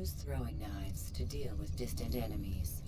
use throwing knives to deal with distant enemies.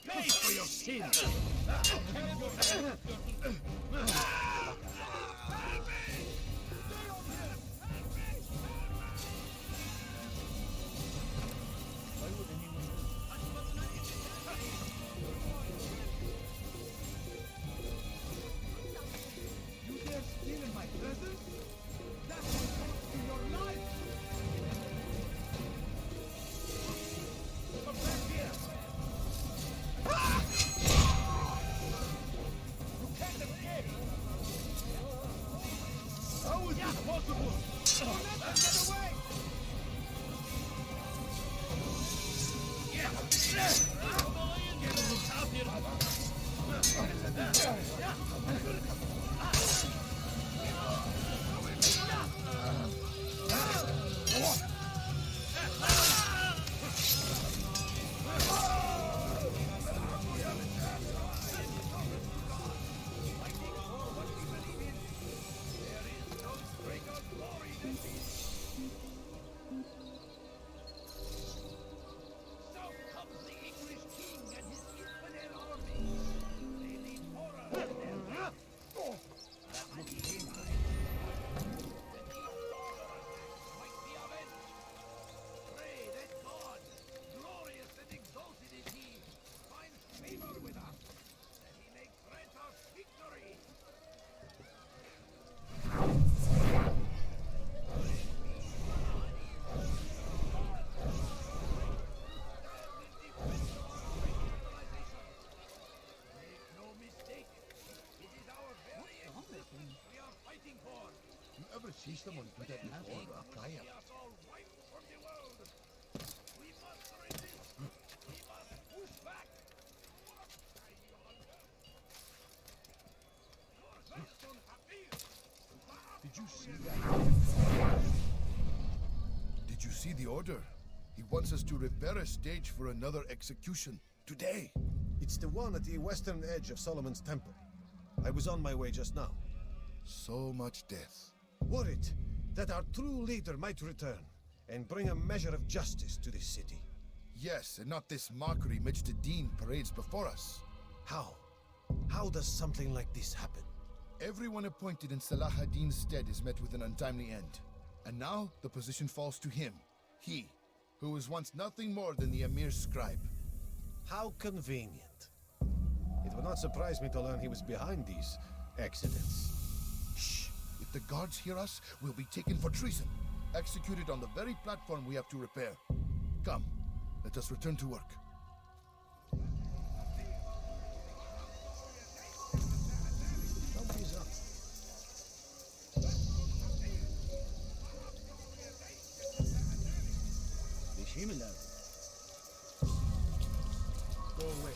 Pay for your sins! You dare steal in my presence? That's what costs you your life! Come back here! You can't escape! How is this possible? Don't let them get away! See someone do that before, Akaya. Did you see that? Did you see the order? He wants us to repair a stage for another execution. Today. It's the one at the western edge of Solomon's Temple. I was on my way just now. So much death. Worried that our true leader might return and bring a measure of justice to this city. Yes, and not this mockery Mitch the Dean parades before us. How? How does something like this happen? Everyone appointed in Salah ad-Din's stead is met with an untimely end. And now the position falls to him. He, who was once nothing more than the Emir's scribe. How convenient. It would not surprise me to learn he was behind these accidents. Shh! If the guards hear us, we'll be taken for treason. Executed on the very platform we have to repair. Come, let us return to work. Nobody's up. Bismillah. Go away.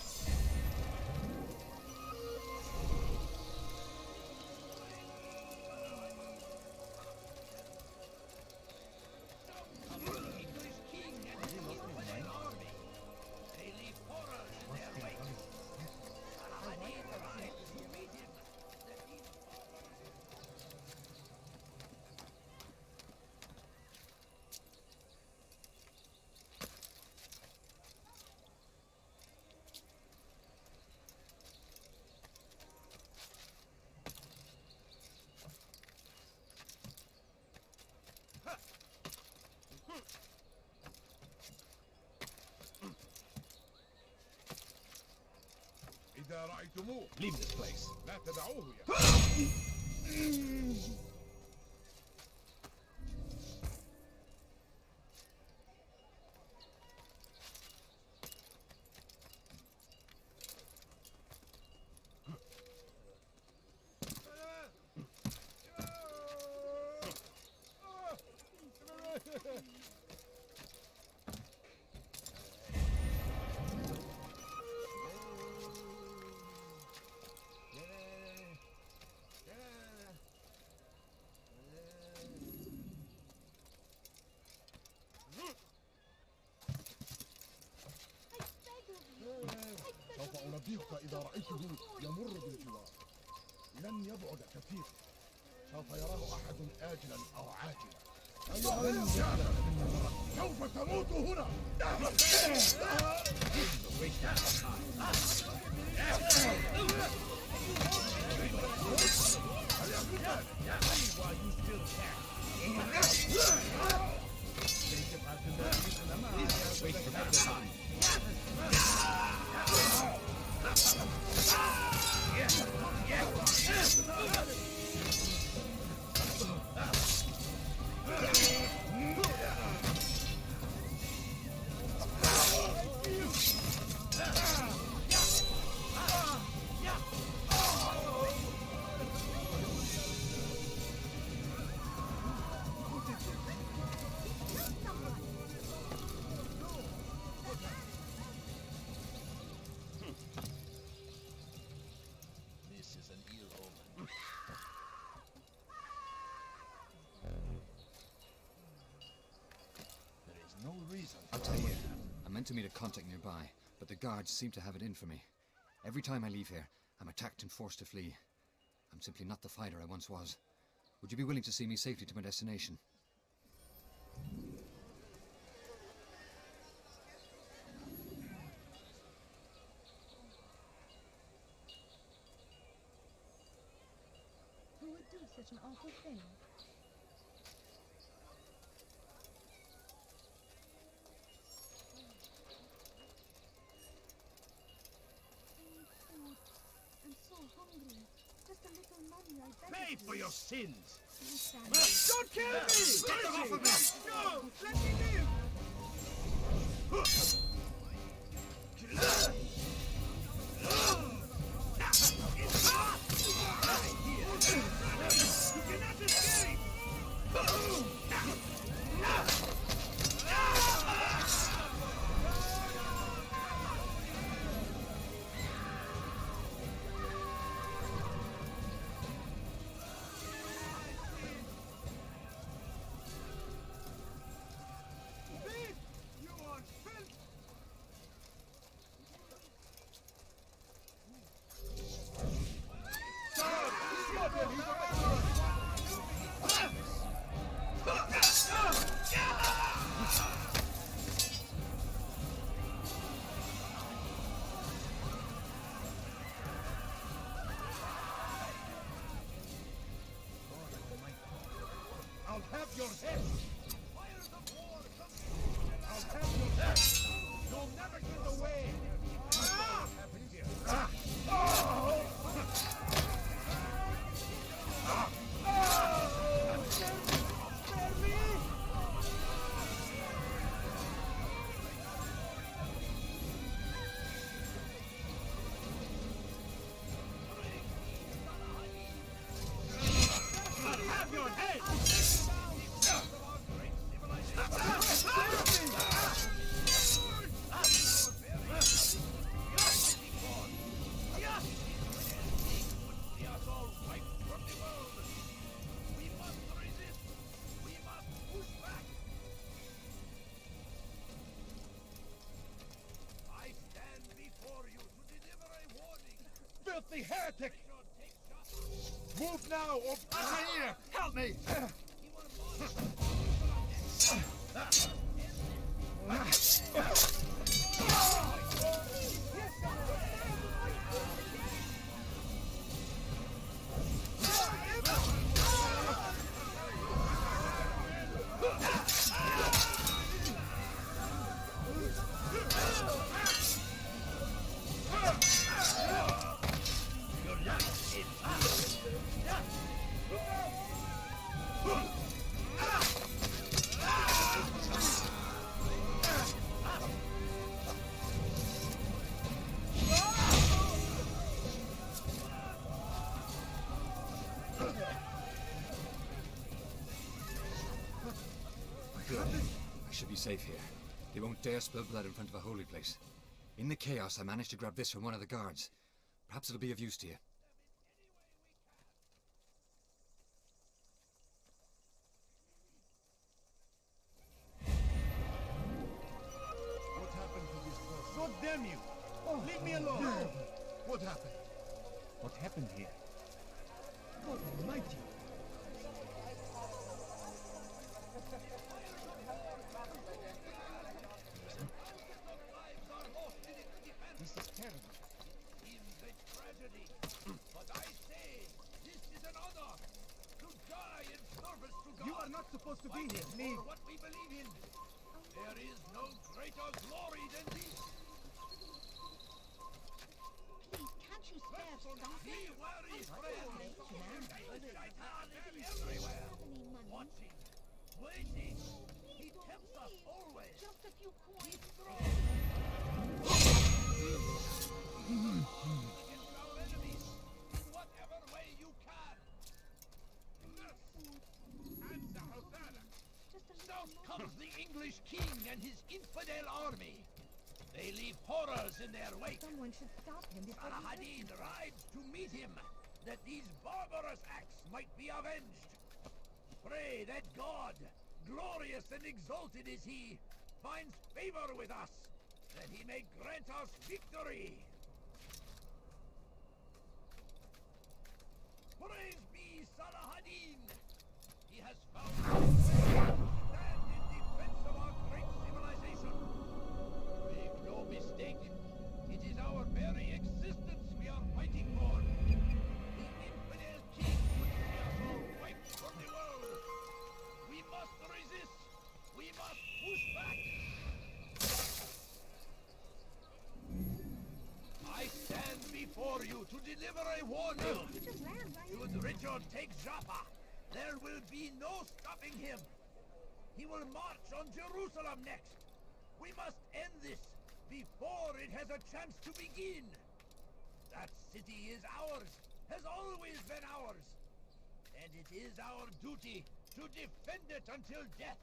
إذا رأيتموه Leave this place. لا تدعوه يا سوف أنبهك إذا رأيته يمر بالجوار لن يبعد كثير سوف يراه أحد آجلا أو عاجلا أيها الرجال سوف تموت هنا This is an ill omen. There is no reason I'll tell you, I meant to meet a contact nearby, but the guards seem to have it in for me. Every time I leave here, I'm attacked and forced to flee. I'm simply not the fighter I once was. Would you be willing to see me safely to my destination? Who would do such an awful thing? I'm so hungry. Just a little money, I beg Pay of for you. your sins! Don't kill me! Get them off of me! No! Let me live! You cannot escape! Thief! You are filth! I'll have your head! I'll have your head! You'll never get away! What happened here? Have your head! Filthy heretic! Move now or... Altair, help me! Good. I should be safe here. They won't dare spill blood in front of a holy place. In the chaos, I managed to grab this from one of the guards. Perhaps it'll be of use to you. What happened to this boss? God damn you! Leave me alone! What happened? What happened here? God almighty! This is terrible. Seems a tragedy. But I say, this is an honor. To die in service to God. You are not supposed to be here. Fighting Leave. for what we believe in. There is no greater glory than this. Please, can't you spare something? Be wary, friend. Late, man. The shaitan is everywhere. Have any money? Watching. Waiting. Please He don't tempts us leave. always. Just a few He coins. throws. You can our enemies in whatever way you can. Just a South little more. comes the English king and his infidel army. They leave horrors in their wake. Someone should stop him before he Saladin rides to meet him, that these barbarous acts might be avenged. Pray that God, glorious and exalted is he, finds favor with us, that he may grant us victory. Praise be Saladin! He has found his way to stand in defense of our great civilization. Make no mistake, it is our very existence we are fighting for. The infidel king would see us all wiped from the world. We must resist. We must push back. I stand before you to deliver a warning. You just ran right Should Richard take Joppa, there will be no stopping him. He will march on Jerusalem next. We must end this before it has a chance to begin. That city is ours, has always been ours. And it is our duty to defend it until death.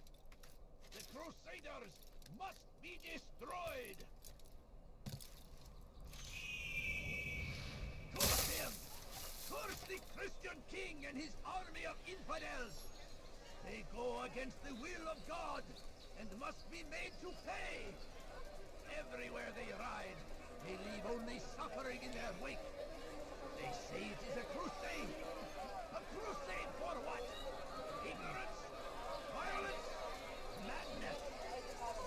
The Crusaders must be destroyed. Curse him! Curse the Christian king and his army of infidels! They go against the will of God and must be made to pay! Everywhere they ride, they leave only suffering in their wake. They say it is a crusade! A crusade for what? Ignorance? Violence? Madness!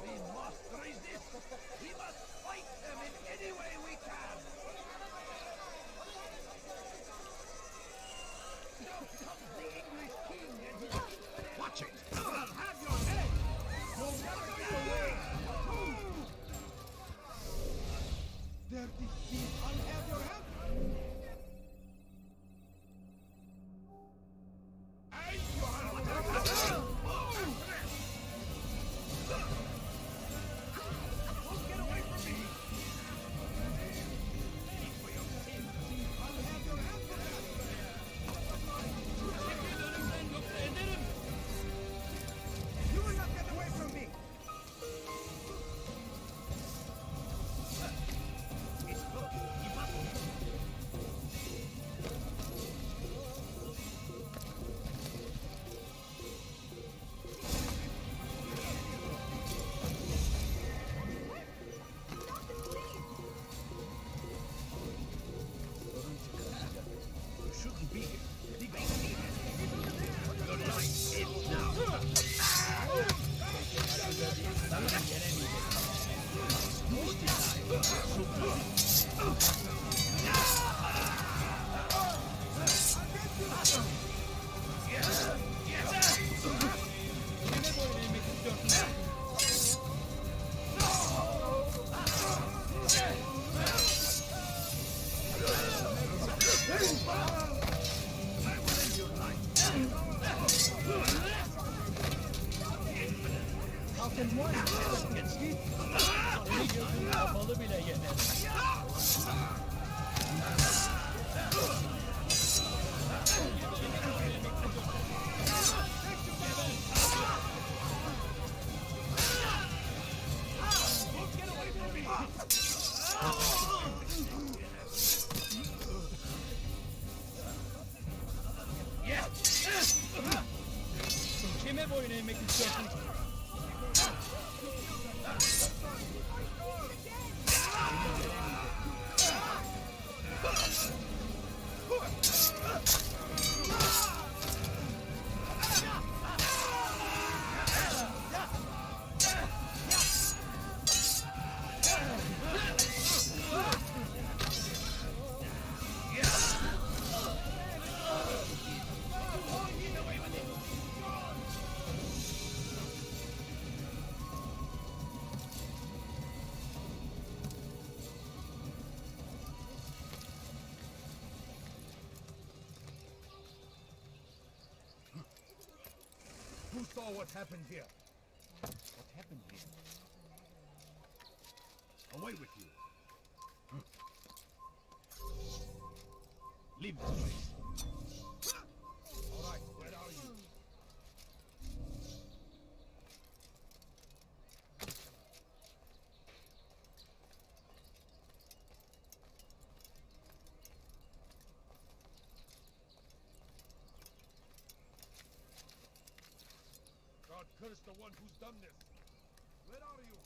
We must resist! We must fight them in any way we can! Now comes the English king and his infidels! Watch it! I'll have your head! You'll never get away! Dirty thief, I'll have your head! Hey, you are Don't get away from me! For your sins, I'll have your head for that! You will not get away from me! It's good. He must be. You shouldn't be here. The vacancy is over there. Your life is now. Kime boyun eğmek istiyorsun? Who saw what happened here? What happened here? Away with you. Leave this place. All right, where are you? God curse the one who's done this. Where are you?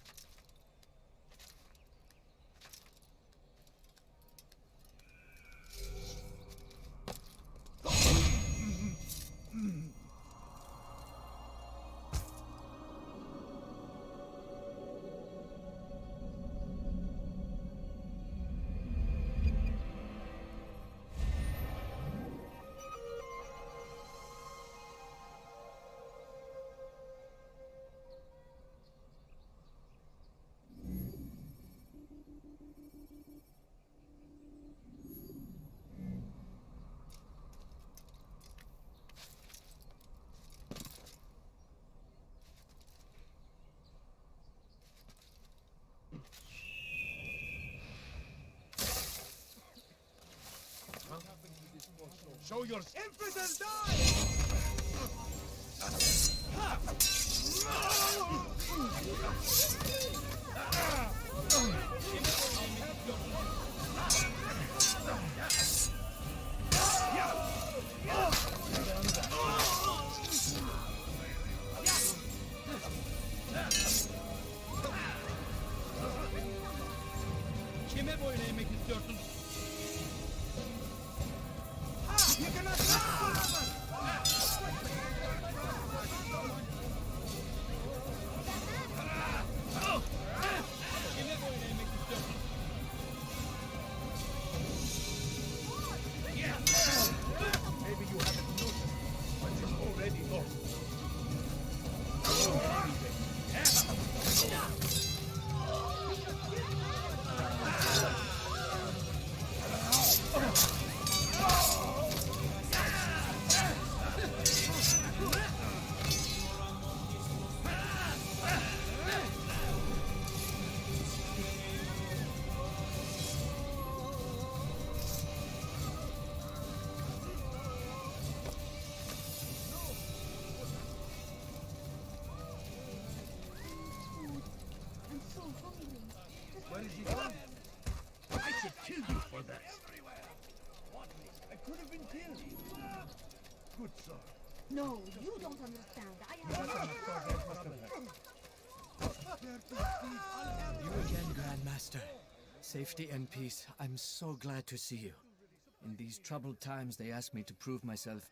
Show your infidel die! Kime boyun eğmek istiyorsun? Kime boyun eğmek istiyorsun? Maybe you haven't noticed, but you're already lost. I'm so hungry. Where is he from? I should kill you for that. What? I could have been killed. Good sir. No, you don't understand. I have You again, Grandmaster. Safety and peace. I'm so glad to see you. In these troubled times, they ask me to prove myself.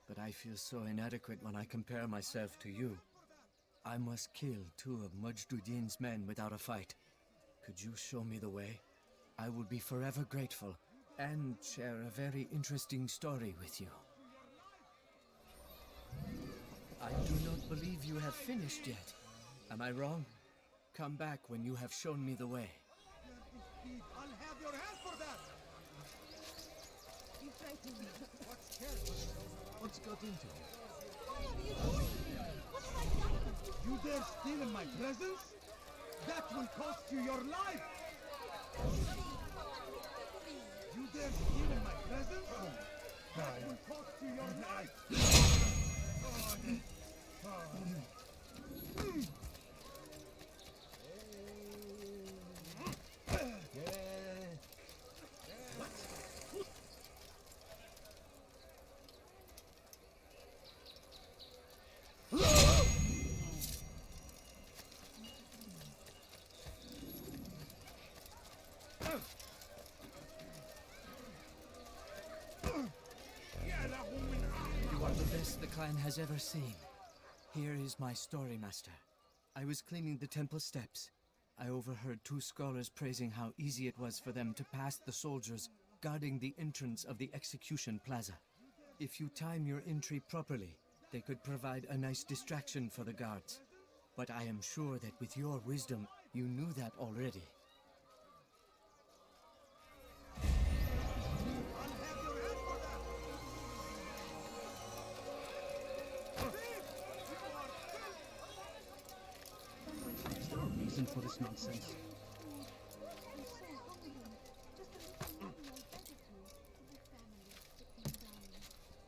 But I feel so inadequate when I compare myself to you. I must kill 2 of Mujduddin's men without a fight. Could you show me the way? I will be forever grateful and share a very interesting story with you. I do not believe you have finished yet. Am I wrong? Come back when you have shown me the way. I'll have your hand for that! You frighten me. What's got into you? Why are you doing this? What have I done? You dare steal in my presence? That will cost you your life! You dare steal in my presence? That will cost you your life! clan has ever seen. Here is my story, Master. I was cleaning the temple steps. I overheard two scholars praising how easy it was for them to pass the soldiers guarding the entrance of the execution plaza. If you time your entry properly, they could provide a nice distraction for the guards. But I am sure that with your wisdom, you knew that already. Reason for this nonsense.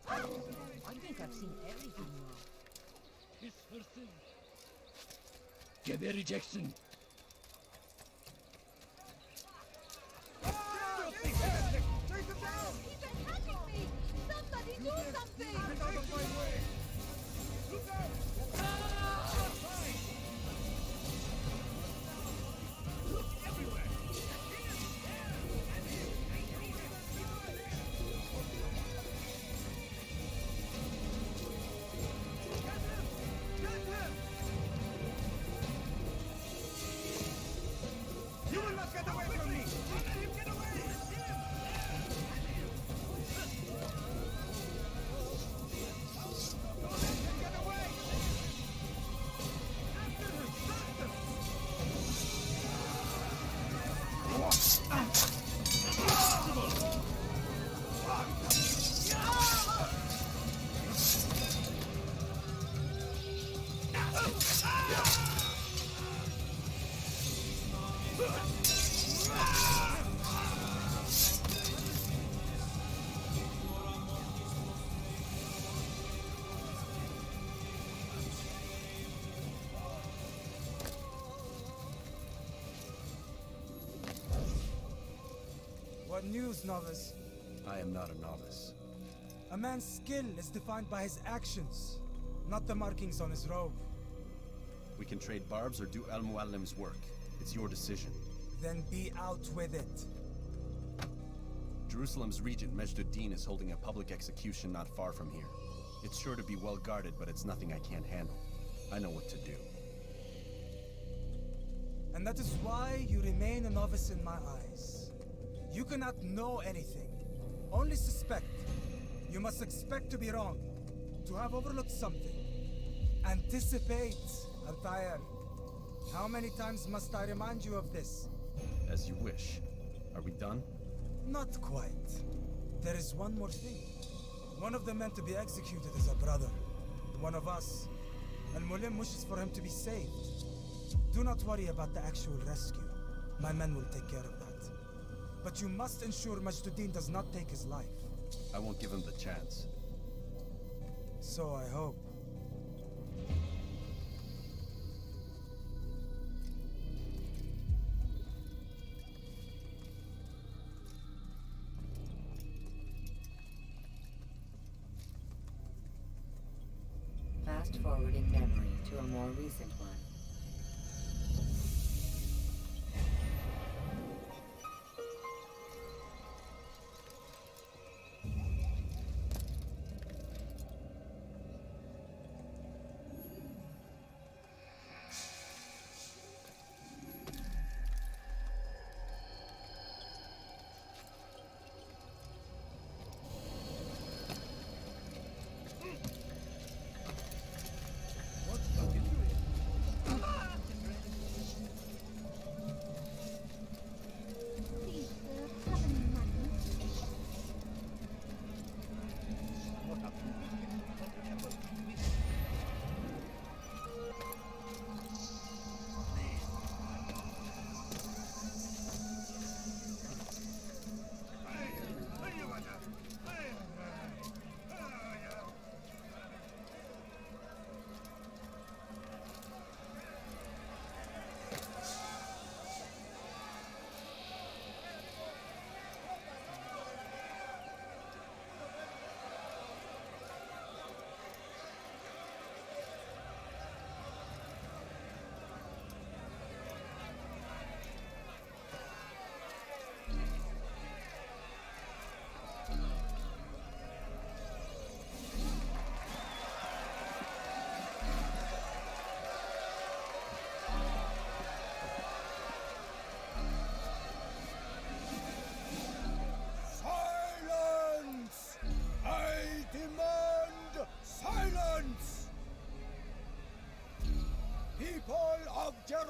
I think I've seen everything now. This person. Give a rejection. He's attacking me! Somebody do something! You will not get away from me! Let him get away! Don't let him get away! After him! Faster! What news, novice? I am not a novice. A man's skill is defined by his actions, not the markings on his robe. We can trade barbs or do Al Muallim's work. It's your decision. Then be out with it. Jerusalem's regent, Majd-ud-Din, is holding a public execution not far from here. It's sure to be well guarded, but it's nothing I can't handle. I know what to do. And that is why you remain a novice in my eyes. You cannot know anything, only suspect. You must expect to be wrong, to have overlooked something. Anticipate, Altair. How many times must I remind you of this? As you wish. Are we done? Not quite. There is one more thing. One of the men to be executed is a brother. One of us. And Mulim wishes for him to be saved. Do not worry about the actual rescue. My men will take care of that. But you must ensure Majd-ud-Din does not take his life. I won't give him the chance. So I hope. Fast forward in memory to a more recent one.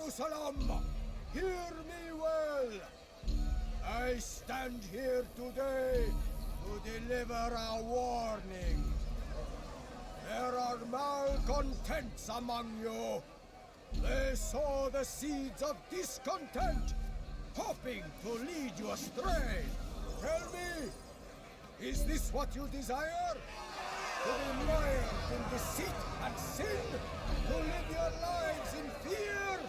Jerusalem, hear me well. I stand here today to deliver a warning. There are malcontents among you. They sow the seeds of discontent, hoping to lead you astray. Tell me, is this what you desire? To be mired in deceit and sin? To live your lives in fear?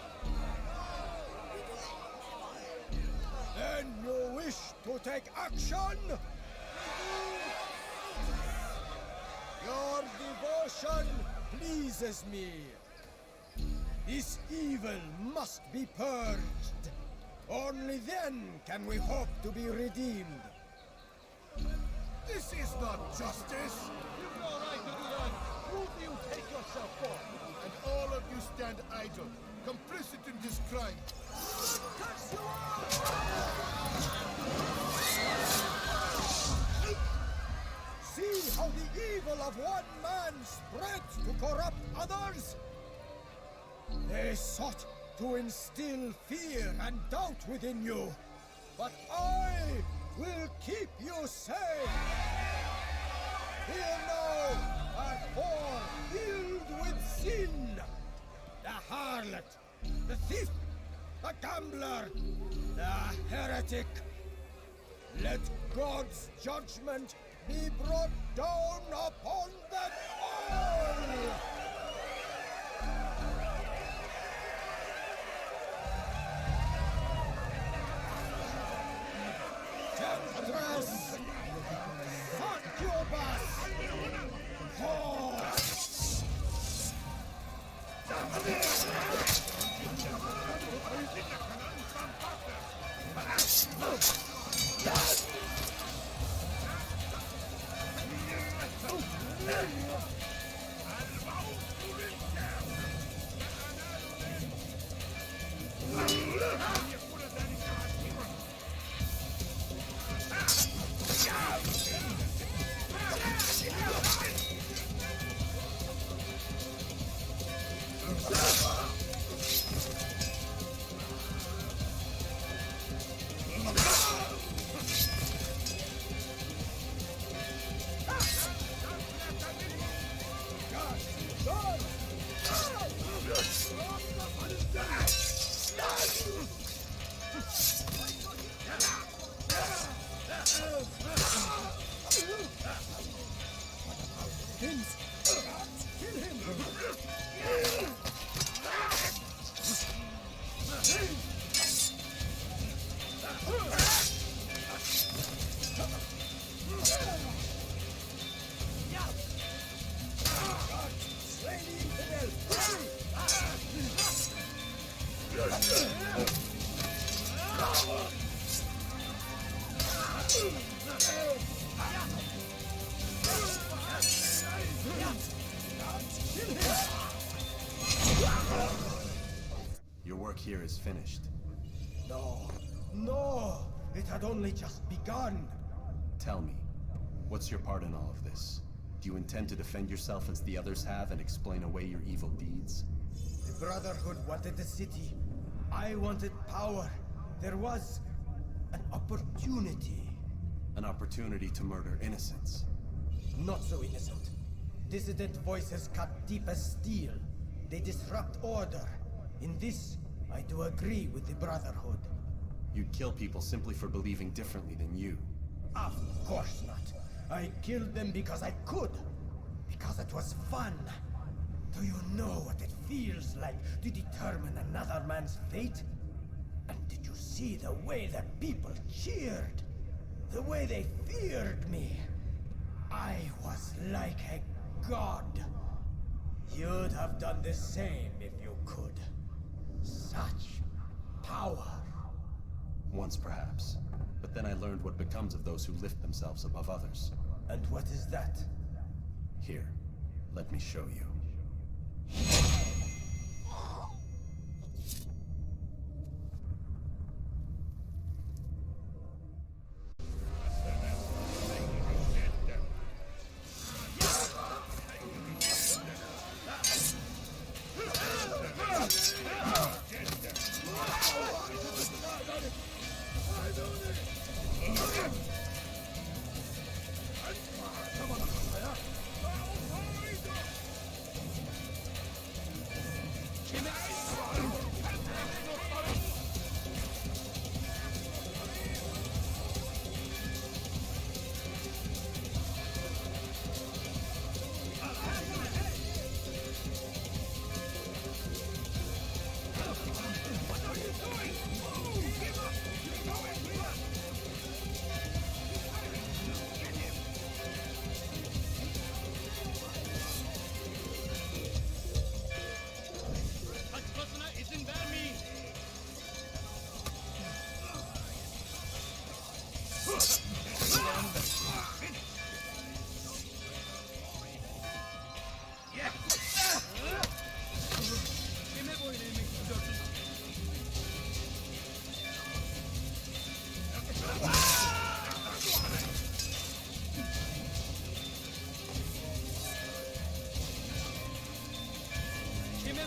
Then you wish to take action? Your devotion pleases me. This evil must be purged. Only then can we hope to be redeemed. This is not justice! You've no right to do that! Who do you take yourself for? And all of you stand idle, complicit in this crime. Curse you all! See how the evil of one man spreads to corrupt others? They sought to instill fear and doubt within you, but I will keep you safe. Here now are four filled with sin. The harlot, the thief, the gambler, the heretic. Let God's judgment be brought down upon them all! Temptress! Succubus! Whore! Your work here is finished. No, no! It had only just begun! Tell me, what's your part in all of this? Do you intend to defend yourself as the others have and explain away your evil deeds? The Brotherhood wanted the city. I wanted power. There was an opportunity. An opportunity to murder innocents. Not so innocent. Dissident voices cut deep as steel. They disrupt order. In this, I do agree with the Brotherhood. You'd kill people simply for believing differently than you. Of course not. I killed them because I could. Because it was fun. Do you know what it feels like to determine another man's fate? And did you see the way the people cheered? The way they feared me? I was like a god. You'd have done the same if you could. Such power. Once perhaps. But then I learned what becomes of those who lift themselves above others. And what is that? Here, let me show you.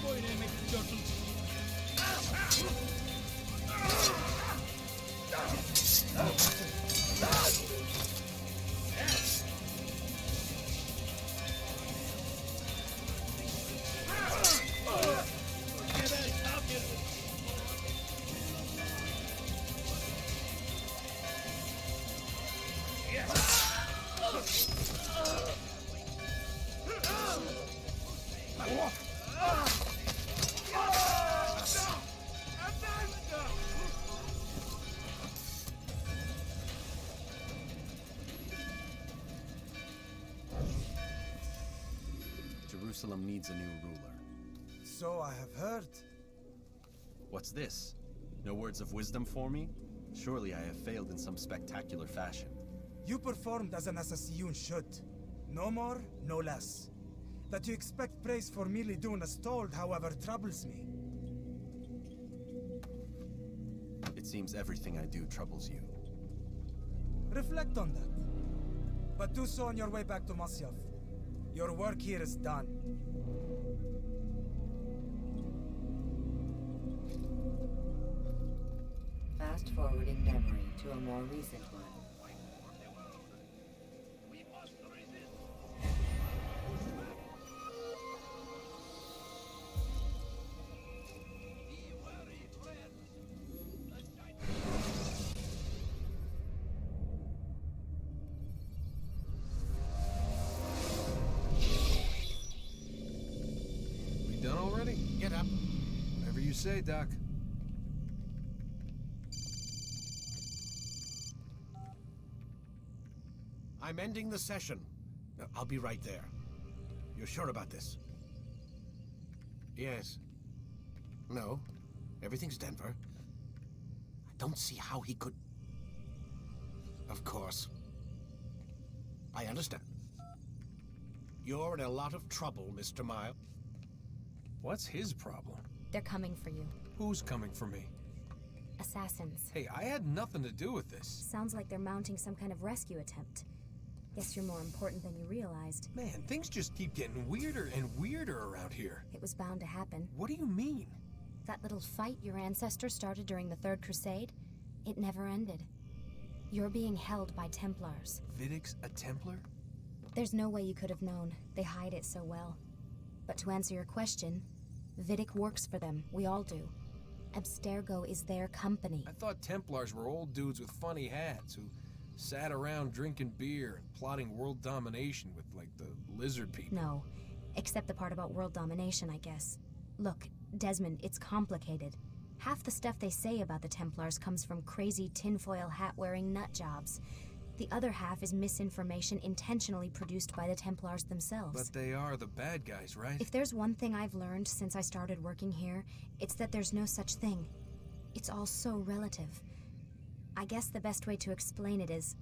voy en el Mexican. Jerusalem needs a new ruler. So I have heard. What's this? No words of wisdom for me? Surely I have failed in some spectacular fashion. You performed as an assassin should. No more, no less. That you expect praise for merely doing as told, however, troubles me. It seems everything I do troubles you. Reflect on that. But do so on your way back to Masyaf. Your work here is done. Fast forwarding memory to a more recent one. We done already? Get up. Whatever you say, Doc. I'm ending the session. I'll be right there. You're sure about this? Yes. No. Everything's Denver. I don't see how he could... Of course. I understand. You're in a lot of trouble, Mr. Miles. What's his problem? They're coming for you. Who's coming for me? Assassins. Hey, I had nothing to do with this. Sounds like they're mounting some kind of rescue attempt. Guess you're more important than you realized. Man, things just keep getting weirder and weirder around here. It was bound to happen. What do you mean? That little fight your ancestors started during the Third Crusade, it never ended. You're being held by Templars. Vidic's a Templar? There's no way you could have known. They hide it so well. But to answer your question, Vidic works for them. We all do. Abstergo is their company. I thought Templars were old dudes with funny hats who sat around drinking beer and plotting world domination with, like, the lizard people. No, except the part about world domination, I guess. Look, Desmond, it's complicated. Half the stuff they say about the Templars comes from crazy tinfoil hat-wearing nutjobs. The other half is misinformation intentionally produced by the Templars themselves. But they are the bad guys, right? If there's one thing I've learned since I started working here, it's that there's no such thing. It's all so relative. I guess the best way to explain it is,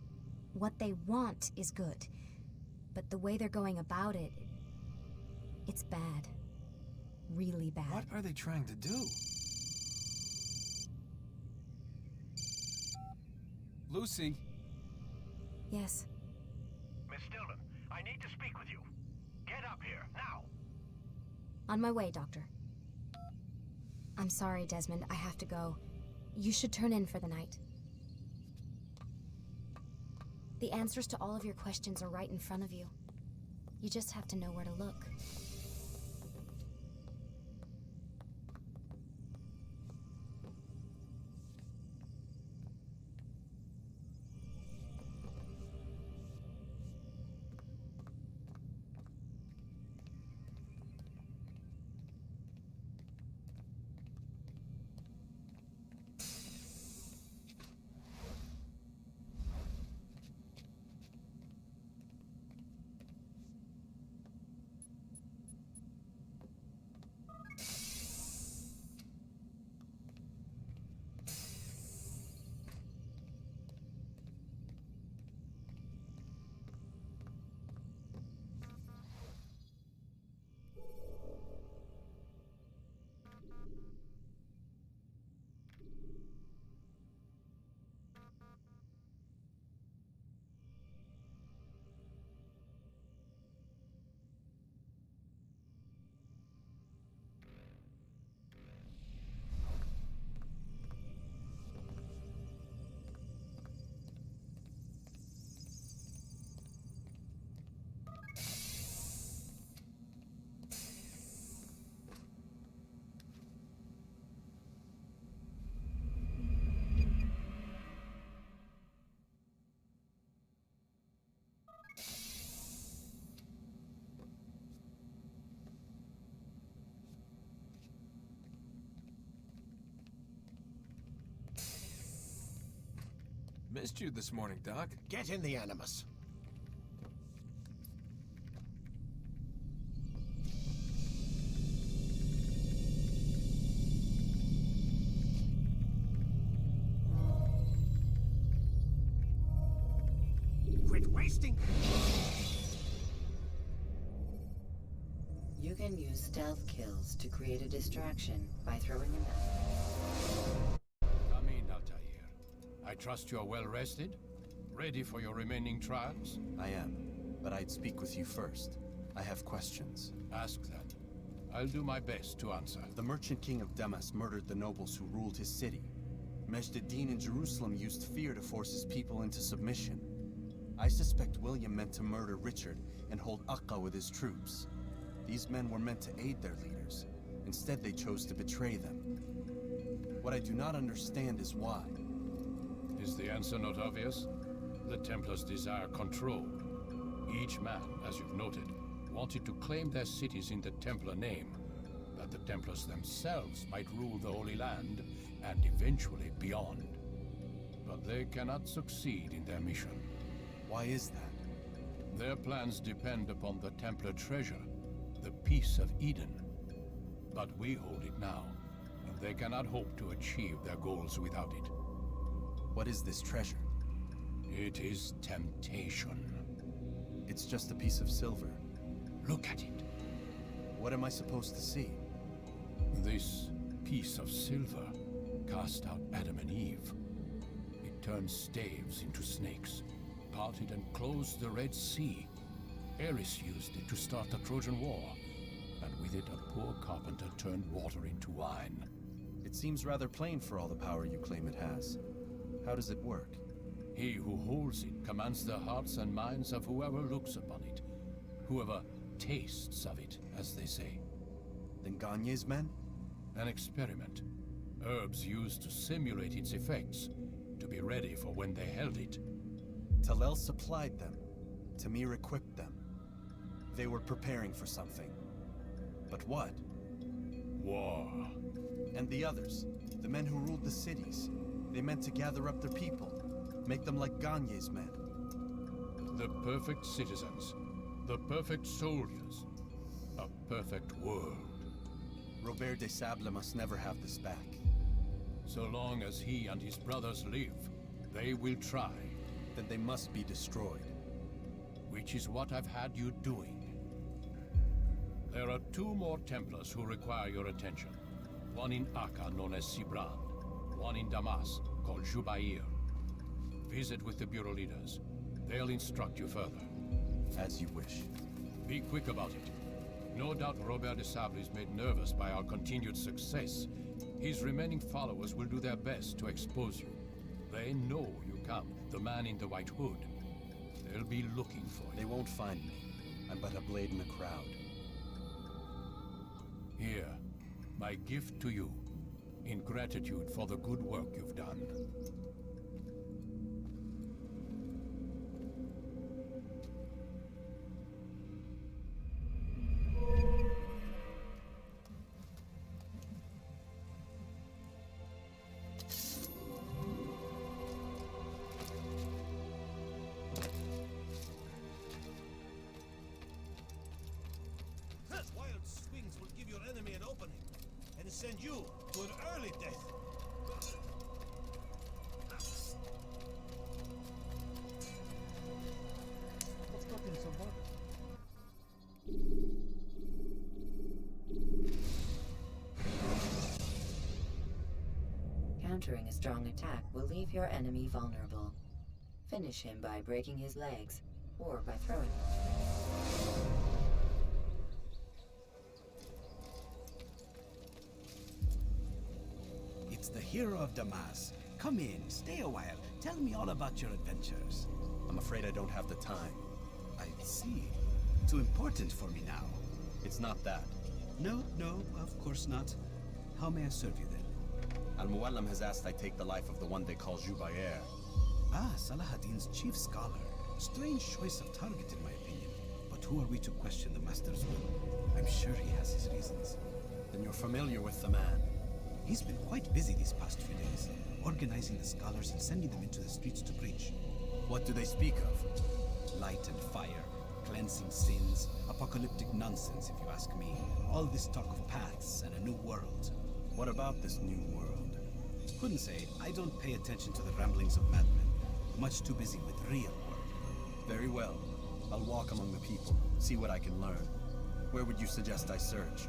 what they want is good. But the way they're going about it, it's bad. Really bad. What are they trying to do? Lucy. Yes. Miss Stillman, I need to speak with you. Get up here, now! On my way, Doctor. I'm sorry, Desmond. I have to go. You should turn in for the night. The answers to all of your questions are right in front of you. You just have to know where to look. Missed you this morning, Doc. Get in the Animus. Quit wasting. You can use stealth kills to create a distraction by throwing a knife. Come in, Altair. I trust you're well rested? Ready for your remaining trials? I am, but I'd speak with you first. I have questions. Ask them. I'll do my best to answer. The merchant king of Damas murdered the nobles who ruled his city. Majd-ad-Din in Jerusalem used fear to force his people into submission. I suspect William meant to murder Richard and hold Akka with his troops. These men were meant to aid their leaders. Instead, they chose to betray them. What I do not understand is why. Is the answer not obvious? The Templars desire control. Each man, as you've noted, wanted to claim their cities in the Templar name, that the Templars themselves might rule the Holy Land and eventually beyond. But they cannot succeed in their mission. Why is that? Their plans depend upon the Templar treasure, the Peace of Eden. But we hold it now, and they cannot hope to achieve their goals without it. What is this treasure? It is temptation. It's just a piece of silver. Look at it. What am I supposed to see? This piece of silver cast out Adam and Eve. It turned staves into snakes, parted and closed the Red Sea. Eris used it to start the Trojan War, and with it a poor carpenter turned water into wine. It seems rather plain for all the power you claim it has. How does it work? He who holds it commands the hearts and minds of whoever looks upon it, whoever tastes of it, as they say. Then Gagne's men? An experiment. Herbs used to simulate its effects, to be ready for when they held it. Talel supplied them. Tamir equipped them. They were preparing for something. But what? War. And the others, the men who ruled the cities, they meant to gather up their people, make them like Gagne's men. The perfect citizens, the perfect soldiers, a perfect world. Robert de Sable must never have this back. So long as he and his brothers live, they will try. Then they must be destroyed. Which is what I've had you doing. There are 2 more Templars who require your attention. One in Akka, known as Sibran. One in Damas, called Jubair. Visit with the Bureau leaders. They'll instruct you further. As you wish. Be quick about it. No doubt Robert de Sable is made nervous by our continued success. His remaining followers will do their best to expose you. They know you come, the man in the white hood. They'll be looking for you. They won't find me. I'm but a blade in the crowd. Here, my gift to you, in gratitude for the good work you've done. Wild swings will give your enemy an opening, and send you to an early death. What's got him so bothered? Countering a strong attack will leave your enemy vulnerable. Finish him by breaking his legs, or by throwing him. It's the hero of Damas. Come in, stay a while. Tell me all about your adventures. I'm afraid I don't have the time. I see. Too important for me now. It's not that. No, of course not. How may I serve you then? Al-Muallim has asked I take the life of the one they call Jubair. Ah, Salahadin's chief scholar. Strange choice of target in my opinion. But who are we to question the master's will? I'm sure he has his reasons. Then you're familiar with the man. He's been quite busy these past few days, organizing the scholars and sending them into the streets to preach. What do they speak of? Light and fire, cleansing sins, apocalyptic nonsense, if you ask me. All this talk of paths and a new world. What about this new world? Couldn't say. I don't pay attention to the ramblings of madmen. Much too busy with real work. Very well. I'll walk among the people, see what I can learn. Where would you suggest I search?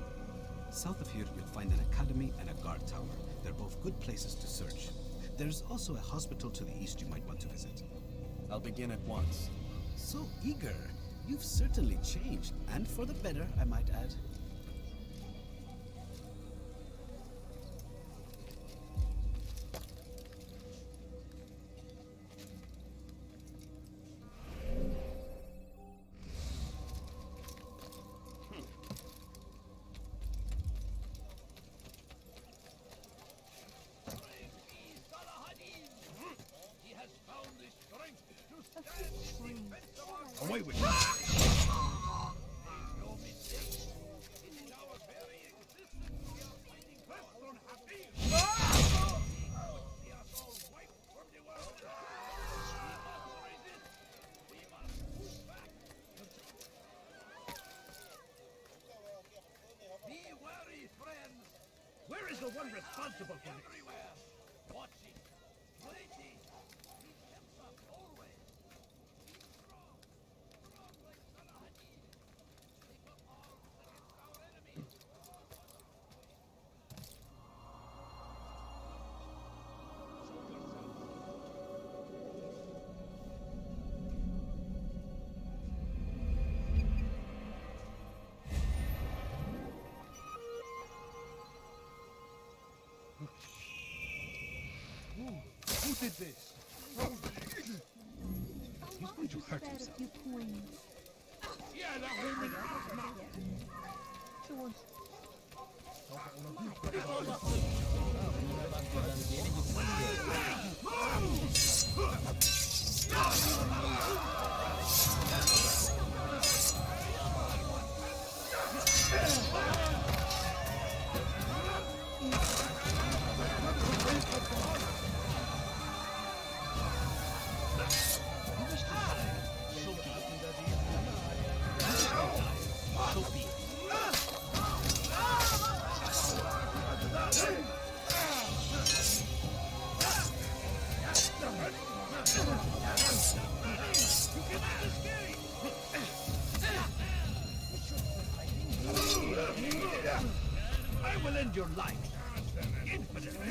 South of here, you'll find an academy and a guard tower. They're both good places to search. There's also a hospital to the east you might want to visit. I'll begin at once. So eager. You've certainly changed, and for the better, I might add. Away with you! Where is the one responsible for this? Everywhere! Watching, waiting. He helps us always. He's strong. Strong like Salah Hadid. Take up arms against our enemies. Who did this? He's going to hurt himself. Yeah, that woman. I will end your life. Infinitely.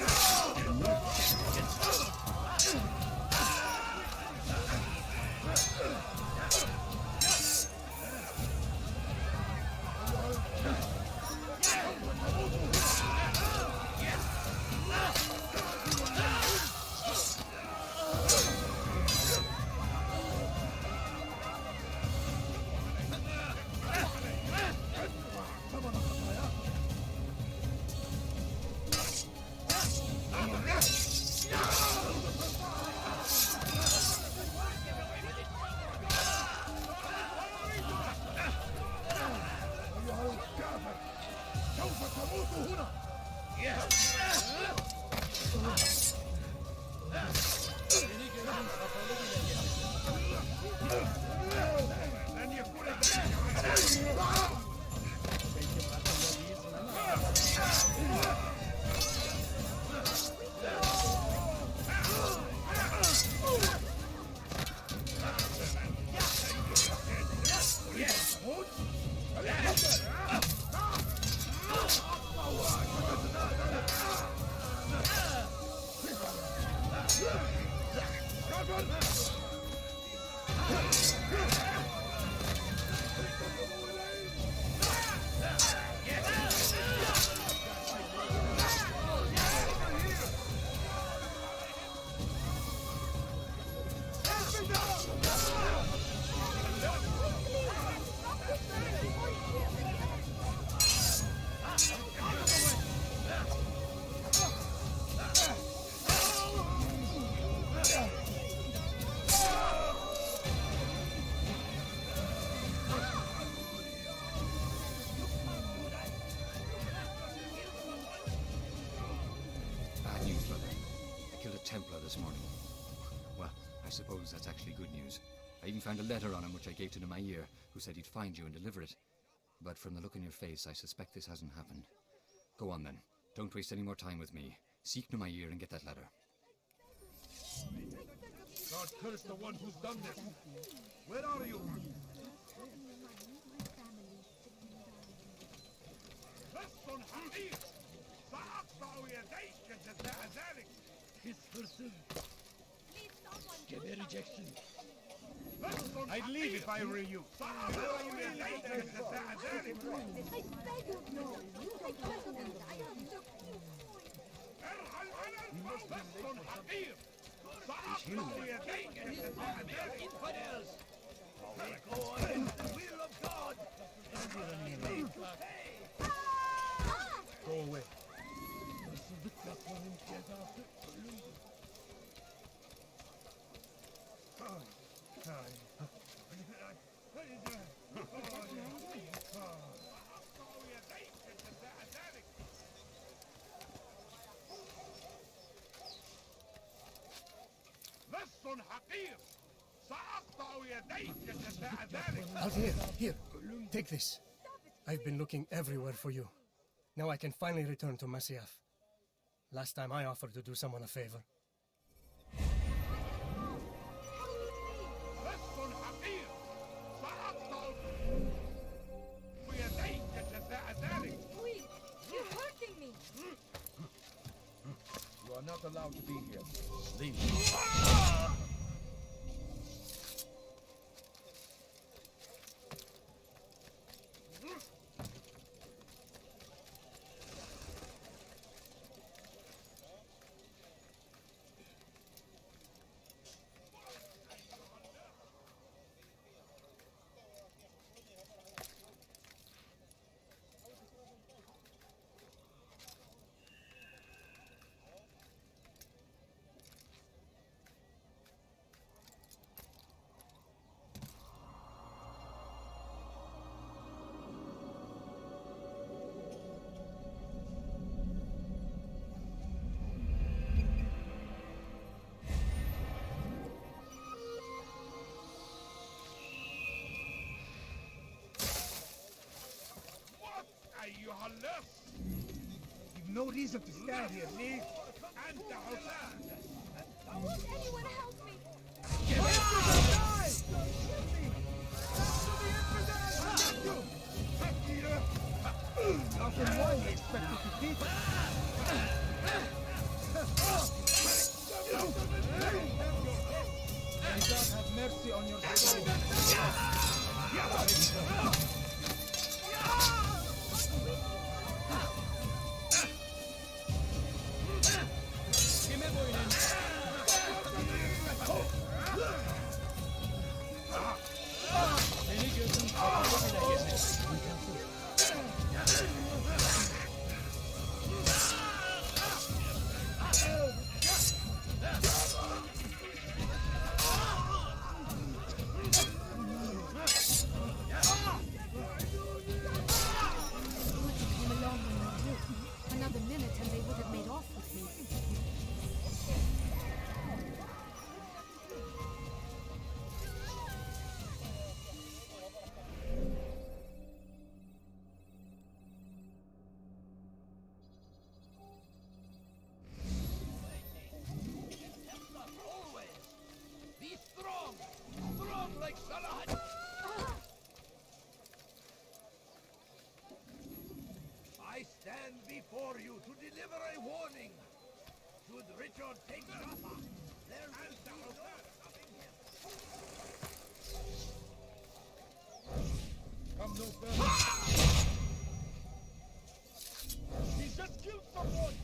this morning. Well, I suppose that's actually good news. I even found a letter on him which I gave to Nemair, who said he'd find you and deliver it. But from the look on your face, I suspect this hasn't happened. Go on then. Don't waste any more time with me. Seek Nemair and get that letter. God curse the one who's done this. Where are you? This person. Get a rejection. I'd leave if I were you. I beg you, no. I told them I have no Infidels! They go against the will of God! Go away. Altair, here. Take this. I've been looking everywhere for you. Now I can finally return to Masyaf. Last time I offered to do someone a favor. Please, you're hurting me. You are not allowed to be here. Leave. You've no reason to stand here, leave. Won't anyone help me? Nothing more you expect to defeat. May God have mercy on your soul. Another minute and they would have made off with me. Always. Be strong. Strong like Salah. I stand before you to deliver a warning. Should Richard take Jaffa, there will be no stopping him. Come no further. He just killed someone.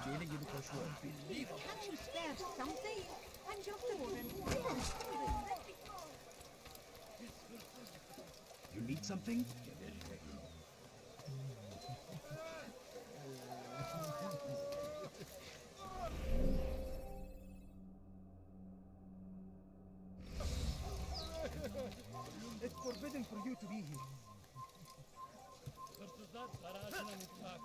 deli gibi koşuyor. Can't you spare something? I'm just a woman. You need something? It's forbidden for you to be here. Hırsızlar garajına müstahak.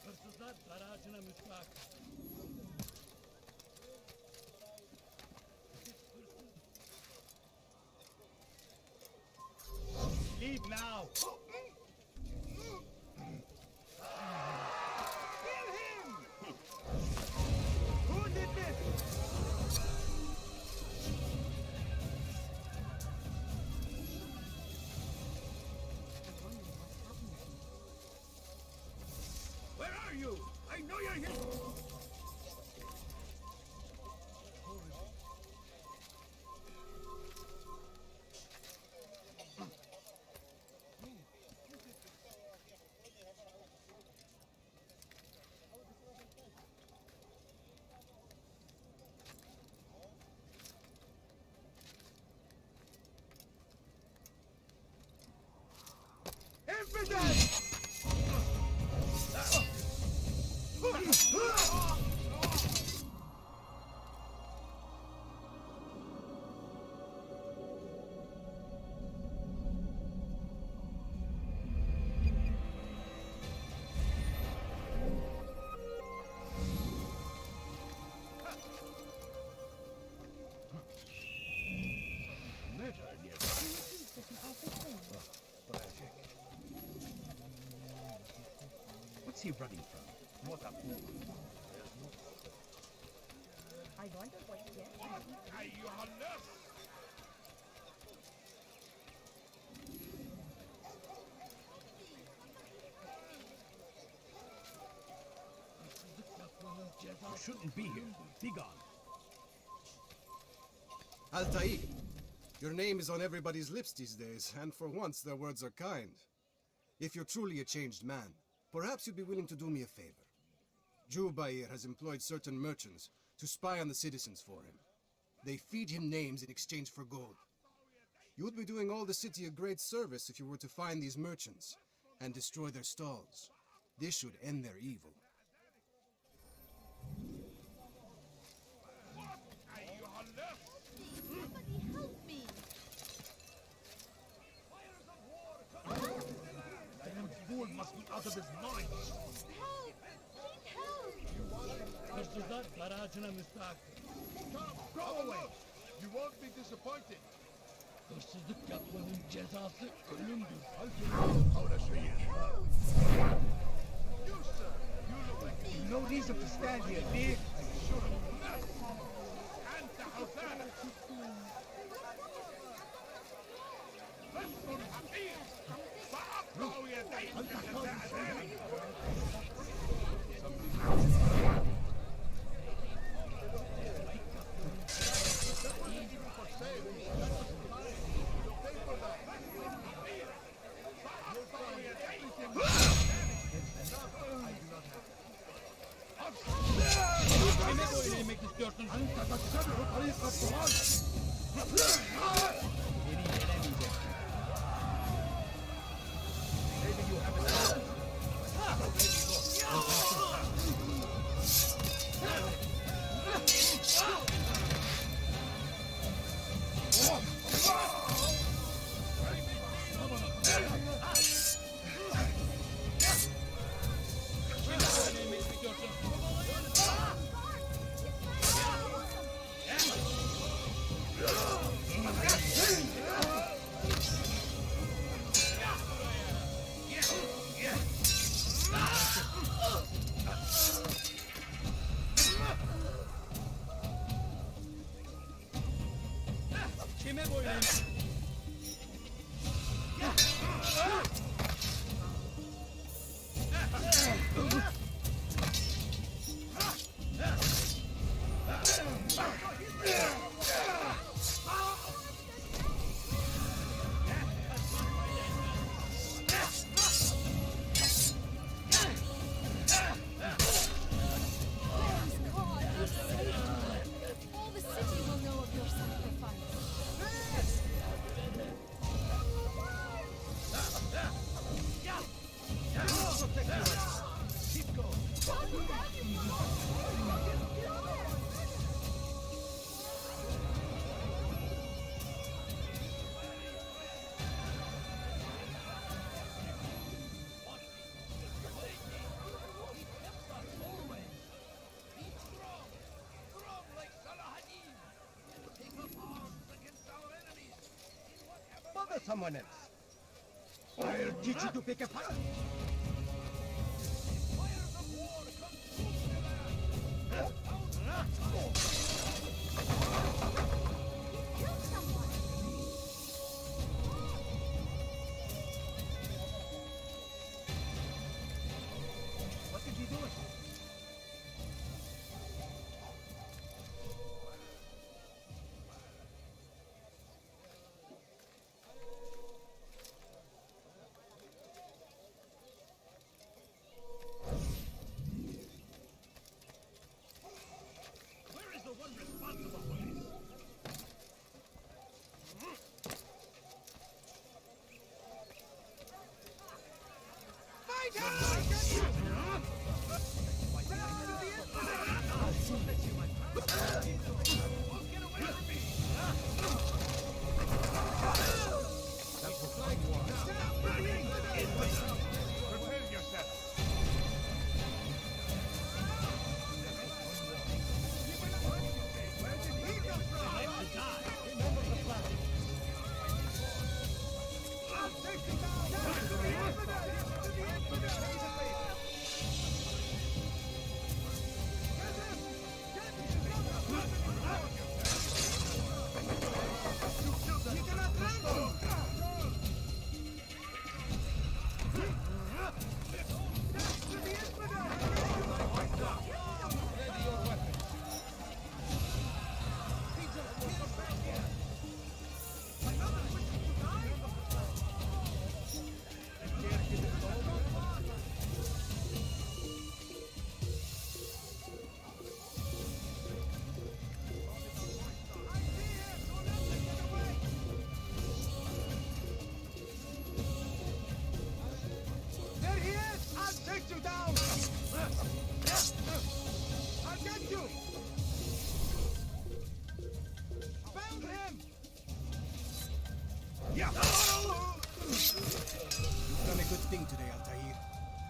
Hırsızlar garajına müstahak. Leave now! Kill him! Who did this? Where are you? I know you're here! Infidel! What's he running from? What a fool. I wonder what he gets. You shouldn't be here. Be gone. Altair, your name is on everybody's lips these days, and for once their words are kind. If you're truly a changed man, perhaps you'd be willing to do me a favor. Jubair has employed certain merchants to spy on the citizens for him. They feed him names in exchange for gold. You would be doing all the city a great service if you were to find these merchants and destroy their stalls. This should end their evil. Somebody help me! Damn fool must be out of his mind. Help! Need help! Hırsızlar garajına müstahak. Go away. You won't be disappointed. Hırsızlık yapmanın cezası ölümdür. You, sir. You look like No reason to stand here, Big. أنت حثالة. رجل حقير. فأقطع يديك كذلك. Kime oynamak istiyorsun? Beni yenemeyeceksin. Maybe you have a someone else. I'll teach you to pick a fight. What is he doing? Where is the one responsible for this? Prepare yourself. There he is! I'll take you down! I'll get you! Found him! Yeah! You've done a good thing today, Altair.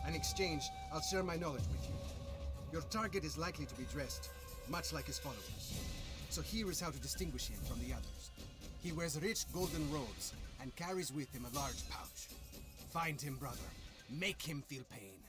In exchange, I'll share my knowledge with you. Your target is likely to be dressed, much like his followers. So here is how to distinguish him from the others. He wears rich golden robes and carries with him a large pouch. Find him, brother. Make him feel pain.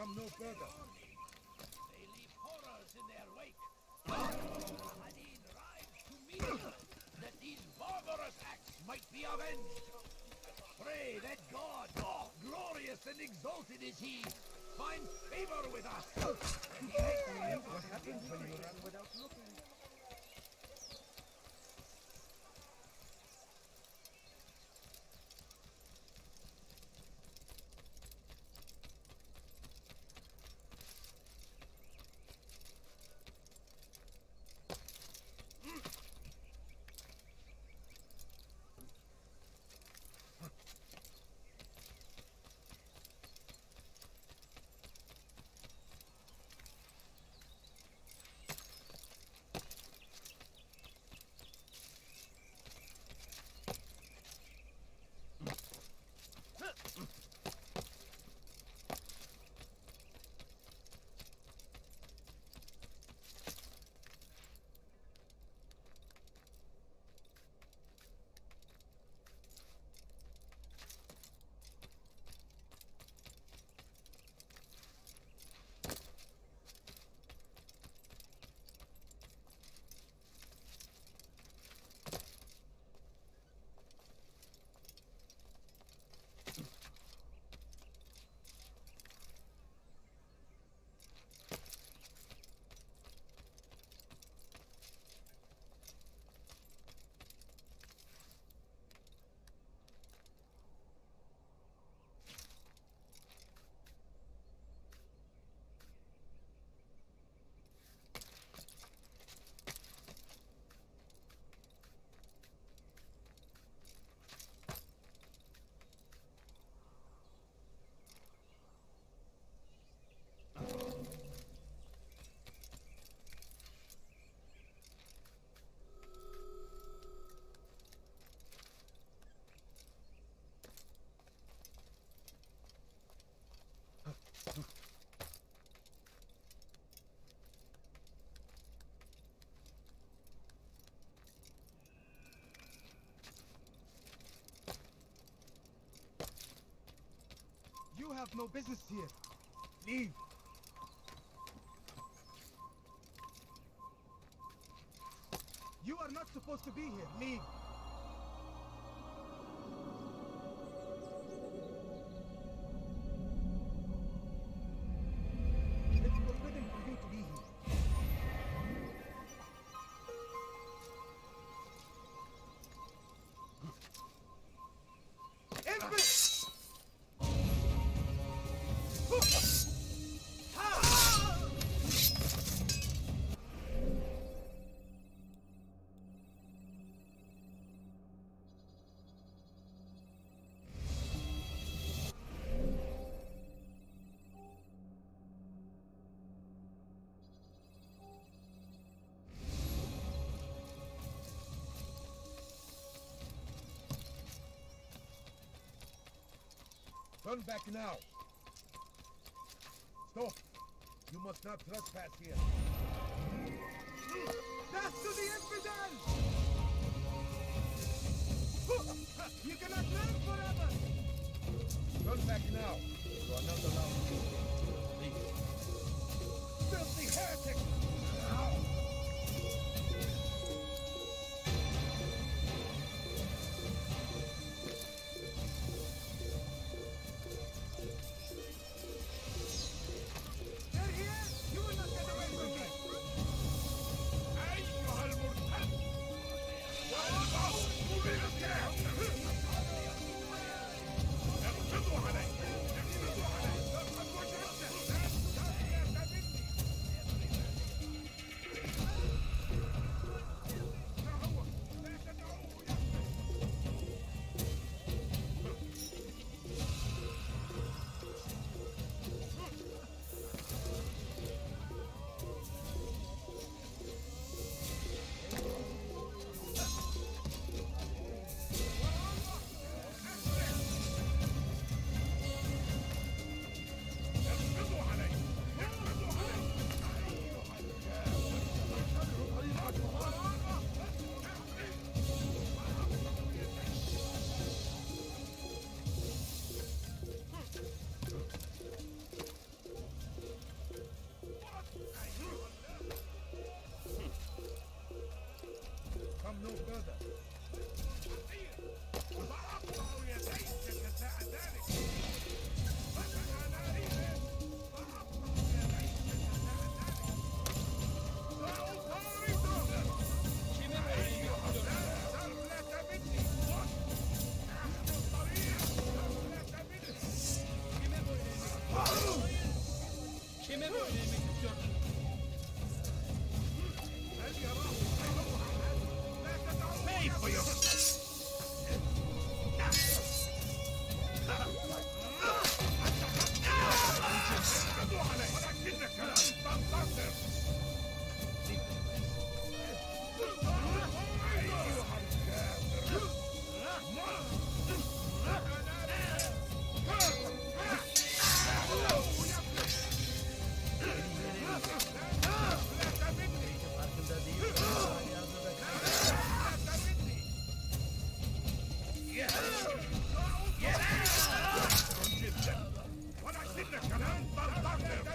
Come no further. They leave horrors in their wake. Hadin rides to meet them, that these barbarous acts might be avenged. Pray that God, glorious and exalted is He, find favor with us. What happens when you run without looking? have no business here. Leave. You are not supposed to be here. Leave. It's forbidden for you to be here. Turn back now. Stop. You must not trespass here. Death to the infidel! You cannot live forever! Turn back now. You are not allowed to. Leave. Filthy heretic! They're here! You will not get away from me! أيها المرتد! والموت بالكامل! اقبضوا علي! اقبضوا علي! لقد وجدته! لا تستطيع مني! Come no further. وسأقطع يديك جزاء ذلك. فتح ناري وأقطع يديك جزاء ذلك. سأطارده. أيها الناس أفلت مني. نحن الطريق أفلت مني. Kime böylemek istiyorsun? هل يراه أيها الناس؟ لا تدعوا Pay for your... اقبضوا علي ولكنك لن تنتصر. أيها الكافر. ولكنك لن تنتصر.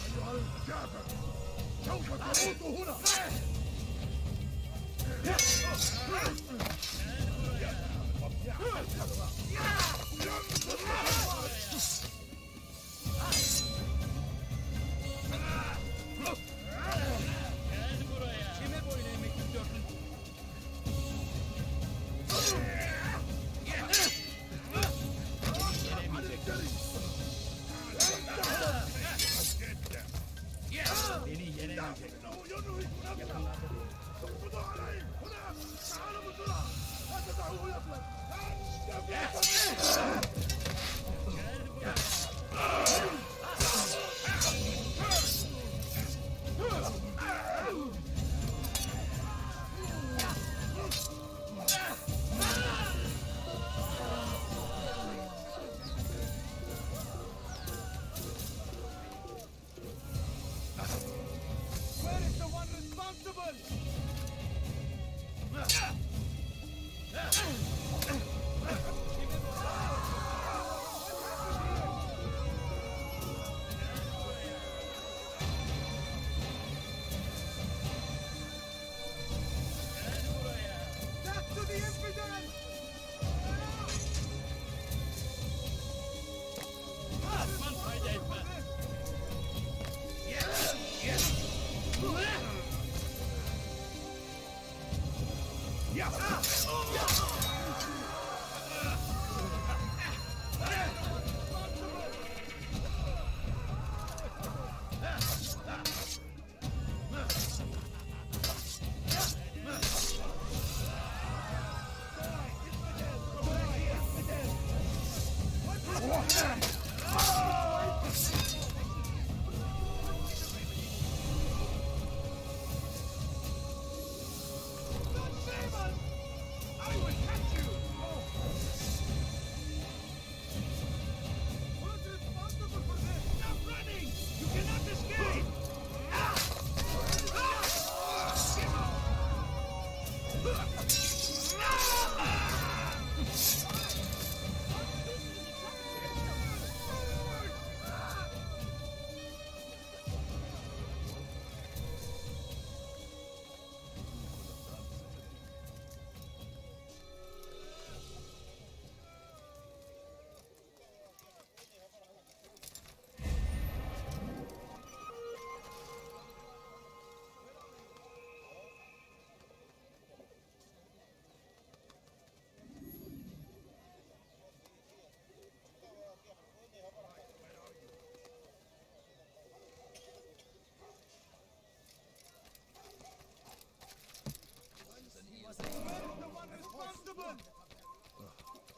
أيها الكافر سوف تموت هنا. Gel buraya. Kime boyun eğmek istiyorsun? Beni yenemeyecek. Yakınlarda değil. اقبضوا علي هنا. تعالوا بسرعة. لا تدعوه يفلت. Where is the one responsible?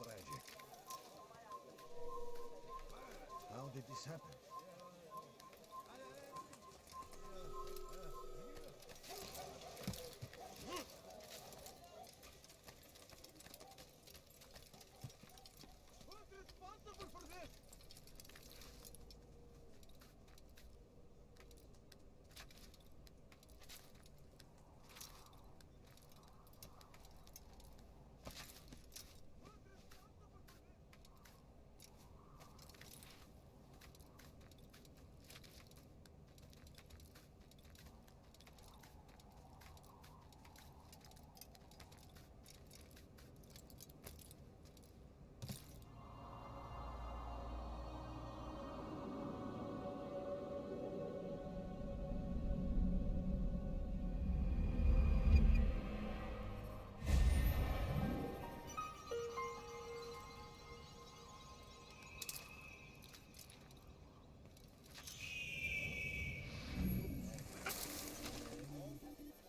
Tragic. How did this happen? Who's responsible for this?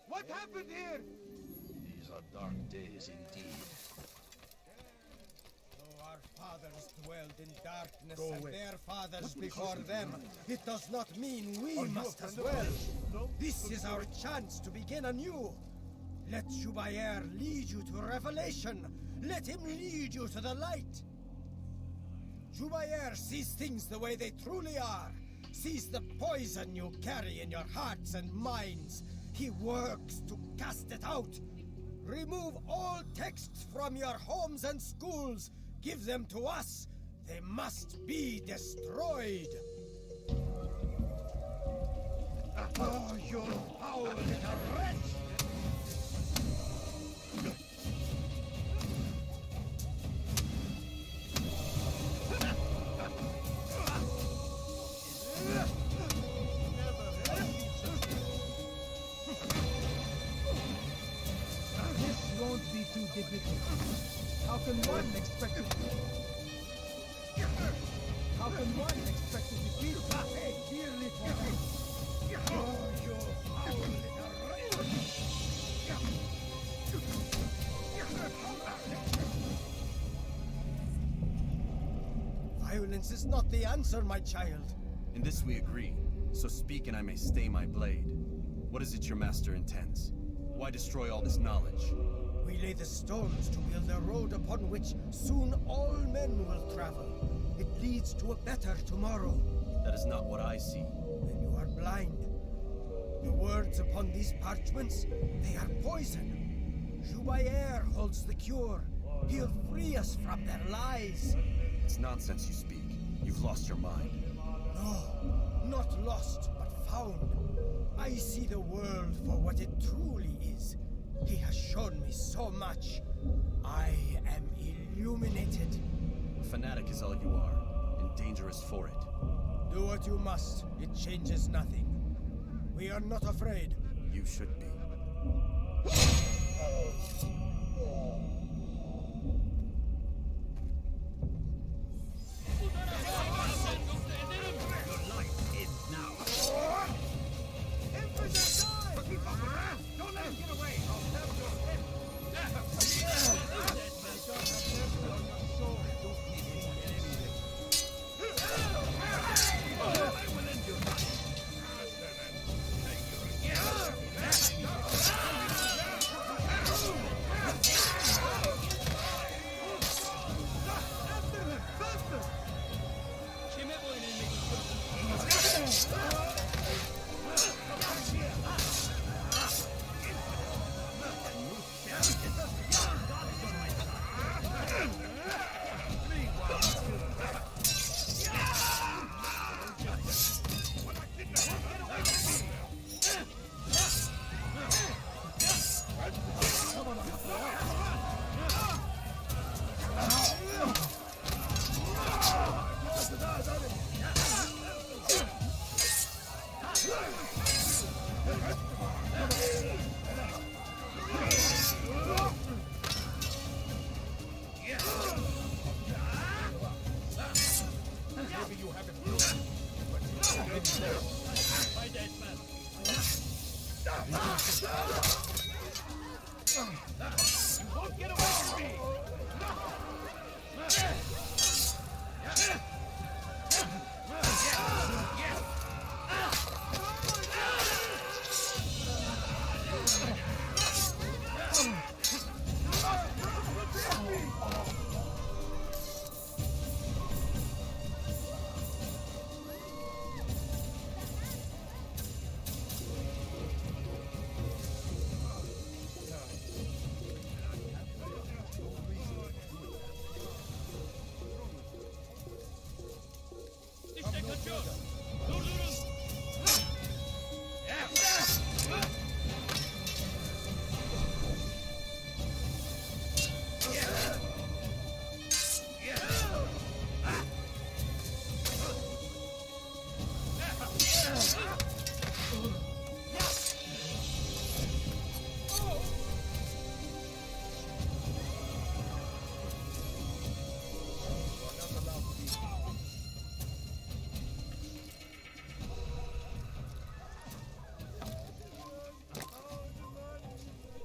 What happened here? These are dark days indeed. Though our fathers dwelled in darkness Go and away. their fathers What before because- them, it does not mean we Are you must a as friend of well. ours? No. This is our chance to begin anew. Let Jubair lead you to revelation. Let him lead you to the light. Jubair sees things the way they truly are. Sees the poison you carry in your hearts and minds. He works to cast it out. Remove all texts from your homes and schools. Give them to us. They must be destroyed. Oh, you foul little wretch! This won't be too difficult. How can one expect to... How can one expect to defeat a dearly for him? Oh, you foul little wretch! Violence is not the answer, my child. In this we agree, so speak and I may stay my blade. What is it your master intends? Why destroy all this knowledge? We lay the stones to build a road upon which soon all men will travel. It leads to a better tomorrow. That is not what I see. Then you are blind. The words upon these parchments, they are poison. Jubair holds the cure. He'll free us from their lies. It's nonsense you speak. You've lost your mind. No, not lost, but found. I see the world for what it truly is. He has shown me so much. I am illuminated. A fanatic is all you are, and dangerous for it. Do what you must. It changes nothing. We are not afraid. You should be. won't get away from me! İşte kaçıyor! Durdurun!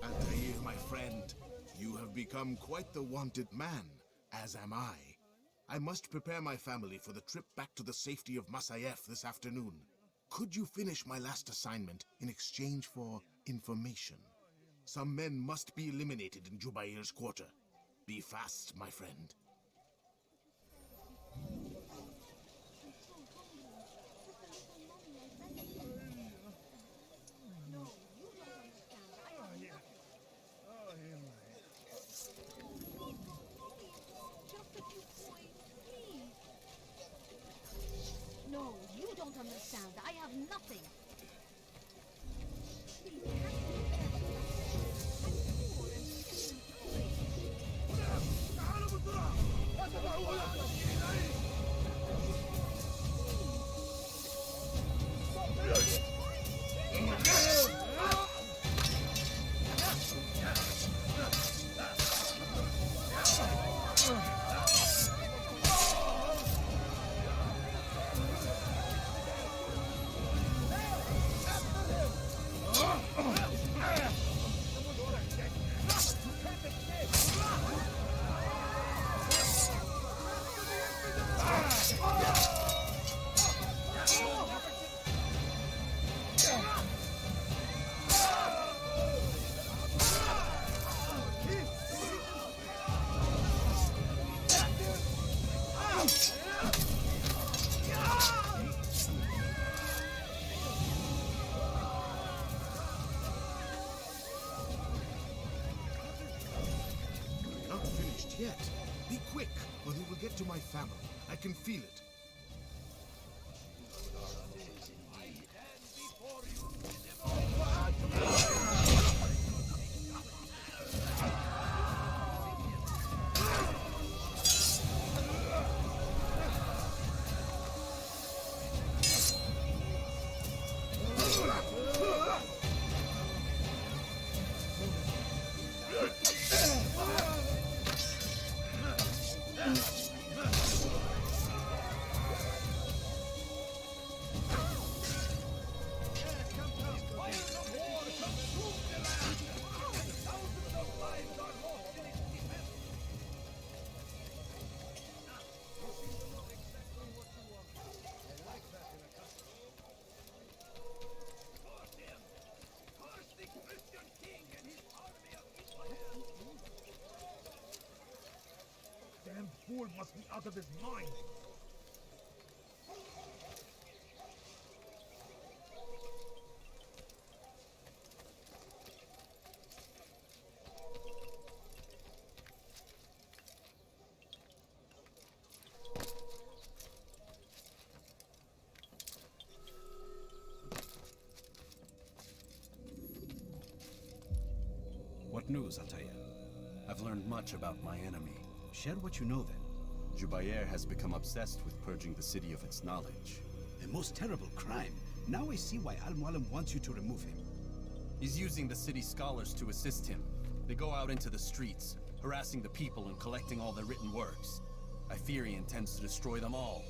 Altair, my friend, you have become quite the wanted man, as am I. I must prepare my family for the trip back to the safety of Masayef this afternoon. Could you finish my last assignment in exchange for information? Some men must be eliminated in Jubair's quarter. Be fast, my friend. No, you don't understand. I have nothing. Not finished yet. Be quick, or they will get to my family. I can feel it. Damn fool must be out of his mind. What news, Altair? I've learned much about my enemy. Share what you know, then. Jubair has become obsessed with purging the city of its knowledge. A most terrible crime. Now I see why Al-Mualim wants you to remove him. He's using the city scholars to assist him. They go out into the streets, harassing the people and collecting all their written works. I fear he intends to destroy them all.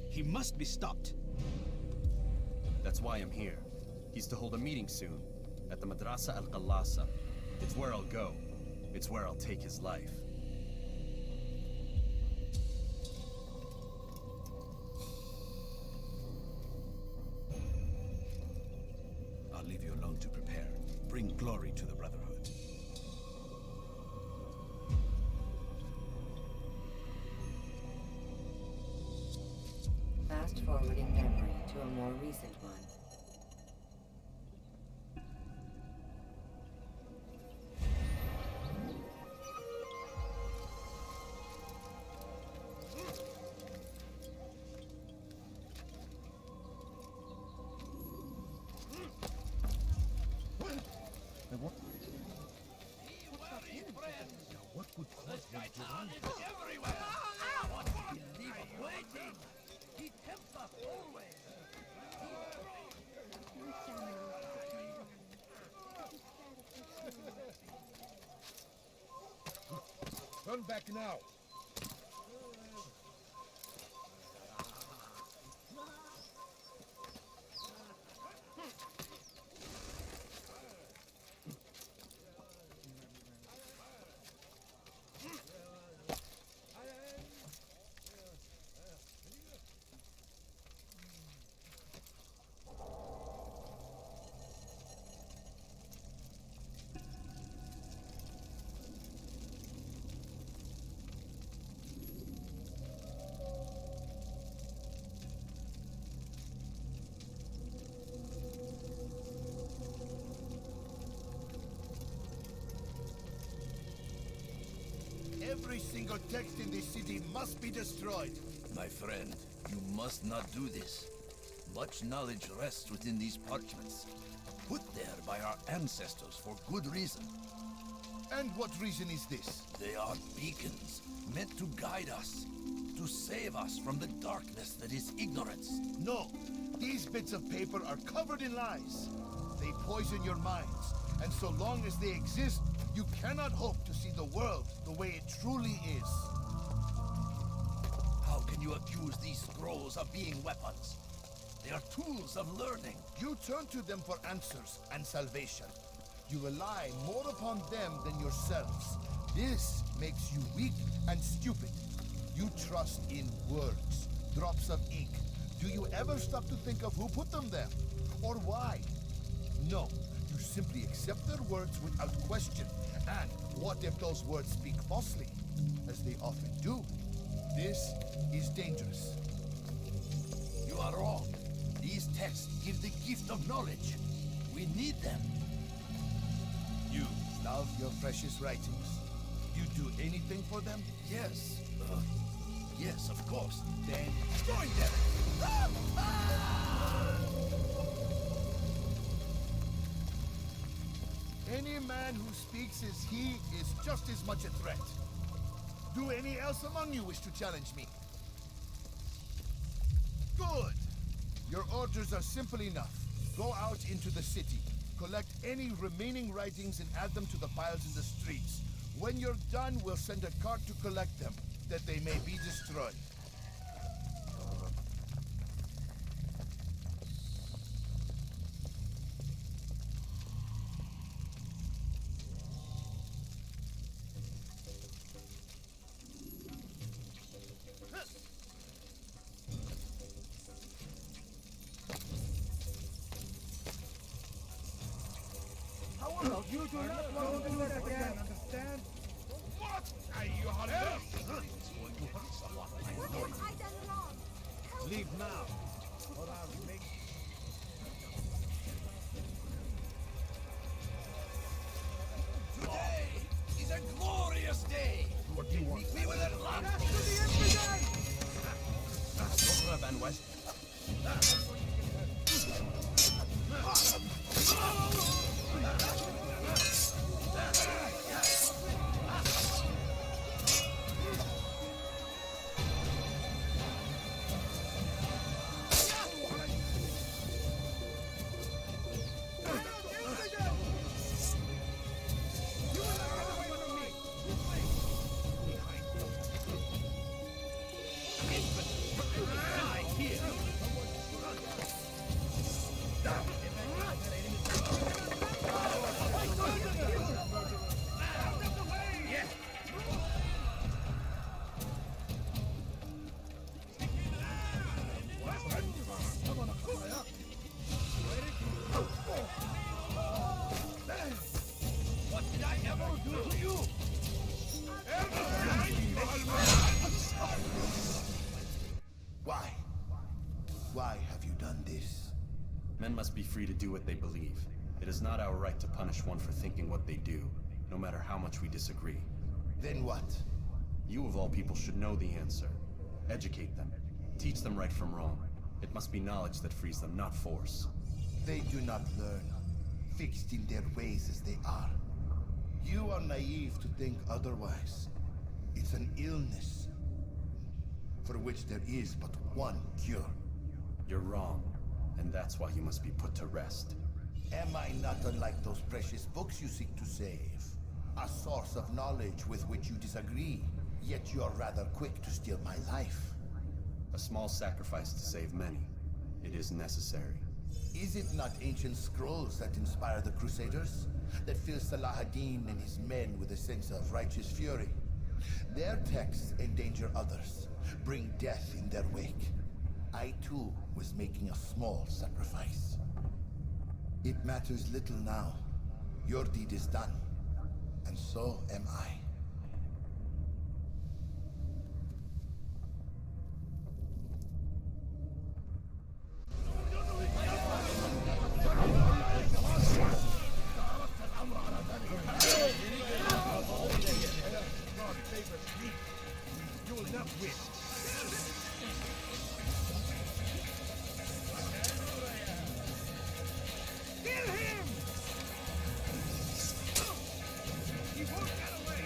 He must be stopped. That's why I'm here. He's to hold a meeting soon, at the Madrasa al-Qallasa. It's where I'll go. It's where I'll take his life. I'll leave you alone to prepare. Bring glory to the Brotherhood. Fast-forwarding memory to a more recent one. What could cause them to run? Everywhere! What can leave us waiting? He tempts us always! Turn back now. Every single text in this city must be destroyed. My friend, you must not do this. Much knowledge rests within these parchments, put there by our ancestors for good reason. And what reason is this? They are beacons, meant to guide us, to save us from the darkness that is ignorance. No, these bits of paper are covered in lies. They poison your minds, and so long as they exist, you cannot hope to see the world the way it truly is. How can you accuse these scrolls of being weapons? They are tools of learning. You turn to them for answers and salvation. You rely more upon them than yourselves. This makes you weak and stupid. You trust in words, drops of ink. Do you ever stop to think of who put them there? Or why? No, you simply accept their words without question. And what if those words speak falsely? As they often do. This is dangerous. You are wrong. These texts give the gift of knowledge. We need them. You love your precious writings. You do anything for them? Yes. Yes, of course. Then join them! Any man who speaks as he is just as much a threat. Do any else among you wish to challenge me? Good! Your orders are simple enough. Go out into the city, collect any remaining writings and add them to the piles in the streets. When you're done, we'll send a cart to collect them, that they may be destroyed. You do not want to do that again, understand? What? You hurry What have I done wrong? Help Leave now, or I'll make... Today is a glorious day. What do you want? We will unlock That's to the infidel! Sokra Van West. must be free to do what they believe. It is not our right to punish one for thinking what they do, no matter how much we disagree. Then what? You of all people should know the answer. Educate them. Teach them right from wrong. It must be knowledge that frees them, not force. They do not learn, fixed in their ways as they are. You are naive to think otherwise. It's an illness, for which there is but one cure. You're wrong, and that's why you must be put to rest. Am I not unlike those precious books you seek to save? A source of knowledge with which you disagree, yet you are rather quick to steal my life. A small sacrifice to save many. It is necessary. Is it not ancient scrolls that inspire the Crusaders? That fill Salah ad-Din and his men with a sense of righteous fury? Their texts endanger others, bring death in their wake. I too was making a small sacrifice. It matters little now. Your deed is done, and so am I. You will not win. Kill him! He won't get away!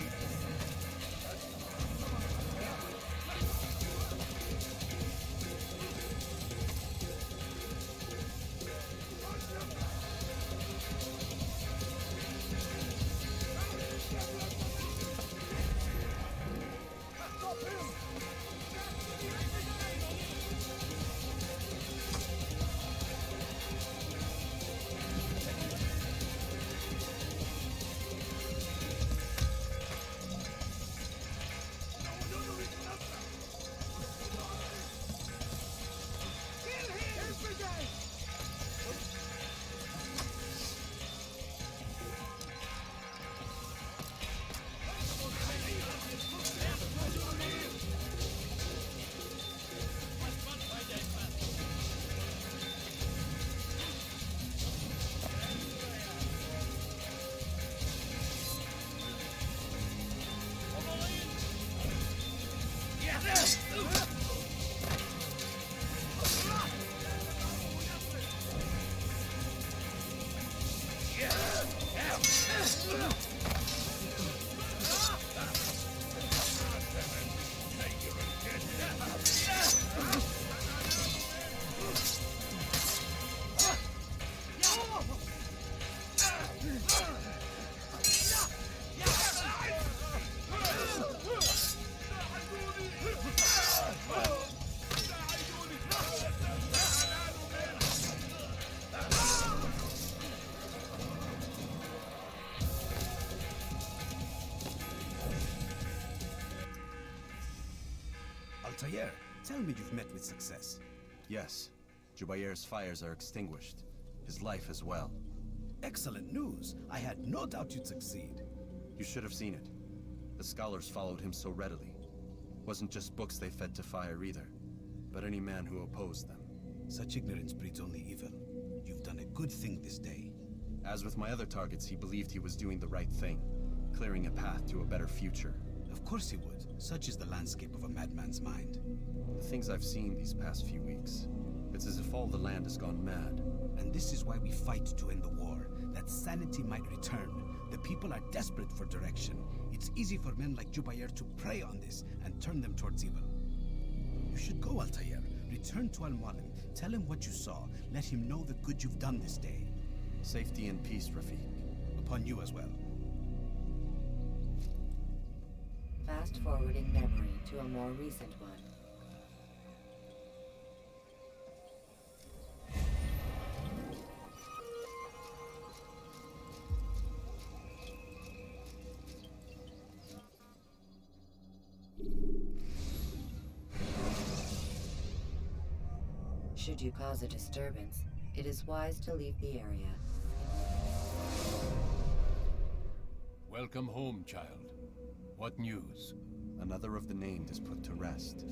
Altair, tell me you've met with success. Yes. Jubair's fires are extinguished. His life as well. Excellent news. I had no doubt you'd succeed. You should have seen it. The scholars followed him so readily. Wasn't just books they fed to fire either, but any man who opposed them. Such ignorance breeds only evil. You've done a good thing this day. As with my other targets, he believed he was doing the right thing, clearing a path to a better future. Of course he would. Such is the landscape of a madman's mind. The things I've seen these past few weeks, it's as if all the land has gone mad. And this is why we fight to end the war, that sanity might return. The people are desperate for direction. It's easy for men like Jubair to prey on this and turn them towards evil. You should go, Altair. Return to Al-Mualim. Tell him what you saw. Let him know the good you've done this day. Safety and peace, Rafiq. Upon you as well. Fast forward in memory to a more recent one. Should you cause a disturbance, it is wise to leave the area. Welcome home, child. What news? Another of the named is put to rest.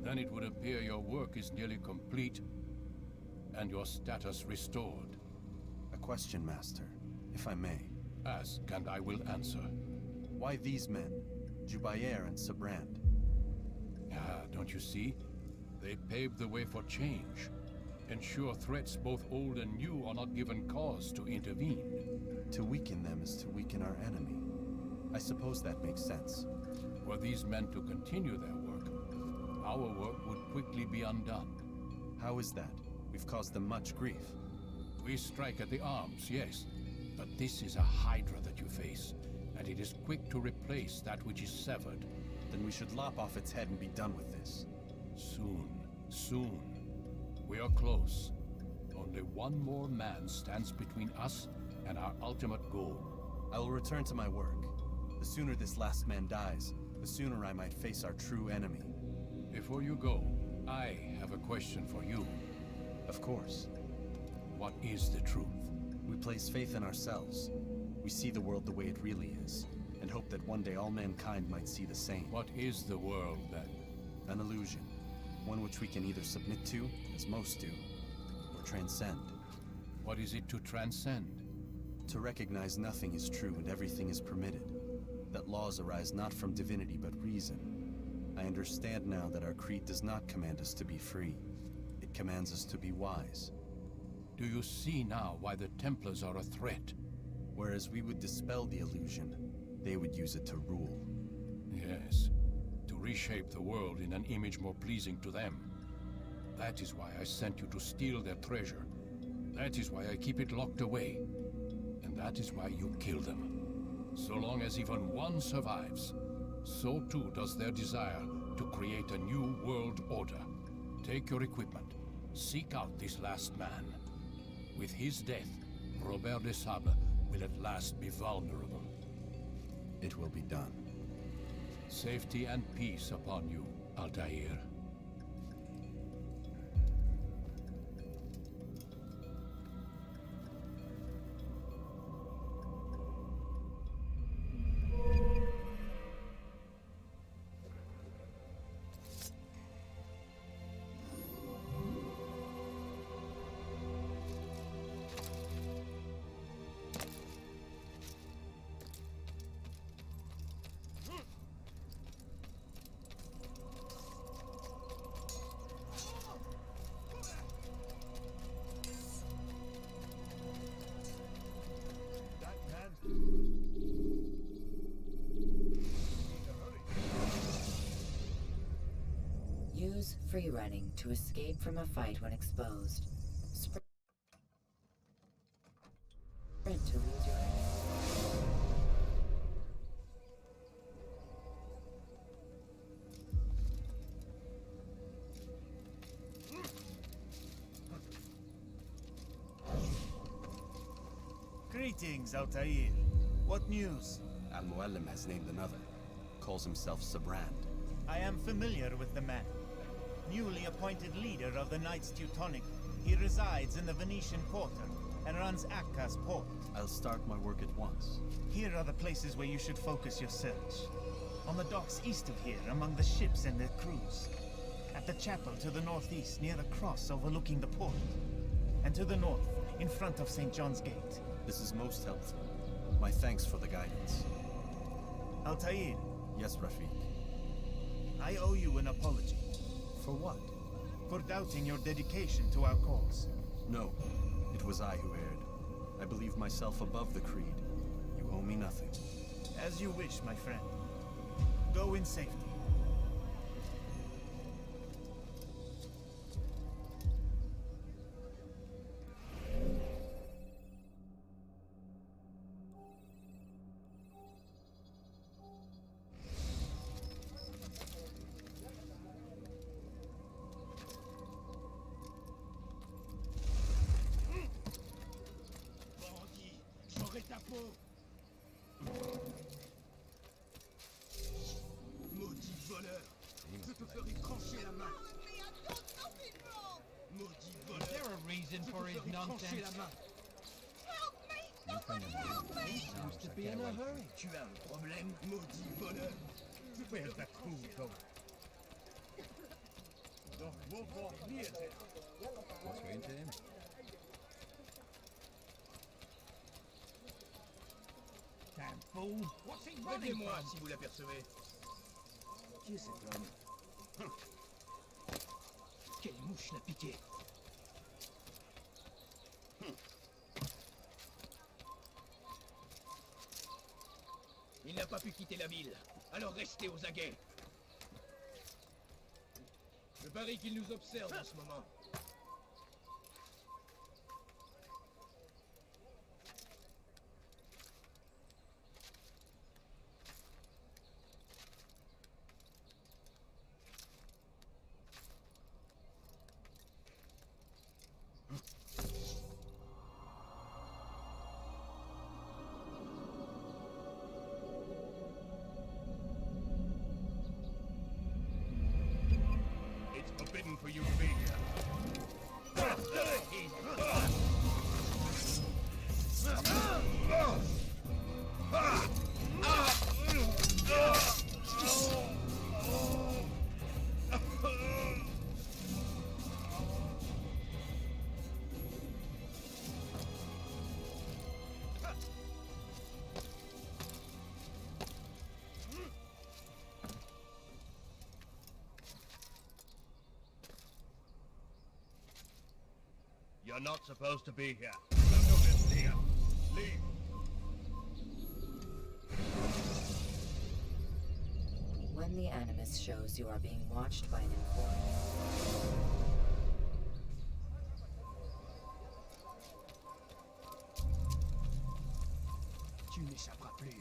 Then it would appear your work is nearly complete and your status restored. question, Master, if I may. Ask, and I will answer. Why these men, Jubayer and Sabrand? Ah, don't you see? They paved the way for change. Ensure threats both old and new are not given cause to intervene. To weaken them is to weaken our enemy. I suppose that makes sense. Were these men to continue their work, our work would quickly be undone. How is that? We've caused them much grief. We strike at the arms, yes. But this is a hydra that you face, and it is quick to replace that which is severed. Then we should lop off its head and be done with this. Soon, soon. We are close. Only one more man stands between us and our ultimate goal. I will return to my work. The sooner this last man dies, the sooner I might face our true enemy. Before you go, I have a question for you. Of course. What is the truth? We place faith in ourselves. We see the world the way it really is, and hope that one day all mankind might see the same. What is the world, then? An illusion. One which we can either submit to, as most do, or transcend. What is it to transcend? To recognize nothing is true and everything is permitted. That laws arise not from divinity but reason. I understand now that our creed does not command us to be free. It commands us to be wise. Do you see now why the Templars are a threat? Whereas we would dispel the illusion, they would use it to rule. Yes, to reshape the world in an image more pleasing to them. That is why I sent you to steal their treasure. That is why I keep it locked away. And that is why you kill them. So long as even one survives, so too does their desire to create a new world order. Take your equipment. Seek out this last man. With his death, Robert de Sable will at last be vulnerable. It will be done. Safety and peace upon you, Altair. Use free running to escape from a fight when exposed. Sprint to lose your enemy. Greetings, Altair. What news? Al-Muallim has named another. Calls himself Sabrand. I am familiar with the man. Newly appointed leader of the Knights Teutonic, he resides in the Venetian Quarter and runs Akka's port. I'll start my work at once. Here are the places where you should focus your search. On the docks east of here, among the ships and their crews. At the chapel to the northeast, near the cross overlooking the port. And to the north, in front of St. John's Gate. This is most helpful. My thanks for the guidance. Altair. Yes, Rafiq. I owe you an apology. For what? For doubting your dedication to our cause. No, it was I who erred. I believe myself above the creed. You owe me nothing. As you wish, my friend. Go in safety. Maudit voleur! Je te ferai trancher la main! Maudit voleur! Is there a reason for his nonsense? Help me! Somebody help me! Seems to be in a hurry. Tu as un problème, maudit voleur! Where's that fool going? Don't walk off near there. What's going to him? Damn fool! What's he running Aidez-moi from? si vous l'apercevez. Qui est cet homme? Quelle mouche l'a piqué? Il n'a pas pu quitter la ville, alors restez aux aguets. Je parie qu'il nous observe en ce moment. It's forbidden for you to be here. You're not supposed to be here. You have no business here. Leave. When the Animus shows you are being watched by an informant, Tu n'échapperas plus.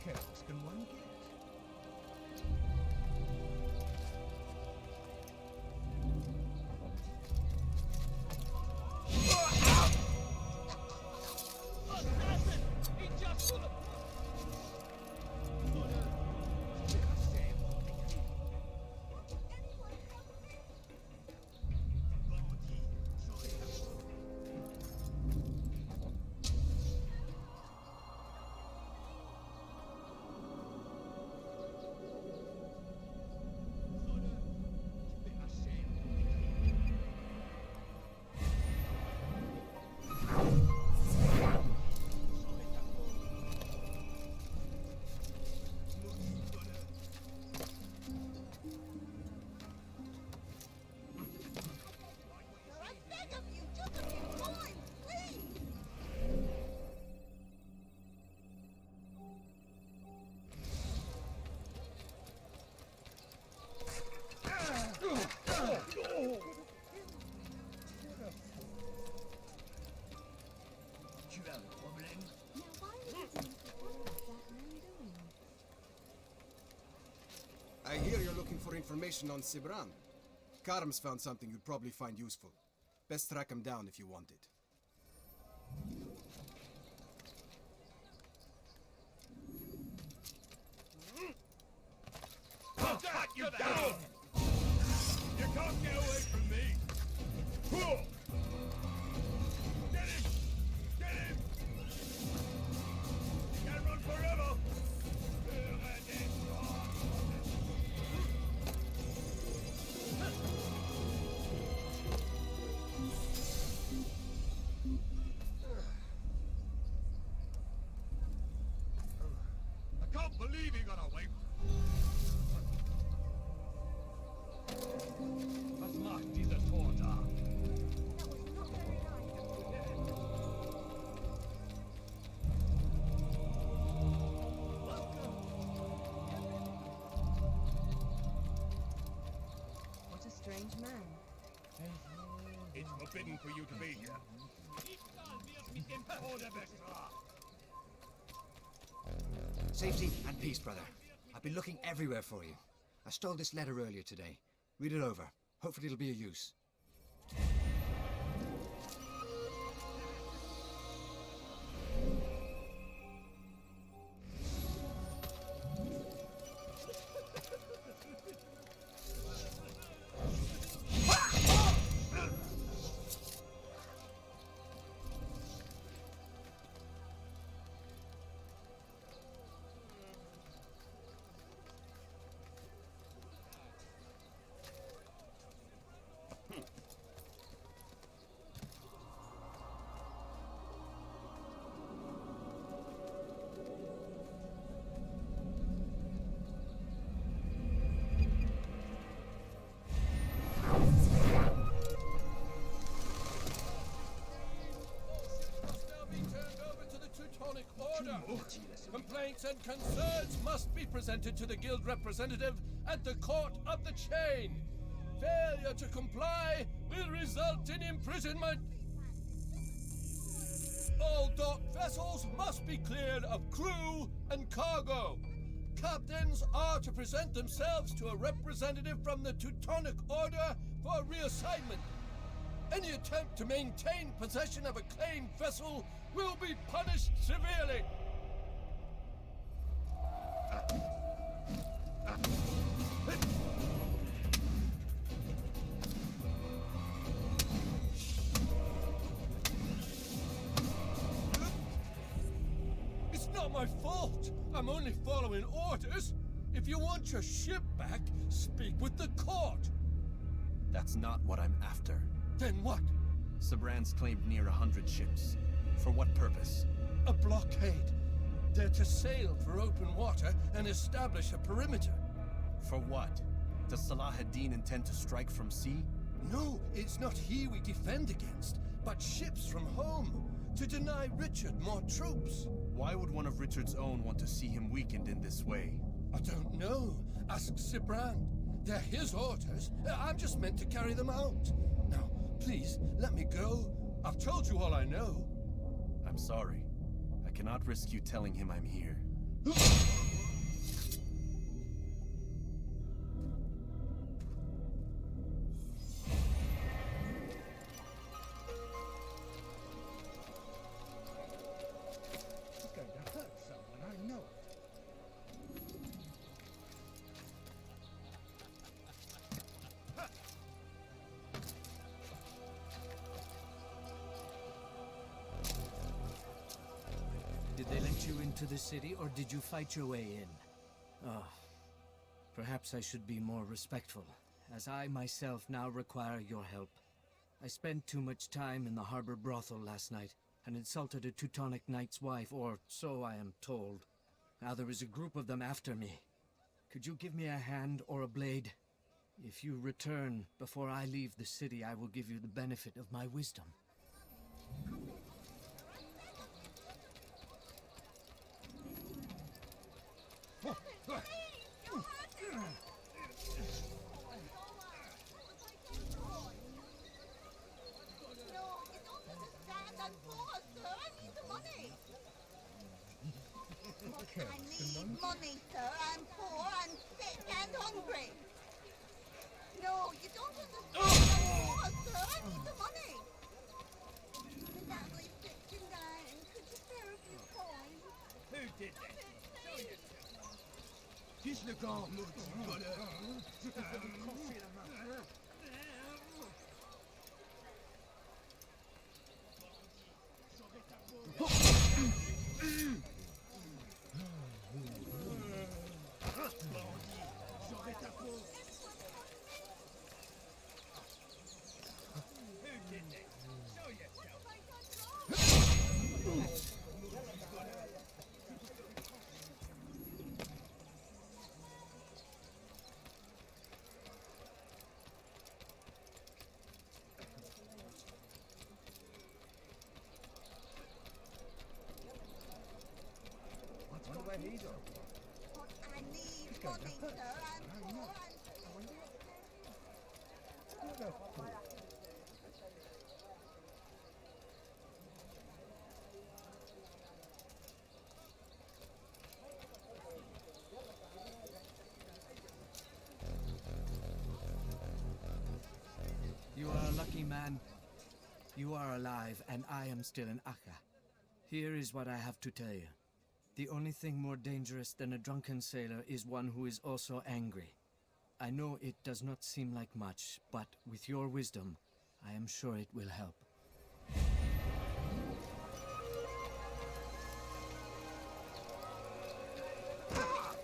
Quelle else can one get? Tu as un problème? I hear you're looking for information on Sibran. Karam's found something you'd probably find useful. Best track him down if you want it. I'll cut you down! You can't get away from me! Get him! Get him! You can't run forever! I can't believe he got away. Was macht diese Tor da? What a strange man. It's forbidden for you to be here. Safety and peace, brother. I've been looking everywhere for you. I stole this letter earlier today. Read it over. Hopefully it'll be of use. Order! Complaints and concerns must be presented to the guild representative at the Court of the Chain. Failure to comply will result in imprisonment. All dock vessels must be cleared of crew and cargo. Captains are to present themselves to a representative from the Teutonic Order for reassignment. Any attempt to maintain possession of a claimed vessel will be punished severely. It's not my fault. I'm only following orders. If you want your ship back, speak with the court. That's not what I'm after. Then what? Sabran's claimed near 100 ships. For what purpose? A blockade. They're to sail for open water and establish a perimeter. For what? Does Salah ad-Din intend to strike from sea? No, it's not he we defend against, but ships from home, to deny Richard more troops. Why would one of Richard's own want to see him weakened in this way? I don't know. Ask Sabran. They're his orders. I'm just meant to carry them out. Now, please, let me go. I've told you all I know. I'm sorry. I cannot risk you telling him I'm here. It's going to hurt someone, I know it. Did they let you into the city, or did you fight your way in? Oh, perhaps I should be more respectful, as I myself now require your help. I spent too much time in the harbor brothel last night, and insulted a Teutonic knight's wife, or so I am told. Now there is a group of them after me. Could you give me a hand or a blade? If you return before I leave the city, I will give you the benefit of my wisdom. I need money, sir. I'm poor, I'm sick and hungry. No, you don't understand. I'm poor, sir. I need the money. My family's sick and dying. Could you spare a few coins? Who did that? Show yourself. Kiss le camp, maudit voleur. Je te fais me trancher la main. J'aurai ta peau. J'aurai ta peau. Who did that? Show yourself. Wonder where he's on. I need money, sir. I'm poor, I'm sick. You are a lucky man. You are alive, and I am still in Akka. Here is what I have to tell you. The only thing more dangerous than a drunken sailor is one who is also angry. I know it does not seem like much, but with your wisdom, I am sure it will help.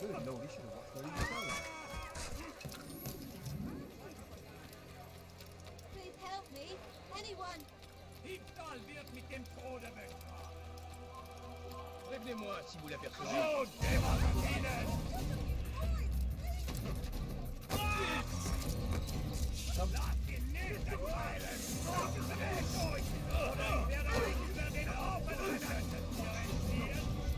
Good lord, he should have watched where he was going. Please help me. Anyone. Ibtal wird mit dem Tode bestraft. Prévenez-moi si vous l'apercevez. Oh, Dämonen! Lasst ihn nicht entweilen! Dreht euch! Oder ich werde euch über den Haufen rennen! Ihr entflieht!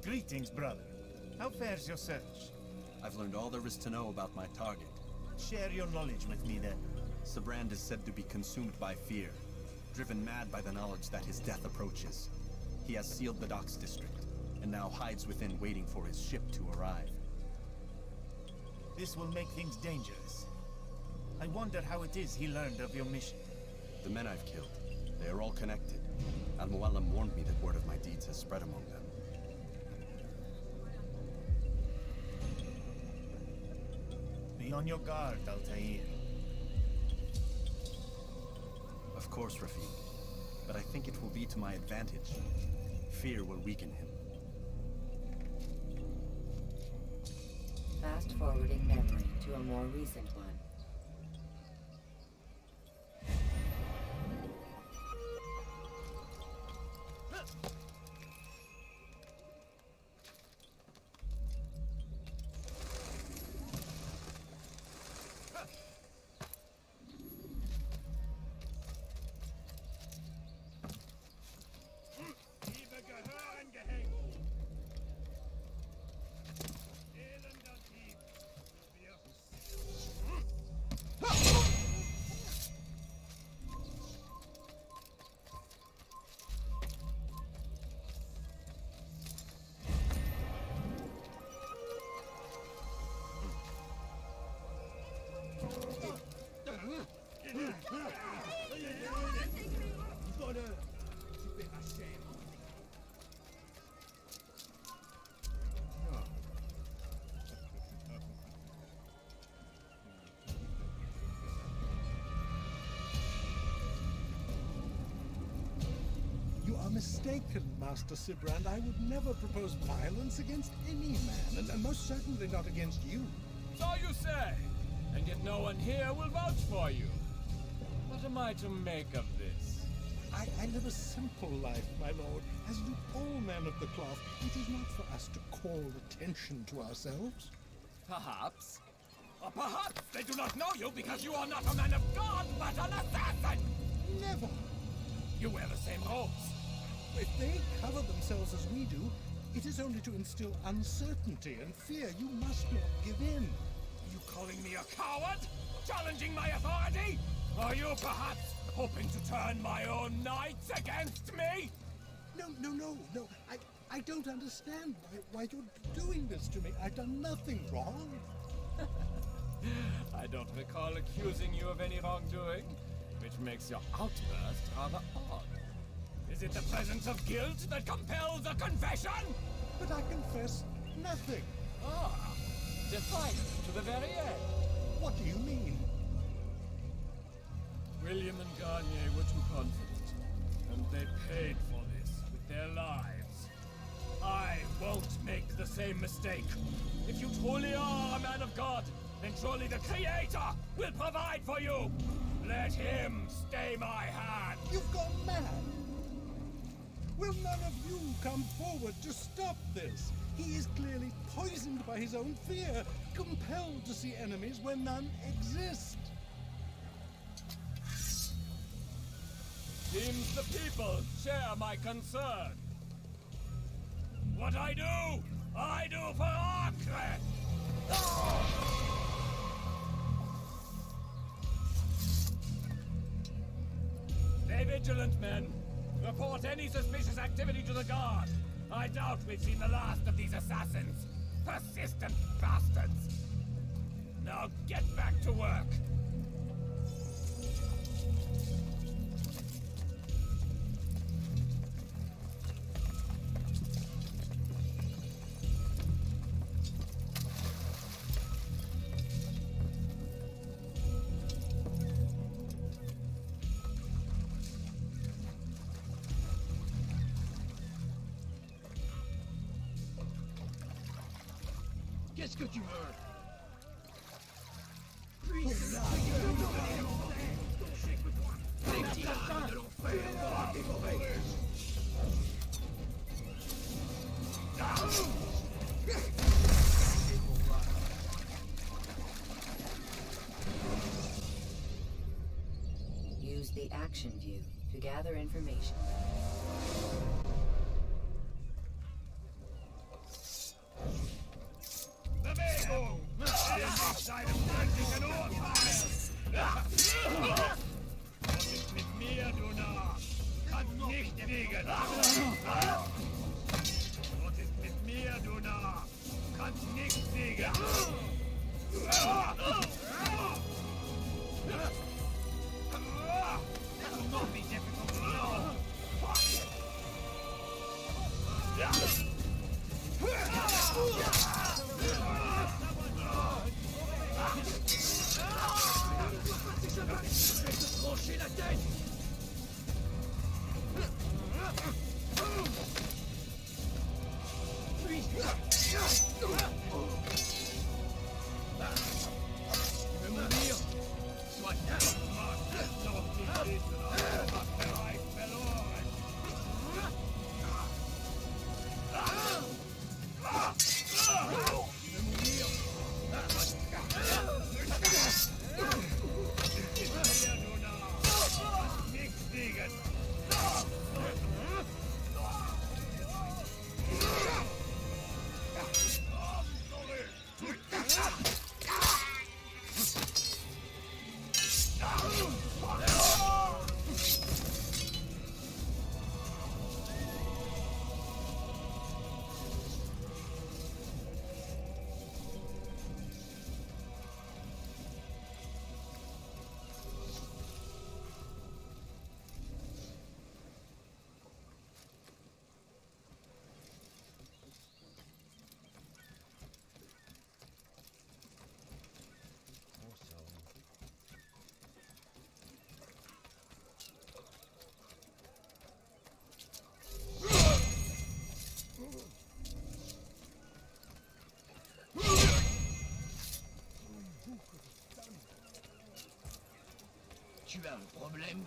Greetings, brother. How fares your search? I've learned all there is to know about my target. Share your knowledge with me, then. Sabrand is said to be consumed by fear, driven mad by the knowledge that his death approaches. He has sealed the docks district, and now hides within waiting for his ship to arrive. This will make things dangerous. I wonder how it is he learned of your mission. The men I've killed, they are all connected. Al-Mualim warned me that word of my deeds has spread among them. Be on your guard, Altair. Of course, Rafiq. But I think it will be to my advantage. Fear will weaken him. Fast forwarding memory to a more recent one. You are mistaken, Master Sibrand. I would never propose violence against any man, and most certainly not against you. So you say, and yet no one here will vouch for you. What am I to make of this? I live a simple life, my lord, as do all men of the cloth. It is not for us to call attention to ourselves. Perhaps. Or perhaps they do not know you because you are not a man of God, but an assassin! Never! You wear the same robes. If they cover themselves as we do, it is only to instill uncertainty and fear. You must not give in. Are you calling me a coward? Challenging my authority? Are you perhaps hoping to turn my own knights against me? No. I don't understand why you're doing this to me. I've done nothing wrong. I don't recall accusing you of any wrongdoing, which makes your outburst rather odd. Is it the presence of guilt that compels a confession? But I confess nothing. Ah, defiant to the very end. What do you mean? William and Garnier were too confident, and they paid for this with their lives. I won't make the same mistake. If you truly are a man of God, then surely the Creator will provide for you. Let him stay my hand. You've gone mad. Will none of you come forward to stop this? He is clearly poisoned by his own fear, compelled to see enemies where none exist. Seems the people share my concern. What I do for Acre! Stay vigilant, men. Report any suspicious activity to the guard. I doubt we've seen the last of these assassins. Persistent bastards. Now get back to work. Qu'est-ce que tu veux? Use the action view to gather information. Bewegung! Ständig seinem göttlichen Urteil! Was ist mit mir, du Narr? Kannst nicht wiegen! Was ist mit mir, du Narr? Kannst nicht siegen! This will not be difficult to know! Trancher la tête! Puis... Tu veux mourir? Soit. Tu as un problème?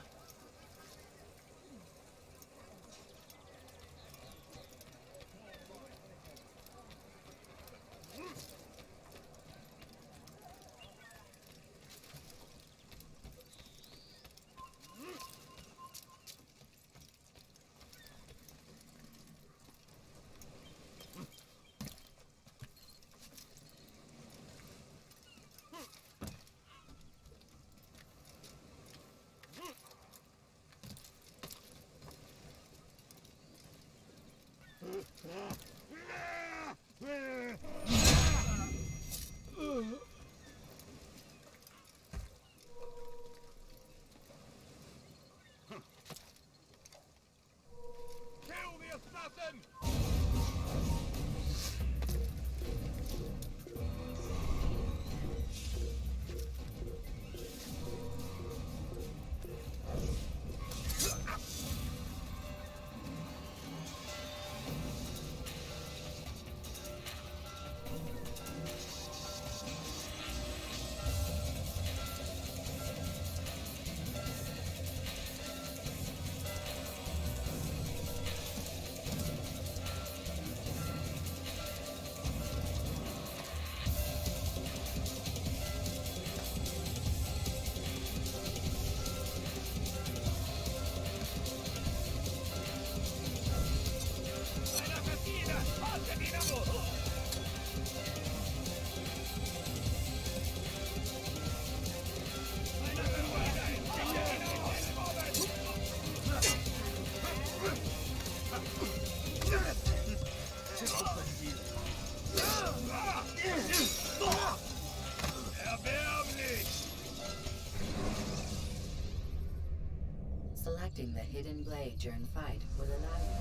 Selecting the hidden blade during fight will allow you.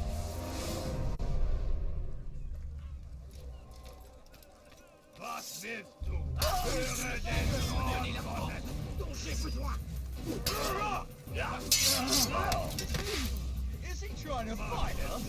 Was willst du? Höre den Zorn Is he trying to fight us?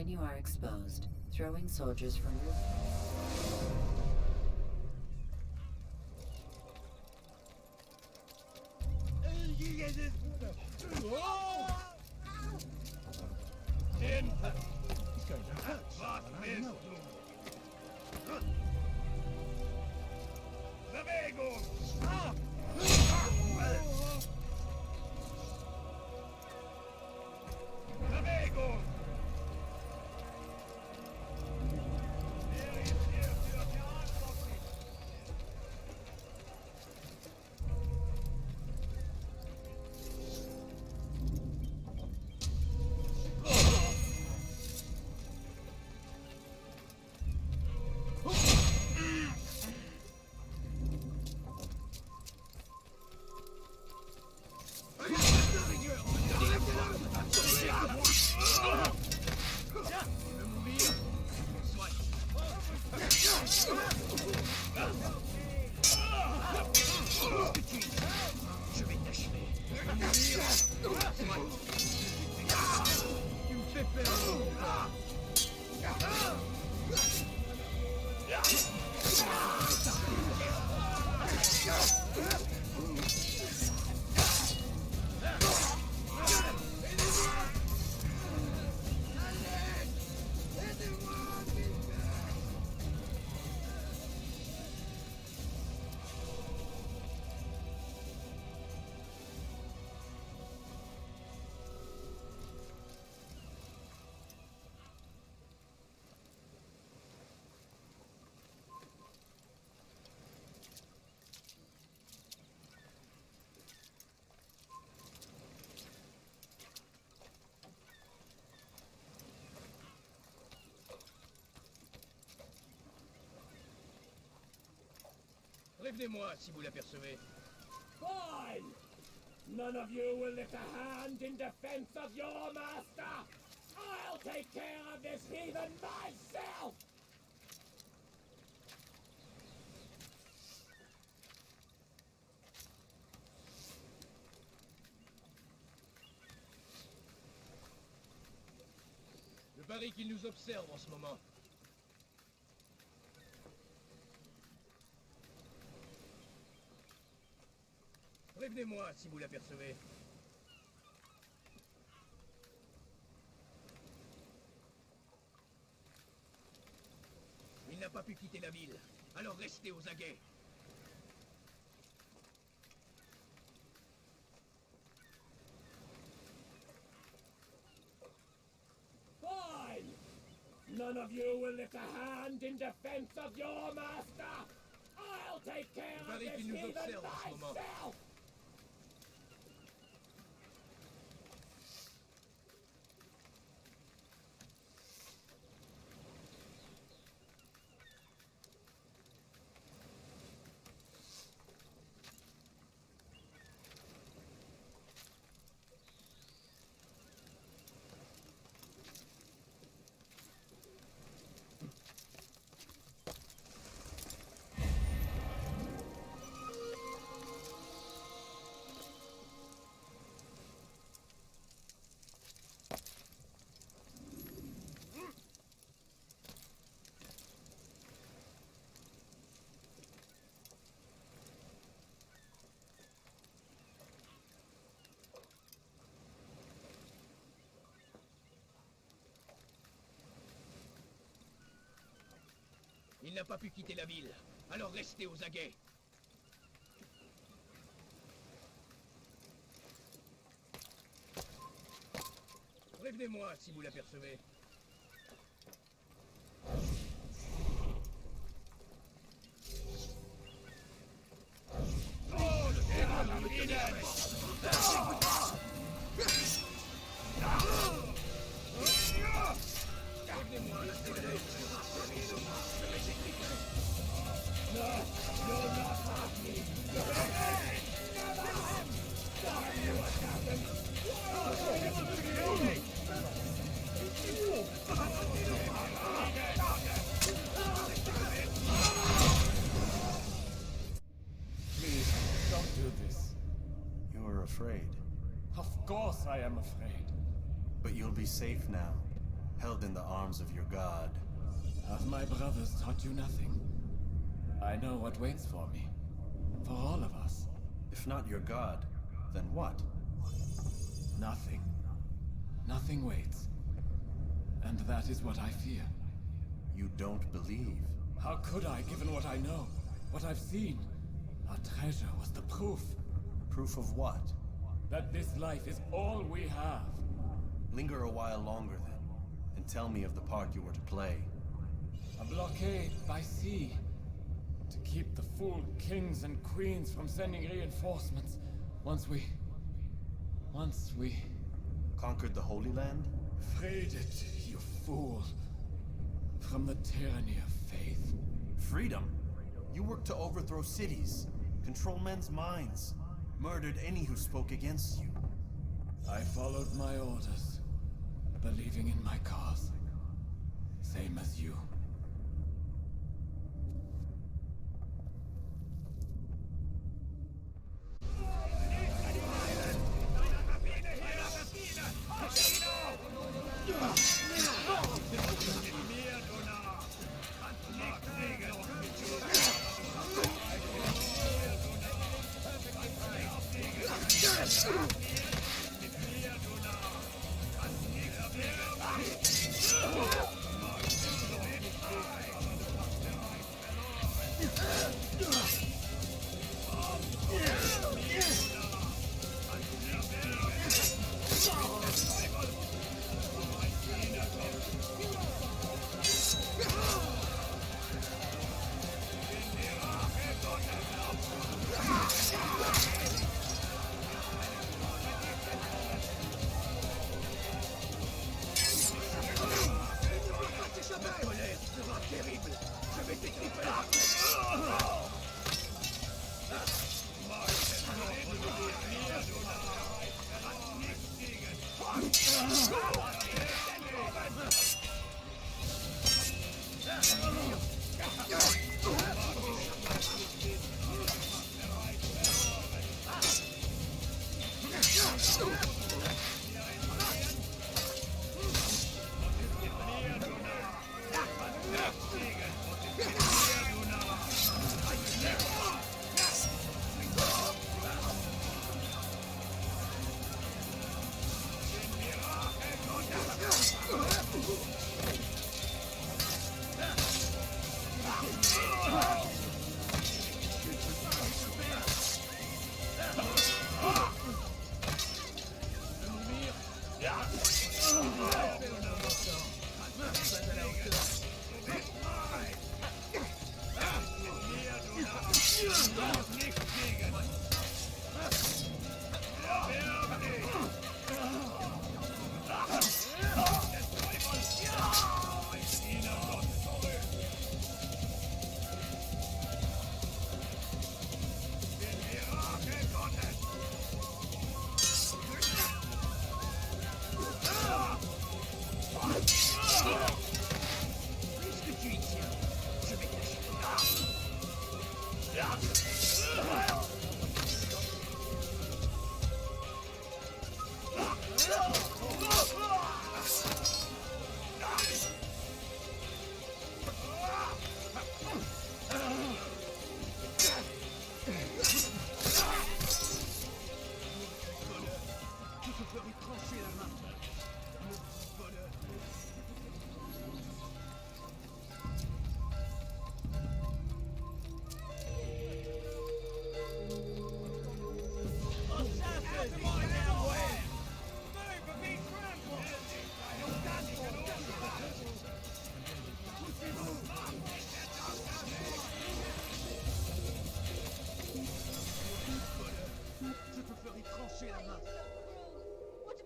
When you are exposed, throwing soldiers from your... Prévenez-moi si vous l'apercevez. Fine! None of you will lift a hand in defense of your master! I'll take care of this heathen myself! parie qu'il nous observe en ce moment. Prévenez-moi si vous l'apercevez. Il n'a pas pu quitter la ville, alors restez aux aguets. Fine! None of you will lift a hand in defense of your master! I'll take care of this heathen myself! Il n'a pas pu quitter la ville, alors restez aux aguets. Prévenez-moi si vous l'apercevez. Please, don't do this. You are afraid. Of course I am afraid. But you'll be safe now, held in the arms of your god. Have my brothers taught you nothing? I know what waits for me. For all of us. If not your god, then what? Nothing. Nothing waits. And that is what I fear. You don't believe. How could I, given what I know? What I've seen? Our treasure was the proof. Proof of what? That this life is all we have. Linger a while longer then, and tell me of the part you were to play. A blockade by sea. To keep the fool kings and queens from sending reinforcements. Once we... Conquered the Holy Land? Freed it, you fool. From the tyranny of faith. Freedom? You worked to overthrow cities, control men's minds, murdered any who spoke against you. I followed my orders, believing in my cause. Same as you.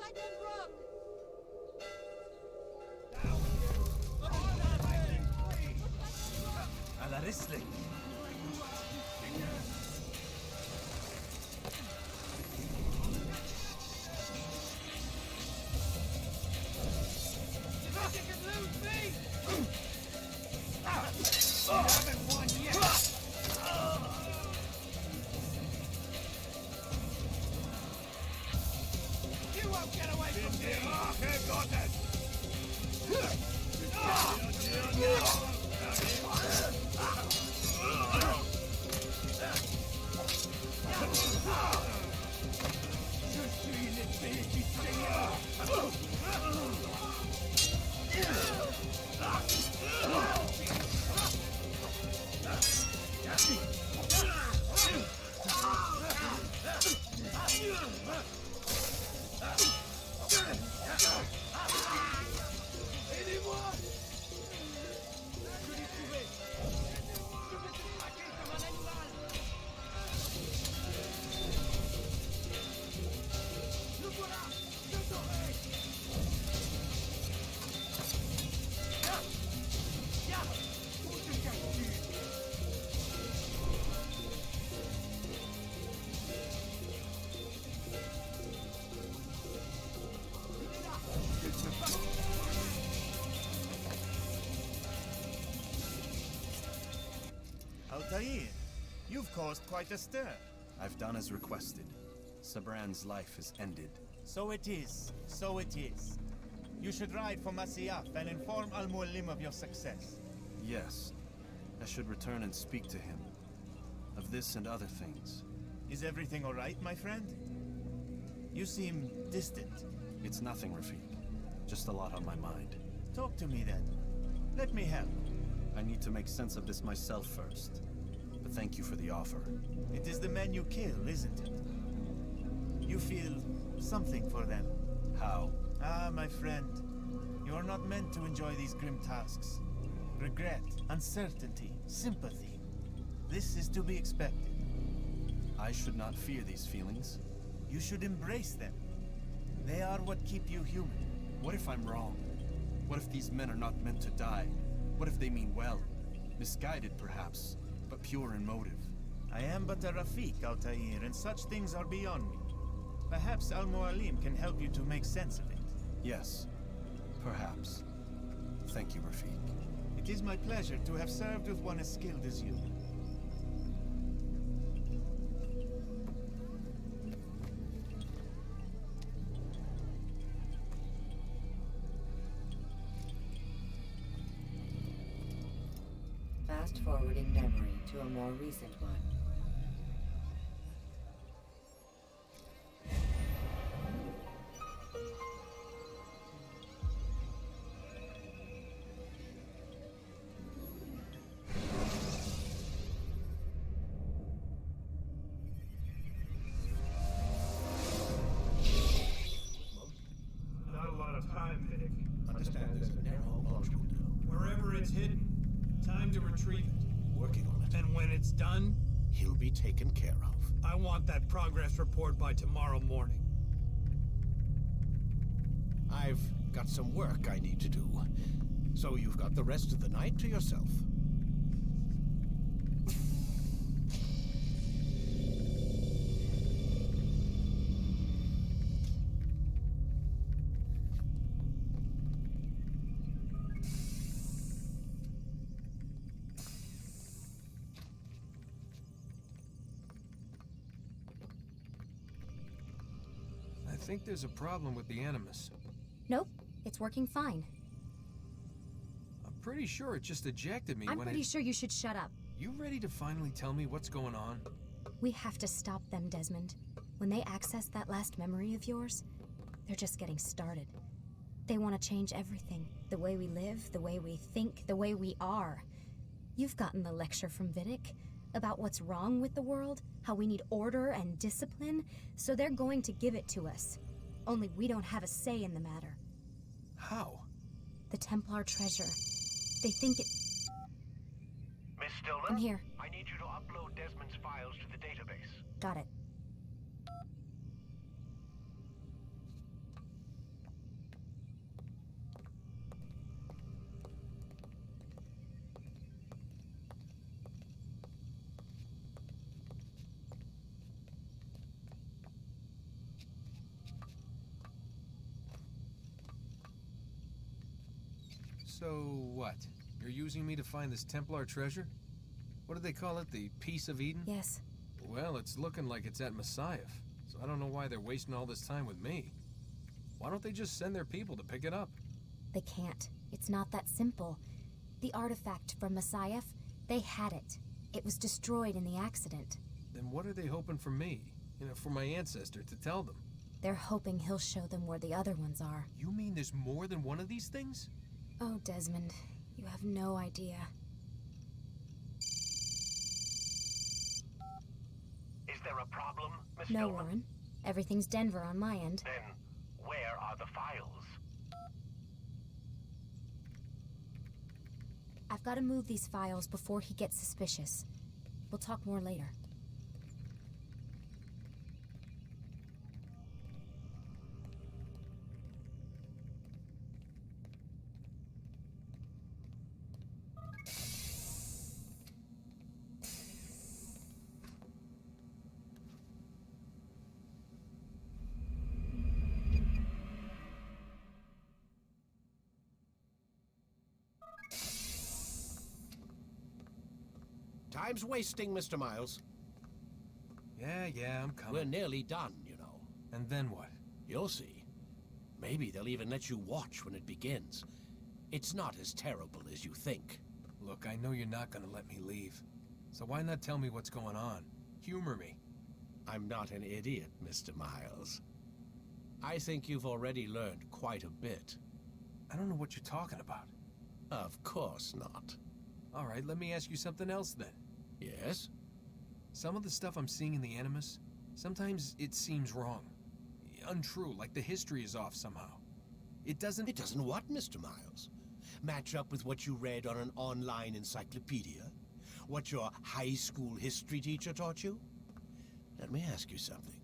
hide and run! على رسلك. You can lose me! You haven't won yet! You won't get away from me! Je suis l'épée du Seigneur! Aidez-moi! Je l'ai trouvé! Je vais te traquer comme un animal! Le voilà! Je t'aurai! Où te caches-tu? Altair, you've caused quite a stir. I've done as requested. Sabran's life is ended. So it is. So it is. You should ride for Masyaf and inform Al-Mualim of your success. Yes. I should return and speak to him. Of this and other things. Is everything all right, my friend? You seem distant. It's nothing, Rafik. Just a lot on my mind. Talk to me then. Let me help. I need to make sense of this myself first. But thank you for the offer. It is the men you kill, isn't it? You feel something for them. How? Ah, my friend. You are not meant to enjoy these grim tasks. Regret, uncertainty, sympathy. This is to be expected. I should not fear these feelings. You should embrace them. They are what keep you human. What if I'm wrong? What if these men are not meant to die? What if they mean well? Misguided, perhaps, but pure in motive. I am but a Rafik, Altair, and such things are beyond me. Perhaps Al-Mualim can help you to make sense of it. Yes, perhaps. Thank you, Rafik. It is my pleasure to have served with one as skilled as you. Fast-forwarding memory to a more recent one. Not a lot of time, Vic. Understand there's a narrow launch window. Wherever it's hidden, time to retrieve it. Working on it. And when it's done, He'll be taken care of. I want that progress report by tomorrow morning. I've got some work I need to do. So you've got the rest of the night to yourself. I think there's a problem with the Animus. Nope, it's working fine. I'm pretty sure it just ejected me I'm when pretty sure you should shut up. You ready to finally tell me what's going on? We have to stop them, Desmond. When they access that last memory of yours, they're just getting started. They want to change everything. The way we live, the way we think, the way we are. You've gotten the lecture from Vidic about what's wrong with the world, how we need order and discipline, so they're going to give it to us. Only we don't have a say in the matter. How? The Templar treasure. They think it... Miss Stillman? I'm here. I need you to upload Desmond's files to the database. Got it. So what? You're using me to find this Templar treasure? What do they call it? The Peace of Eden? Yes. Well, it's looking like it's at Messiah, so I don't know why they're wasting all this time with me. Why don't they just send their people to pick it up? They can't. It's not that simple. The artifact from Messiah, they had it. It was destroyed in the accident. Then what are they hoping for me? You know, for my ancestor to tell them? They're hoping he'll show them where the other ones are. You mean there's more than one of these things? Oh, Desmond, you have no idea. Is there a problem, Miss No, Stillman? Warren. Everything's Denver on my end. Then, where are the files? I've got to move these files before he gets suspicious. We'll talk more later. Time's wasting, Mr. Miles. Yeah, I'm coming. We're nearly done, you know. And then what? You'll see. Maybe they'll even let you watch when it begins. It's not as terrible as you think. Look, I know you're not gonna let me leave. So why not tell me what's going on? Humor me. I'm not an idiot, Mr. Miles. I think you've already learned quite a bit. I don't know what you're talking about. Of course not. All right, let me ask you something else then. Yes? Some of the stuff I'm seeing in the Animus, sometimes it seems wrong. Untrue, like the history is off somehow. It doesn't what, Mr. Miles? Match up with what you read on an online encyclopedia? What your high school history teacher taught you? Let me ask you something.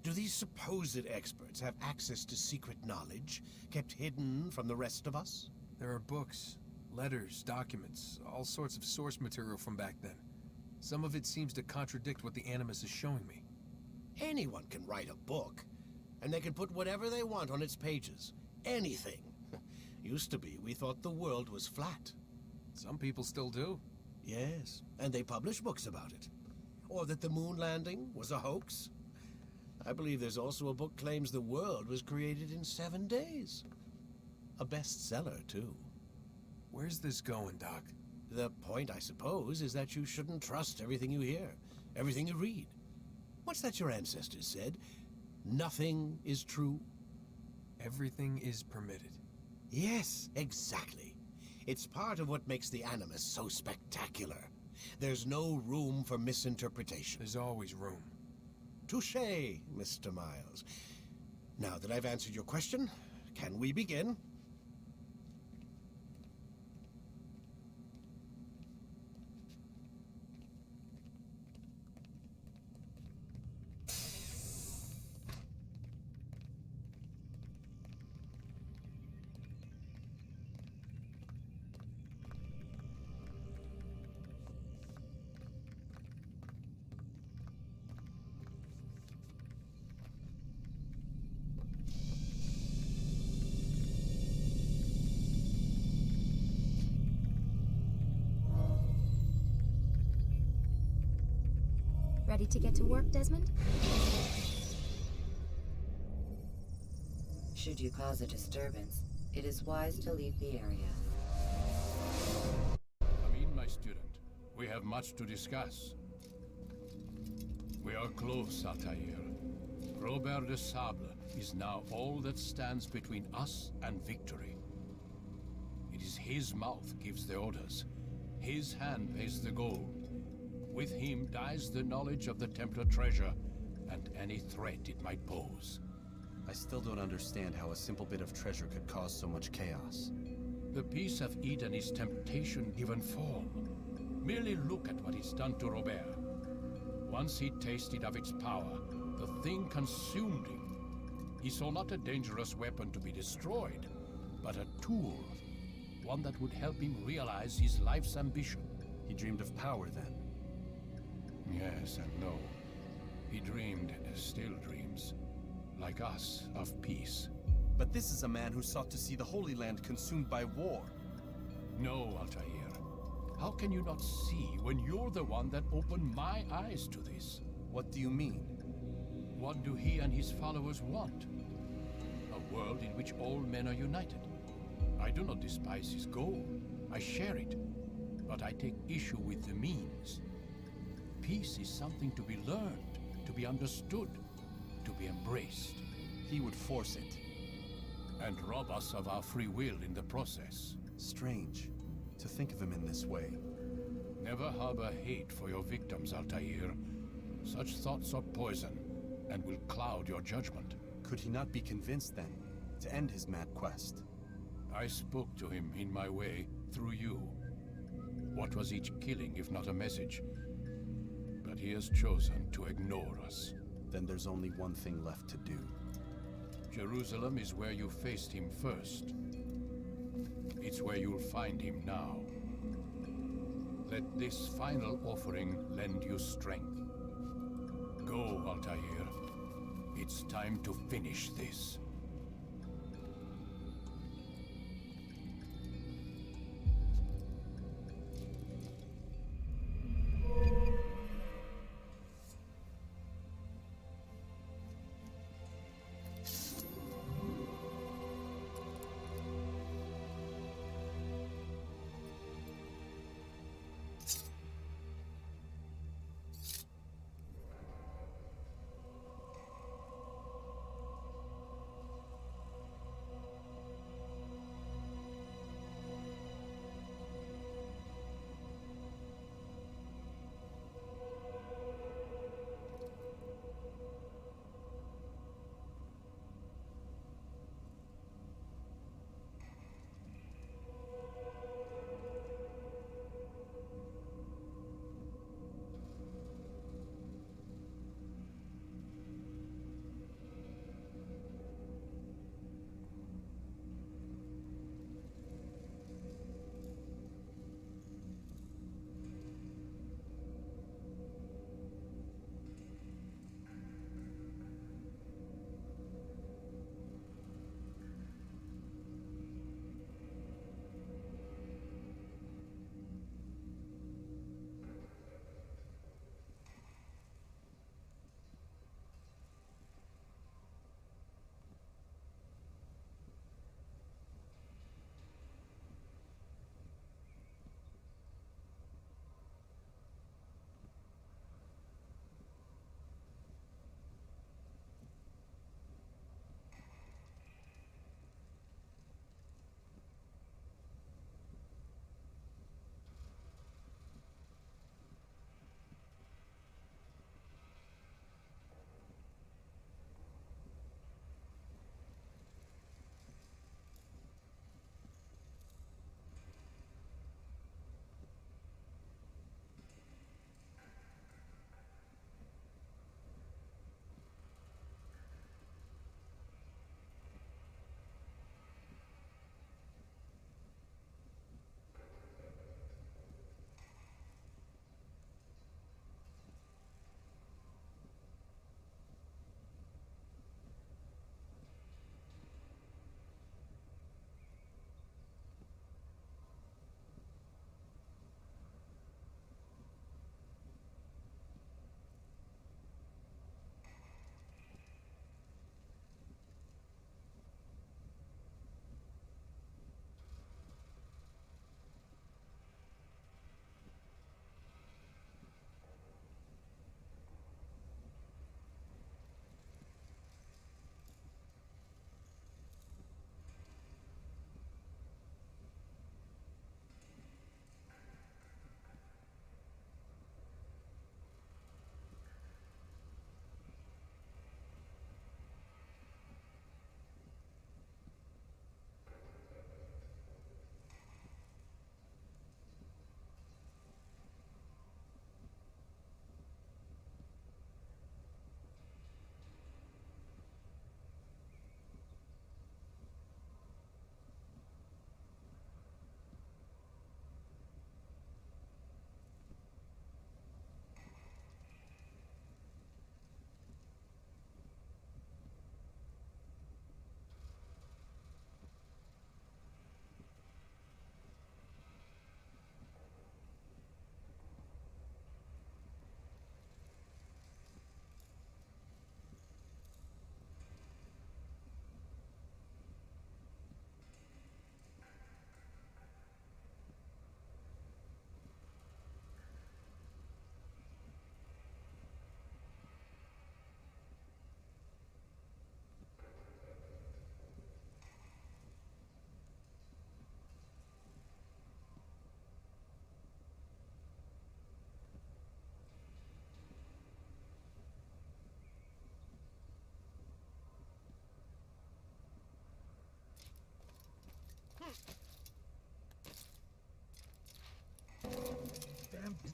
Do these supposed experts have access to secret knowledge kept hidden from the rest of us? There are books, letters, documents, all sorts of source material from back then. Some of it seems to contradict what the Animus is showing me. Anyone can write a book, and they can put whatever they want on its pages. Anything. Used to be, we thought the world was flat. Some people still do. Yes, and they publish books about it. Or that the moon landing was a hoax. I believe there's also a book claims the world was created in 7 days. A bestseller, too. Where's this going, Doc? The point, I suppose, is that you shouldn't trust everything you hear, everything you read. What's that your ancestors said? Nothing is true? Everything is permitted. Yes, exactly. It's part of what makes the Animus so spectacular. There's no room for misinterpretation. There's always room. Touché, Mr. Miles. Now that I've answered your question, can we begin? Ready to get to work, Desmond? Should you cause a disturbance, it is wise to leave the area. Come in, my student. We have much to discuss. We are close, Altair. Robert de Sable is now all that stands between us and victory. It is his mouth gives the orders. His hand pays the gold. With him dies the knowledge of the Templar treasure and any threat it might pose. I still don't understand how a simple bit of treasure could cause so much chaos. The Peace of Eden is temptation given form. Merely look at what it's done to Robert. Once he tasted of its power, the thing consumed him. He saw not a dangerous weapon to be destroyed, but a tool. One that would help him realize his life's ambition. He dreamed of power then? Yes and no. He dreamed, still dreams, like us, of peace. But this is a man who sought to see the Holy Land consumed by war. No, Altair. How can you not see when you're the one that opened my eyes to this? What do you mean? What do he and his followers want? A world in which all men are united. I do not despise his goal. I share it. But I take issue with the means. Peace is something to be learned, to be understood, to be embraced. He would force it. And rob us of our free will in the process. Strange to think of him in this way. Never harbor hate for your victims, Altair. Such thoughts are poison and will cloud your judgment. Could he not be convinced, then, to end his mad quest? I spoke to him in my way, through you. What was each killing if not a message? But he has chosen to ignore us. Then there's only one thing left to do. Jerusalem is where you faced him first. It's where you'll find him now. Let this final offering lend you strength. Go, Altair. It's time to finish this.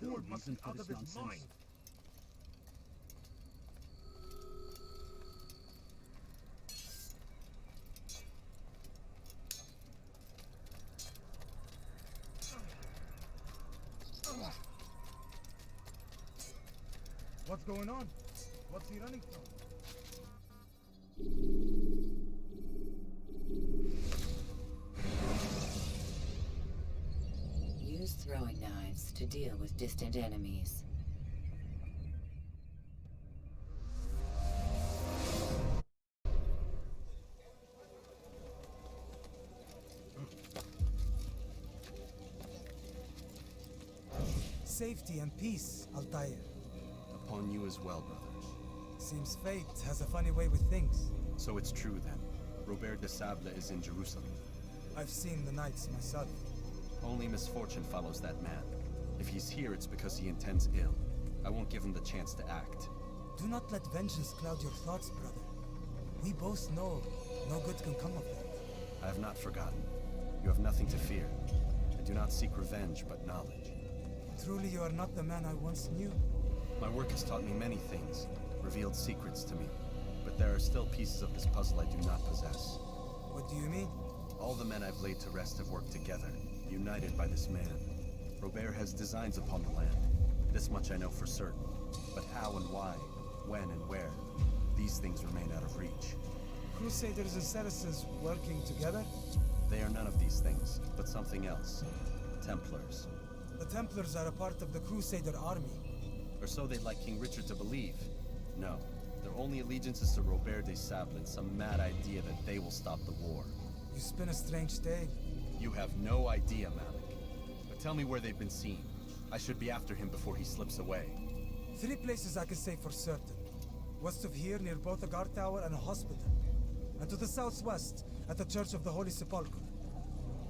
dude must be out of his mind. What's going on? What's he running from? Use throwing knives to deal with distant enemies. Safety and peace, Altair. Upon you as well, brother. Seems fate has a funny way with things. So it's true then. Robert de Sable is in Jerusalem. I've seen the knights myself. Only misfortune follows that man. If he's here, it's because he intends ill. I won't give him the chance to act. Do not let vengeance cloud your thoughts, brother. We both know no good can come of that. I have not forgotten. You have nothing to fear. I do not seek revenge, but knowledge. Truly, you are not the man I once knew. My work has taught me many things, revealed secrets to me. But there are still pieces of this puzzle I do not possess. What do you mean? All the men I've laid to rest have worked together, united by this man. Robert has designs upon the land. This much I know for certain. But how and why, when and where, these things remain out of reach. Crusaders and Saracens working together? They are none of these things, but something else. Templars. The Templars are a part of the Crusader army. Or so they'd like King Richard to believe. No, their only allegiance is to Robert de Sable and some mad idea that they will stop the war. You spin a strange tale. You have no idea, Malik. But tell me where they've been seen. I should be after him before he slips away. 3 places I can say for certain. West of here, near both a guard tower and a hospital. And to the southwest, at the Church of the Holy Sepulchre.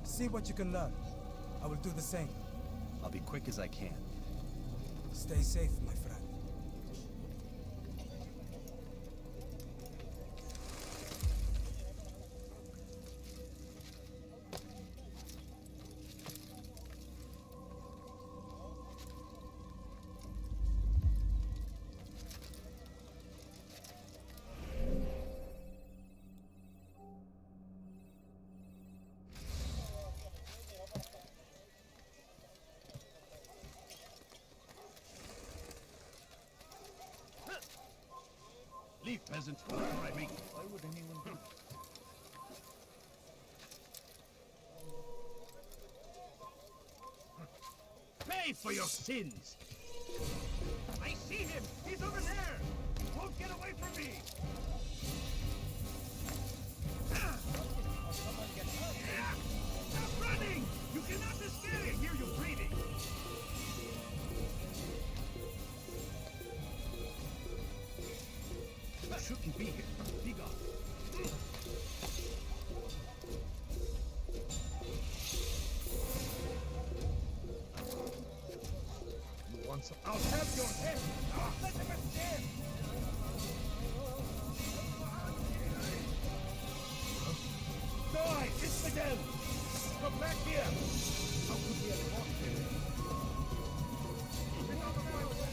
See what you can learn. I will do the same. I'll be quick as I can. Stay safe, my friend. Leave, peasant. Why me? Why would anyone do that? Pay for your sins! I see him! He's over there! He won't get away from me! Stop running! You cannot escape! I hear you breathing! Shouldn't be here. Be gone. You want some? I'll have your head! Let him escape! Die! Infidel! Come back here! How could we have walked here? Get out of my way!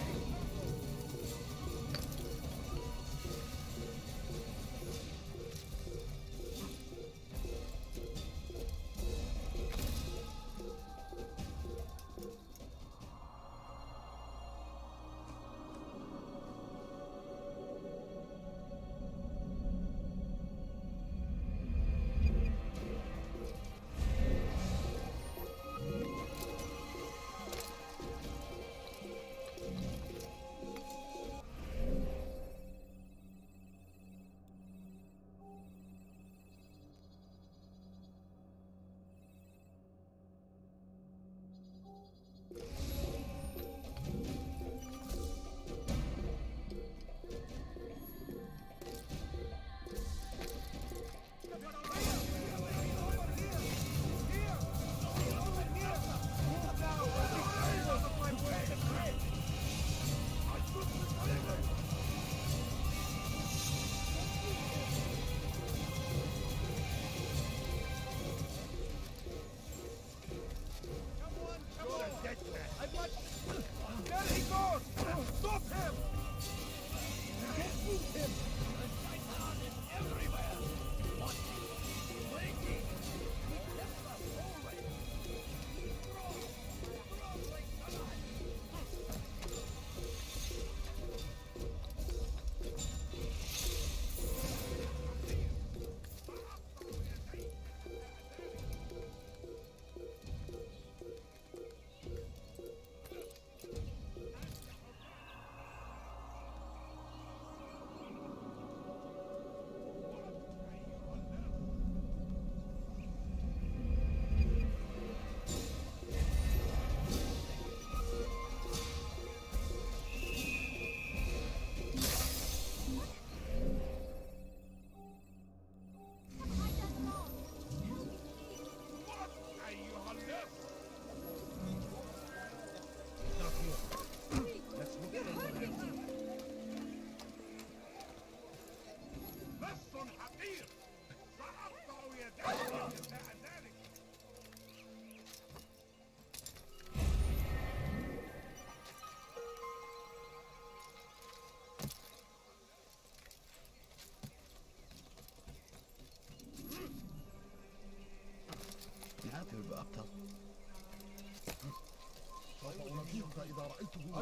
أخيرك إذا رأيته لن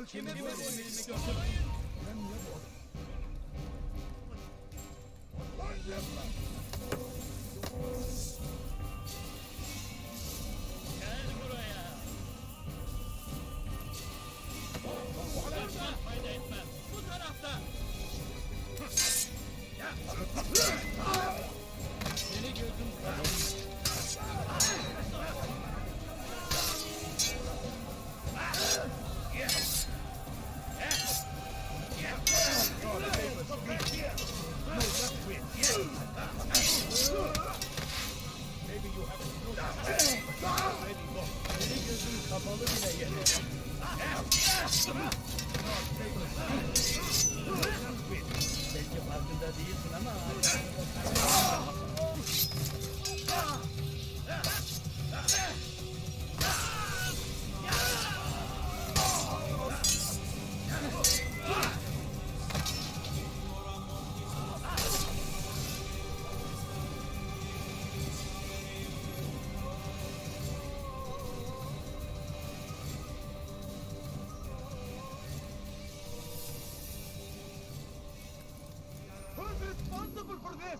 Who's responsible for this?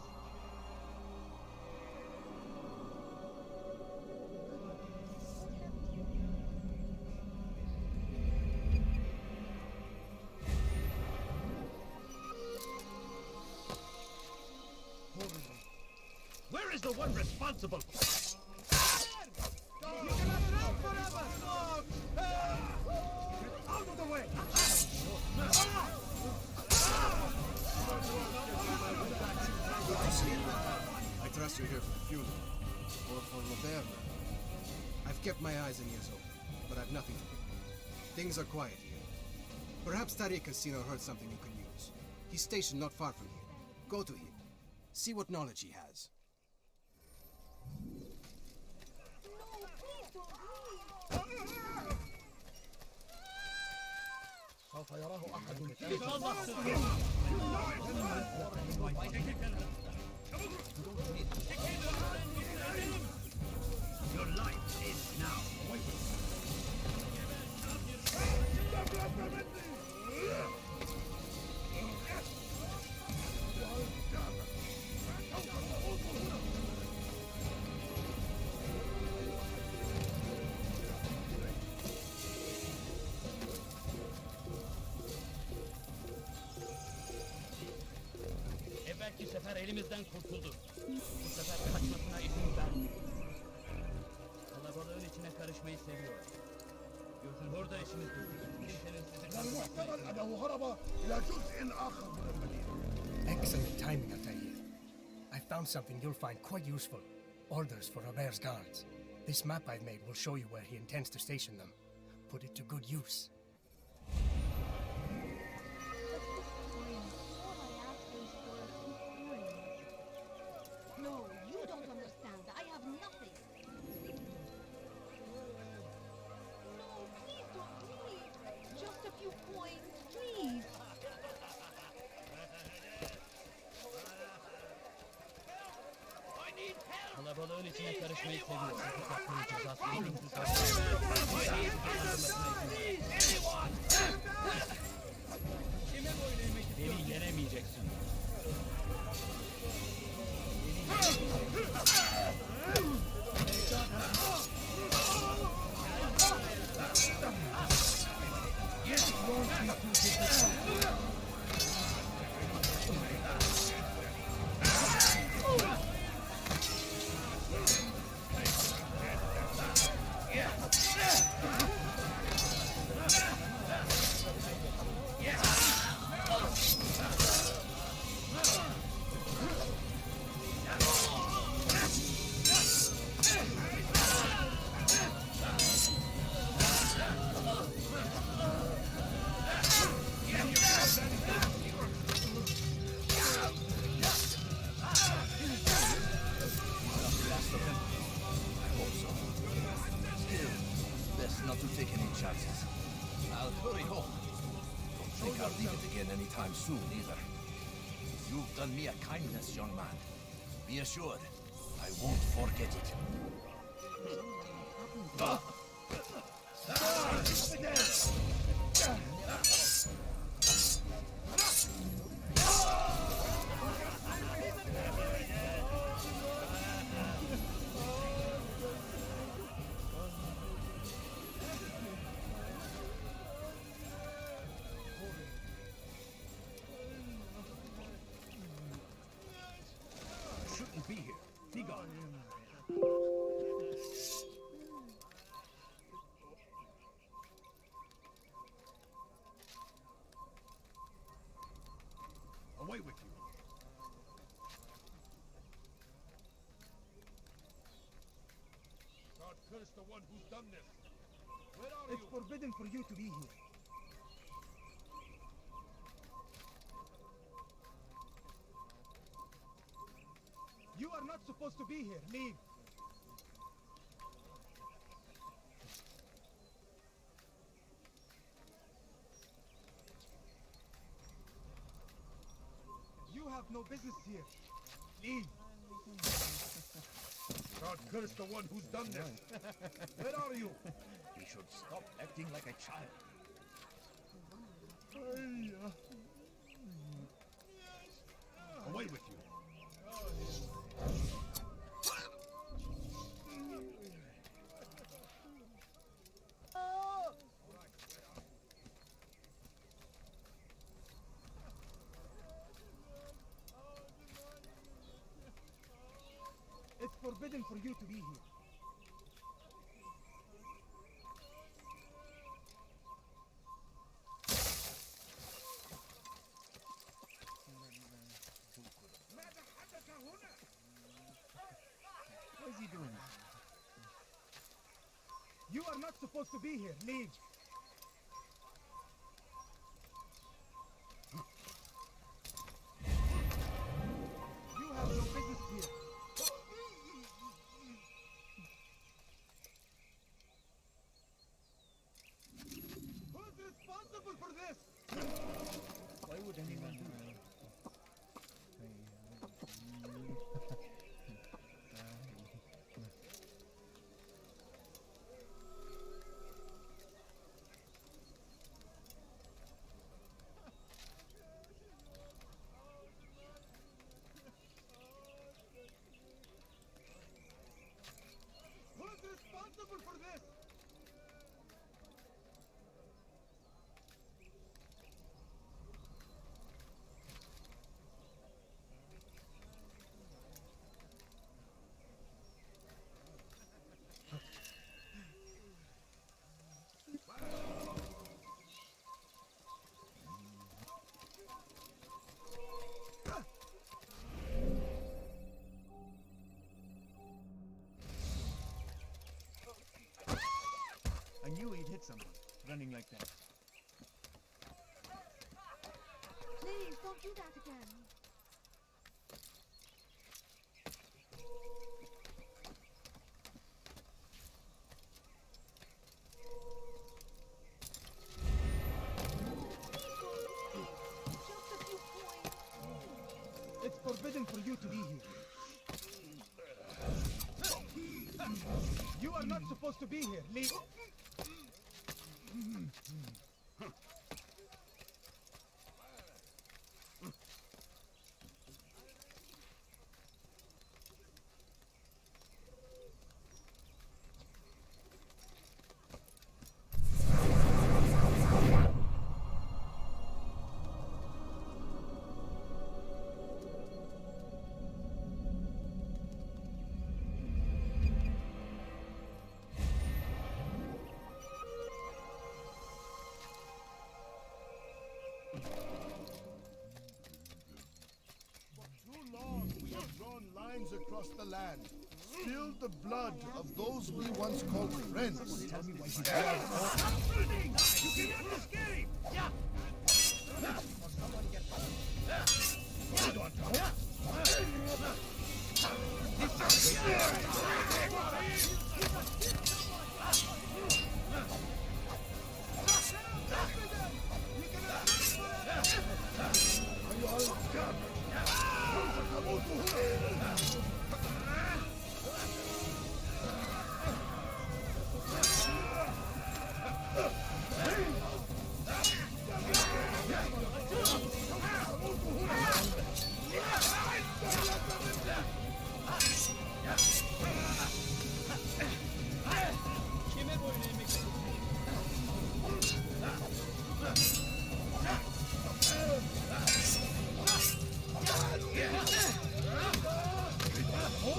Where is the one responsible? You cannot run forever! Get out of the way! I trust you're here for the funeral. Or for Roberto. I've kept my eyes and ears open, but I've nothing to do. Things are quiet here. Perhaps Tariq has seen or heard something you can use. He's stationed not far from here. Go to him. See what knowledge he has. سوف يراه أحد Your life is now. Evvelki sefer elimizden kurtuldu. Bu sefer kaçmasına izin vermiyor. Kalabalığın içine karışmayı seviyor. Gözün burada işimiz yok. Kimsenin sizi من المحتمل أنه هرب إلى جزء آخر من المدينة. Excellent timing, Altair. I found something you'll find quite useful. Orders for Robert's guards. This map I've made will show you where he intends to station them. Put it to good use. No, you don't understand. I have nothing. No, please don't leave. Just a few coins, please. Kalabalığın içine karışmayı seviyor. Yapmayı cezası Beni yenemeyeceksin. Not to take any chances. I'll hurry home. Don't think I'll leave it again anytime soon, either. You've done me a kindness, young man. Be assured, I won't forget it. Shouldn't be here. Be gone. Away with you. God curse the one who's done this. Where are It's forbidden for you to be here. You are not supposed to be here. Leave. You have no business here. Leave. God curse the one who's done this. Where are you? You should stop acting like a child. Away with you. It's forbidden for you to be here. What is he doing? You are not supposed to be here. Leave. You have no business here. Who's responsible for this? Why would anyone do that? Who's responsible for this? I knew he'd hit someone, running like that. Please, don't do that again. Just a few points. It's forbidden for you to be here. You are not supposed to be here. Leave. For too long we have drawn lines across the land, spilled the blood of those we once called friends. Tell me why he's Stop shooting! You cannot escape! Yeah! Someone get Hold on,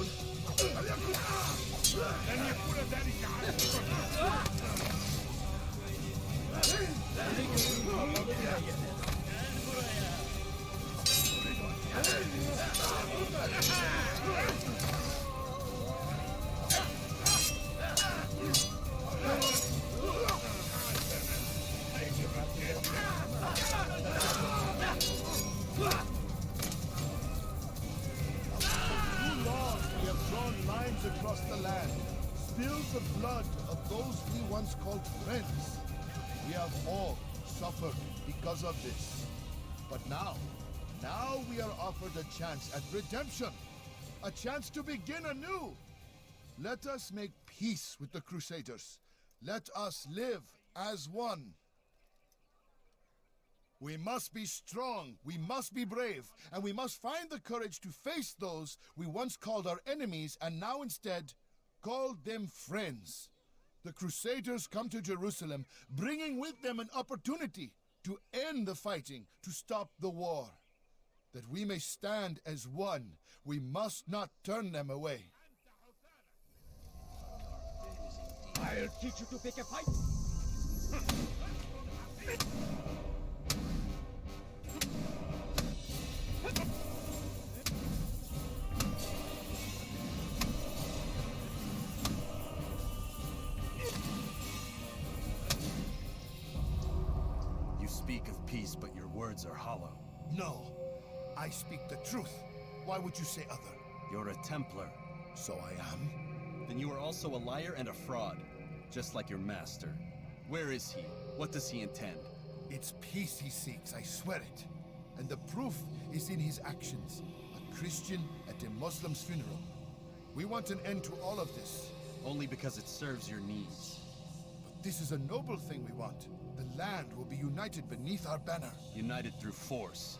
Too long we have drawn lines across the land, spilled the blood of those we once called friends. We have all suffered because of this. But now we are offered a chance at redemption, a chance to begin anew. Let us make peace with the Crusaders. Let us live as one. We must be strong, we must be brave, and we must find the courage to face those we once called our enemies and now instead call them friends. The Crusaders come to Jerusalem, bringing with them an opportunity to end the fighting, to stop the war. That we may stand as one, we must not turn them away. I'll teach you to pick a fight. You speak of peace, but your words are hollow. No, I speak the truth. Why would you say other? You're a Templar. So I am? Then you are also a liar and a fraud, just like your master. Where is he? What does he intend? It's peace he seeks, I swear it. And the proof is in his actions. A Christian at a Muslim's funeral. We want an end to all of this. Only because it serves your needs. But this is a noble thing we want. The land will be united beneath our banner. United through force.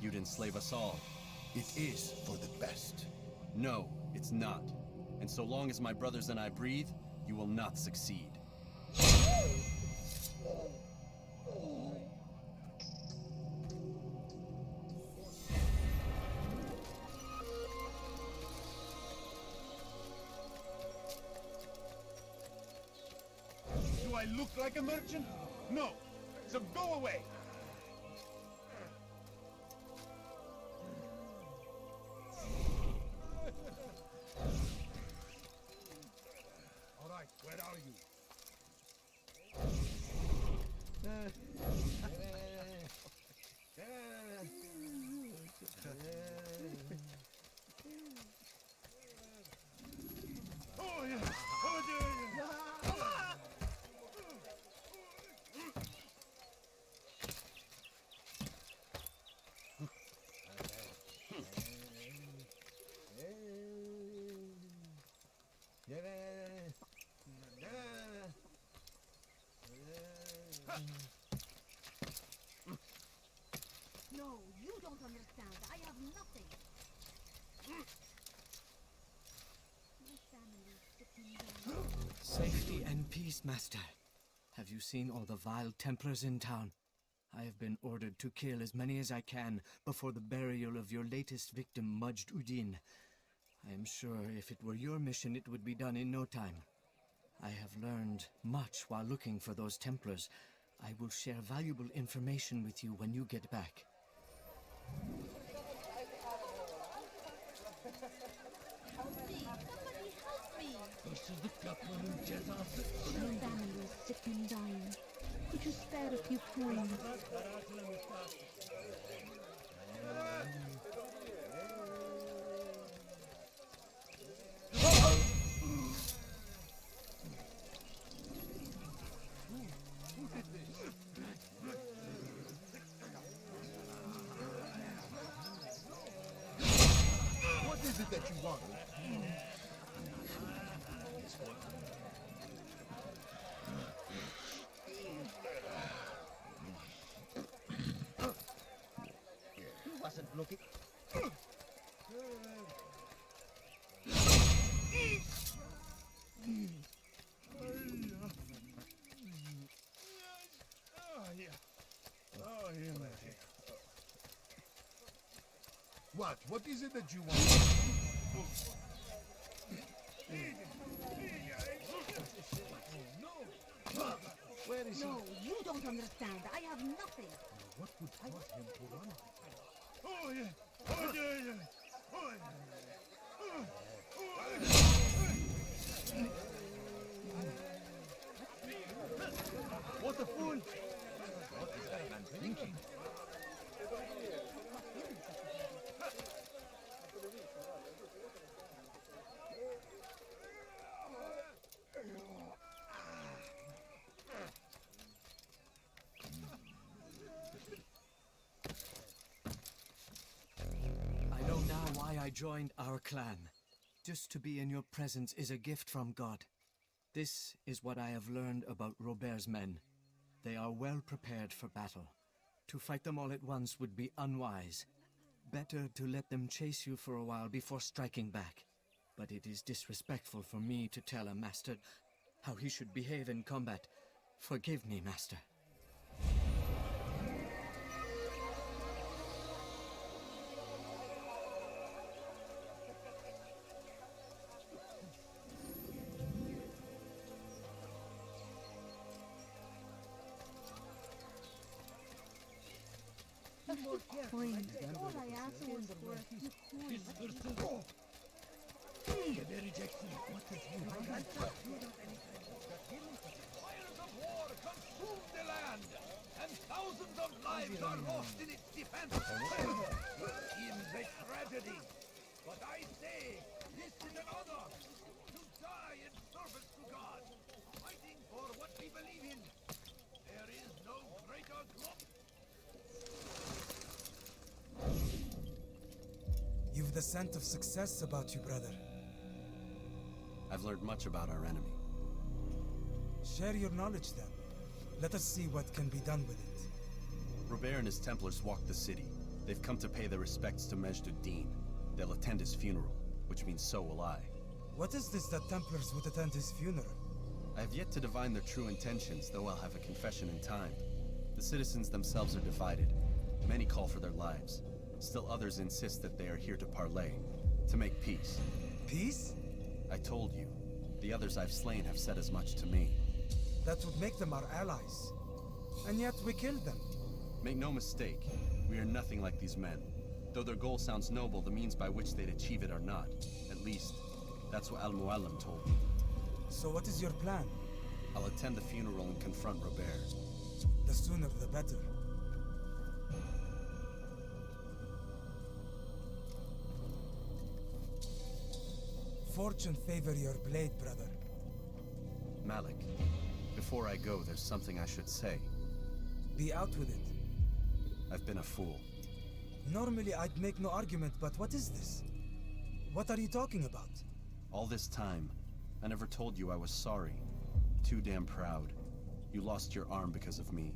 You'd enslave us all. It is for the best. No, it's not. And so long as my brothers and I breathe, you will not succeed. Do I look like a merchant? No. So go away. All right, where are you? Oh, yeah. Oh, dear. No, you don't understand. I have nothing. My family's sitting down. Safety and peace, Master. Have you seen all the vile Templars in town? I have been ordered to kill as many as I can before the burial of your latest victim, Majd Udin. I am sure if it were your mission, it would be done in no time. I have learned much while looking for those Templars. I will share valuable information with you when you get back. Somebody help me! This is the Kaplan'ın cezası. Your family is sick and dying. Could you spare a few coins? What is it that you want? He wasn't looking. What? What is it that you want? No, you don't understand. I have nothing. What would cause him to run? Oh, yeah. Oh, yeah, yeah. Oh, What a fool! What is that man thinking? I know now why I joined our clan. Just to be in your presence is a gift from God. This is what I have learned about Robert's men. They are well prepared for battle. To fight them all at once would be unwise. Better to let them chase you for a while before striking back. But it is disrespectful for me to tell a master how he should behave in combat. Forgive me, master. All I asked was for a few coins. Very Jackson, what is he? Fires of war consume the land, and thousands of lives are lost in its defense. Seems a tragedy, but I say this is an honor to die in service to God, fighting for what we believe in. There is no greater glory. You've the scent of success about you, brother. I've learned much about our enemy. Share your knowledge then. Let us see what can be done with it. Robert and his Templars walk the city. They've come to pay their respects to Majd-ud-Din. They'll attend his funeral, which means so will I. What is this that Templars would attend his funeral? I have yet to divine their true intentions, though I'll have a confession in time. The citizens themselves are divided. Many call for their lives. Still others insist that they are here to parley, to make peace. Peace? I told you. The others I've slain have said as much to me. That would make them our allies. And yet we killed them. Make no mistake, we are nothing like these men. Though their goal sounds noble, the means by which they'd achieve it are not. At least, that's what Al-Mualim told me. So what is your plan? I'll attend the funeral and confront Robert. The sooner the better. Fortune favor your blade, brother. Malik, before I go, there's something I should say. Be out with it. I've been a fool. Normally I'd make no argument, but what is this? What are you talking about? All this time, I never told you I was sorry. Too damn proud. You lost your arm because of me.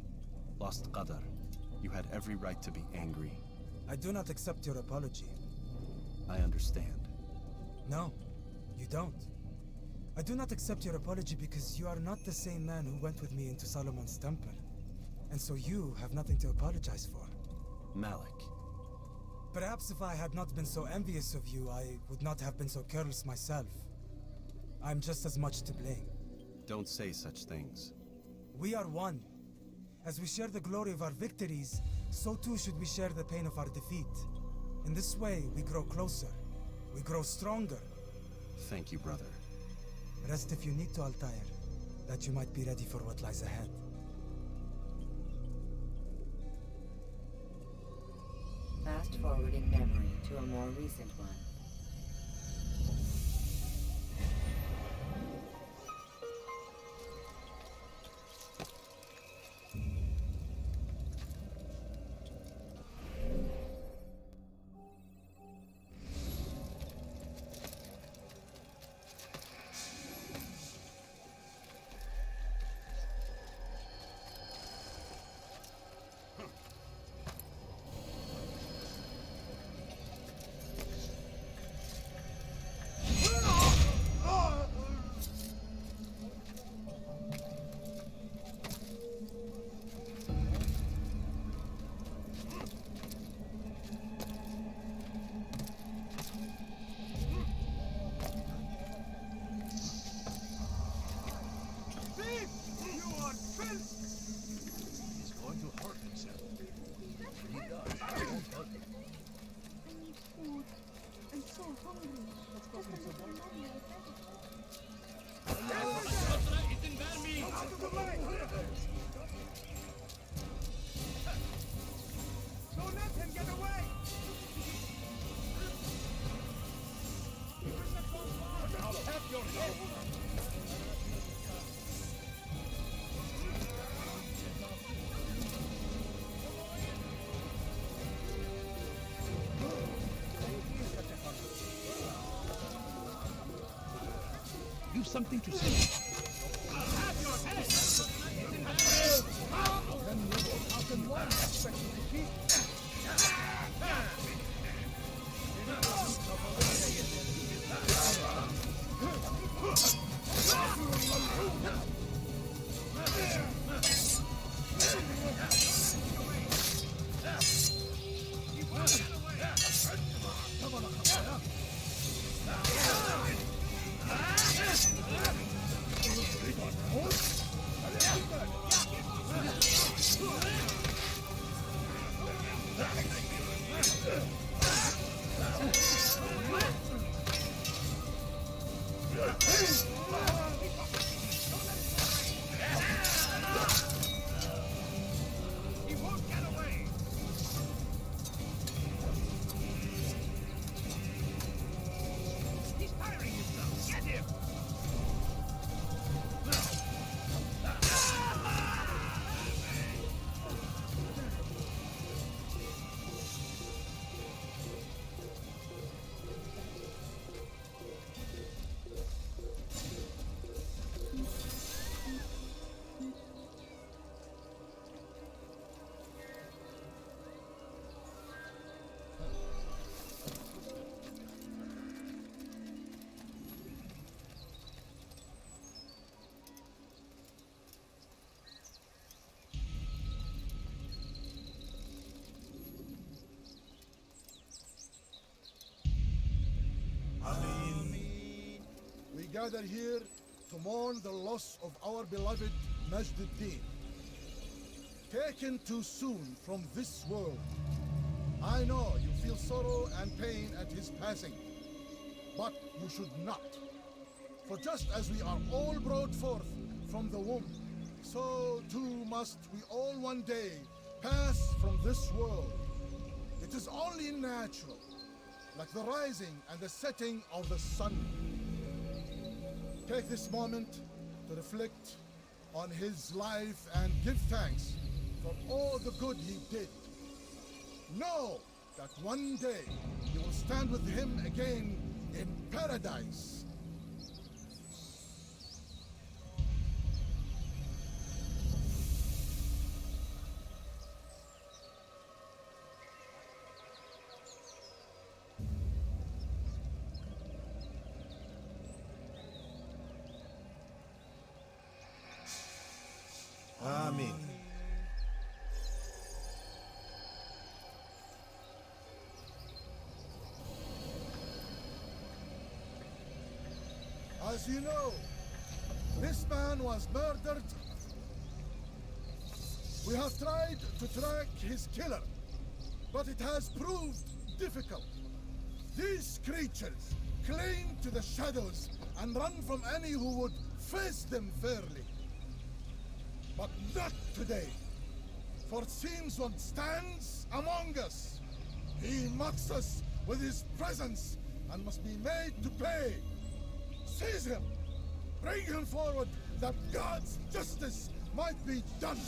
Lost Qadar. You had every right to be angry. I do not accept your apology. I understand. No, you don't. I do not accept your apology because you are not the same man who went with me into Solomon's temple. And so you have nothing to apologize for. Malik. Perhaps if I had not been so envious of you, I would not have been so careless myself. I'm just as much to blame. Don't say such things. We are one. As we share the glory of our victories, so too should we share the pain of our defeat. In this way, we grow closer. We grow stronger. Thank you, brother. Rest if you need to, Altair, that you might be ready for what lies ahead. Fast forwarding memory to a more recent one. I'll have your head! You've something to say. I'll have your head! How can one expect to defeat? We gather here to mourn the loss of our beloved Majd-ud-Din. Taken too soon from this world. I know you feel sorrow and pain at his passing, but you should not. For just as we are all brought forth from the womb, so too must we all one day pass from this world. It is only natural, like the rising and the setting of the sun. Take this moment to reflect on his life and give thanks for all the good he did. Know that one day you will stand with him again in paradise. Amen. As you know, this man was murdered. We have tried to track his killer, but it has proved difficult. These creatures cling to the shadows and run from any who would face them fairly. But not today, for it seems one stands among us. He mocks us with his presence and must be made to pay. Seize him! Bring him forward that God's justice might be done!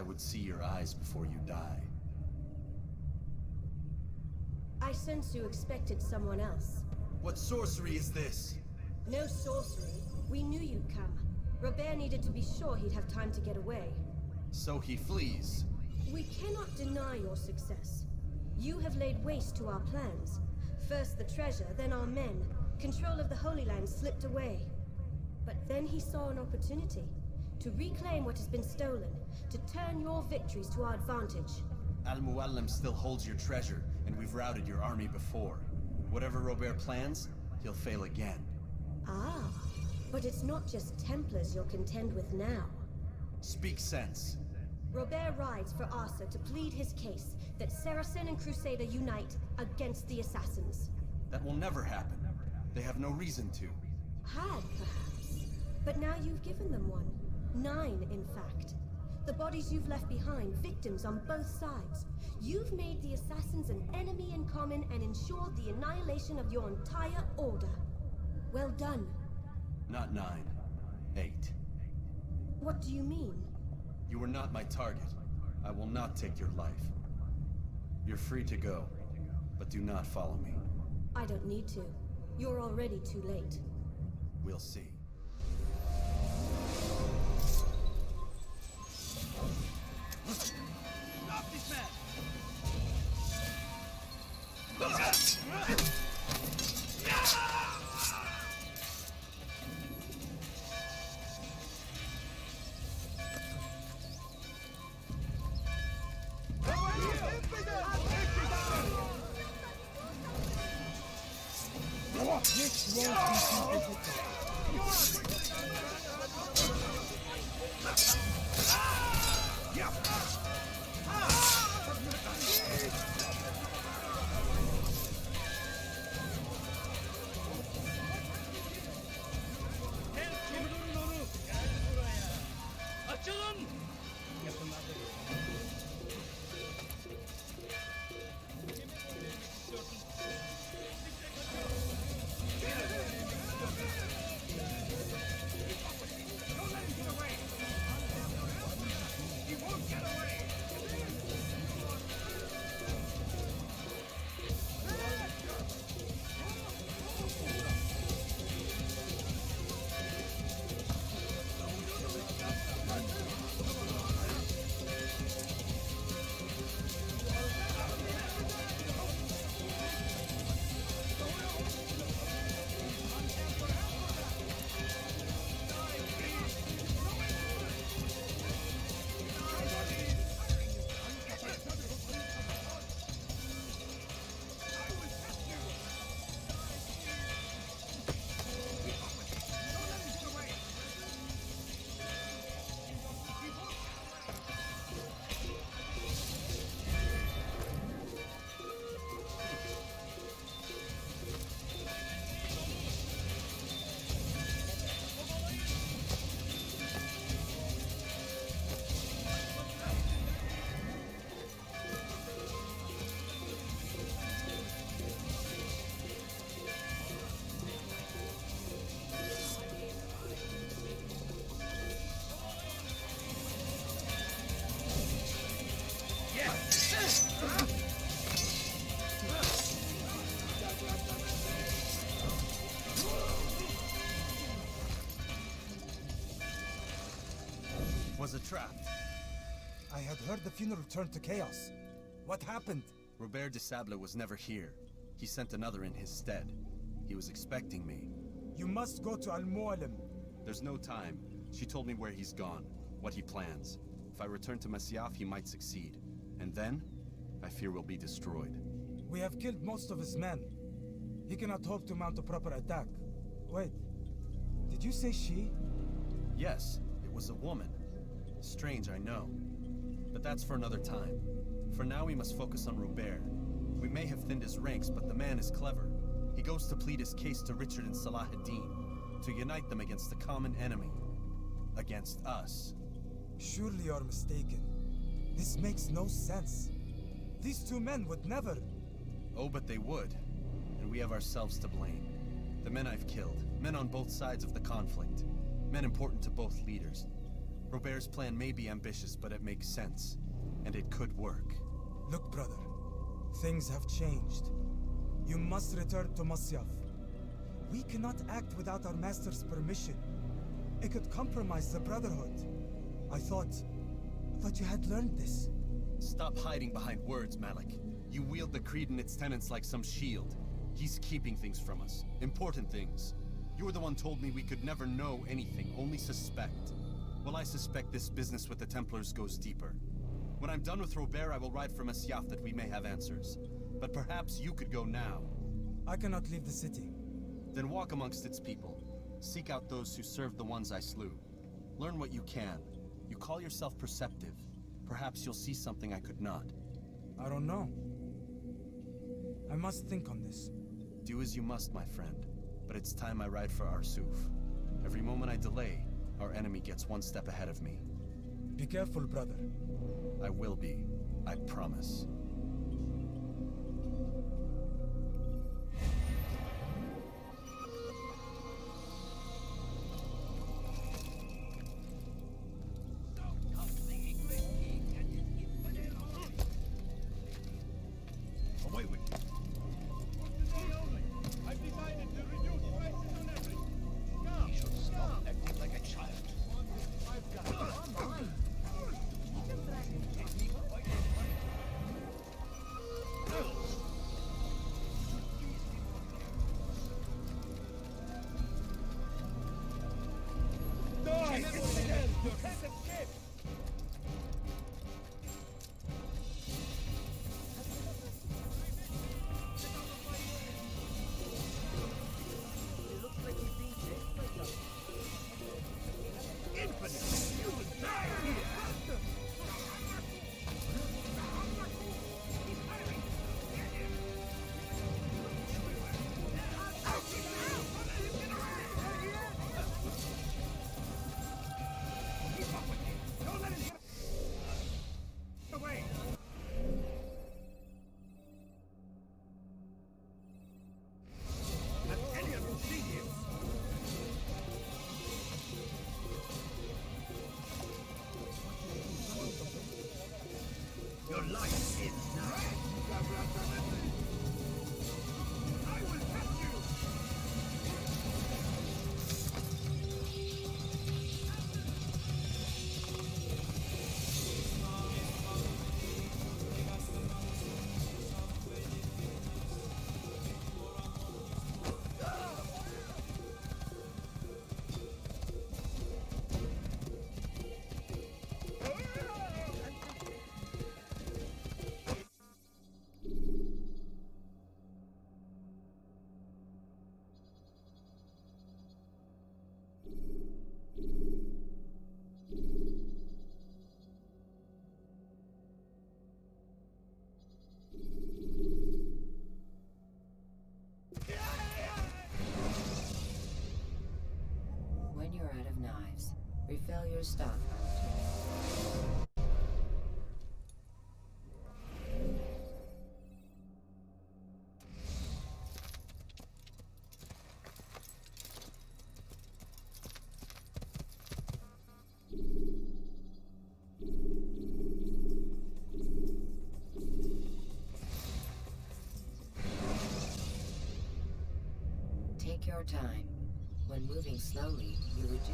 I would see your eyes before you die. I sense you expected someone else. What sorcery is this? No sorcery. We knew you'd come. Robert needed to be sure he'd have time to get away. So he flees. We cannot deny your success. You have laid waste to our plans. First the treasure, then our men. Control of the Holy Land slipped away. But then he saw an opportunity to reclaim what has been stolen, to turn your victories to our advantage. Al-Muallim still holds your treasure, and we've routed your army before. Whatever Robert plans, he'll fail again. Ah, but it's not just Templars you'll contend with now. Speak sense. Robert rides for Arthur to plead his case that Saracen and Crusader unite against the Assassins. That will never happen. They have no reason to. Had, perhaps. But now you've given them one. 9, in fact. The bodies you've left behind, victims on both sides. You've made the Assassins an enemy in common and ensured the annihilation of your entire order. Well done. Not 9. 8. What do you mean? You were not my target. I will not take your life. You're free to go, but do not follow me. I don't need to. You're already too late. We'll see. Stop this man! Was a trap. I had heard the funeral turned to chaos. What happened? Robert de Sable was never here. He sent another in his stead. He was expecting me. You must go to Al-Muallim. There's no time. She told me where he's gone, what he plans. If I return to Masyaf, he might succeed. And then, I fear we'll be destroyed. We have killed most of his men. He cannot hope to mount a proper attack. Wait, did you say she? Yes, it was a woman. Strange, I know. But that's for another time. For now, we must focus on Robert. We may have thinned his ranks, but the man is clever. He goes to plead his case to Richard and Salah ad-Din, to unite them against the common enemy. Against us. Surely you're mistaken. This makes no sense. These two men would never... Oh, but they would. And we have ourselves to blame. The men I've killed, men on both sides of the conflict, men important to both leaders. Robert's plan may be ambitious, but it makes sense. And it could work. Look, brother. Things have changed. You must return to Masyaf. We cannot act without our master's permission. It could compromise the Brotherhood. I thought you had learned this. Stop hiding behind words, Malik. You wield the Creed and its tenets like some shield. He's keeping things from us. Important things. You were the one told me we could never know anything, only suspect. Well, I suspect this business with the Templars goes deeper. When I'm done with Robert, I will ride for Masyaf that we may have answers. But perhaps you could go now. I cannot leave the city. Then walk amongst its people. Seek out those who served the ones I slew. Learn what you can. You call yourself perceptive. Perhaps you'll see something I could not. I don't know. I must think on this. Do as you must, my friend. But it's time I ride for Arsuf. Every moment I delay, our enemy gets one step ahead of me. Be careful, brother. I will be. I promise. Away with you. I've decided to reduce prices on everything. Come, you should stop acting like a child. I've got it. You can't escape! Infinite! You will die here! Your life ends now. I will catch you! When you're out of knives, refill your stock. Take your time. When moving slowly, you reduce.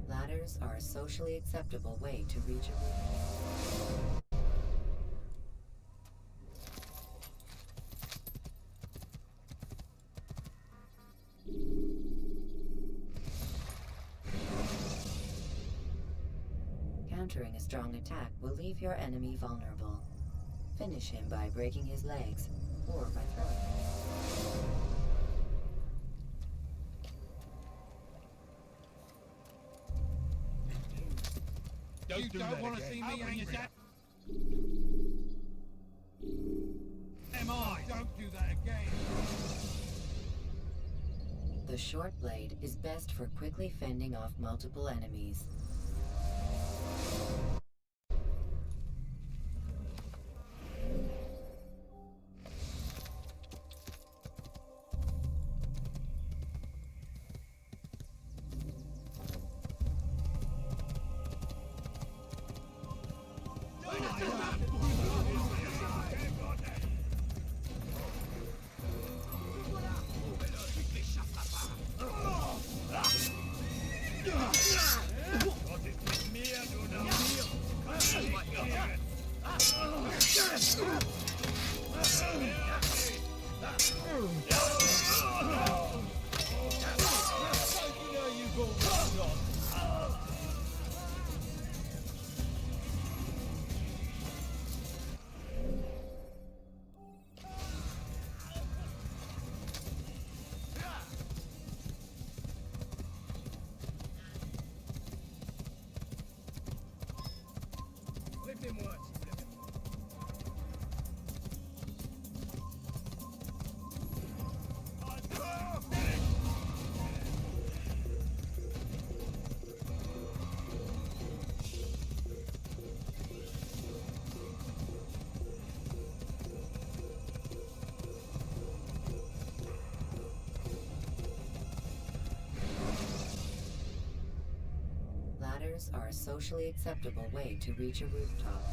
Ladders are a socially acceptable way to reach a room. Countering a strong attack will leave your enemy vulnerable. Finish him by breaking his legs, or by throwing him. You don't want to see me angry. Am I? Don't do that again. The short blade is best for quickly fending off multiple enemies. Ladders are a socially acceptable way to reach a rooftop.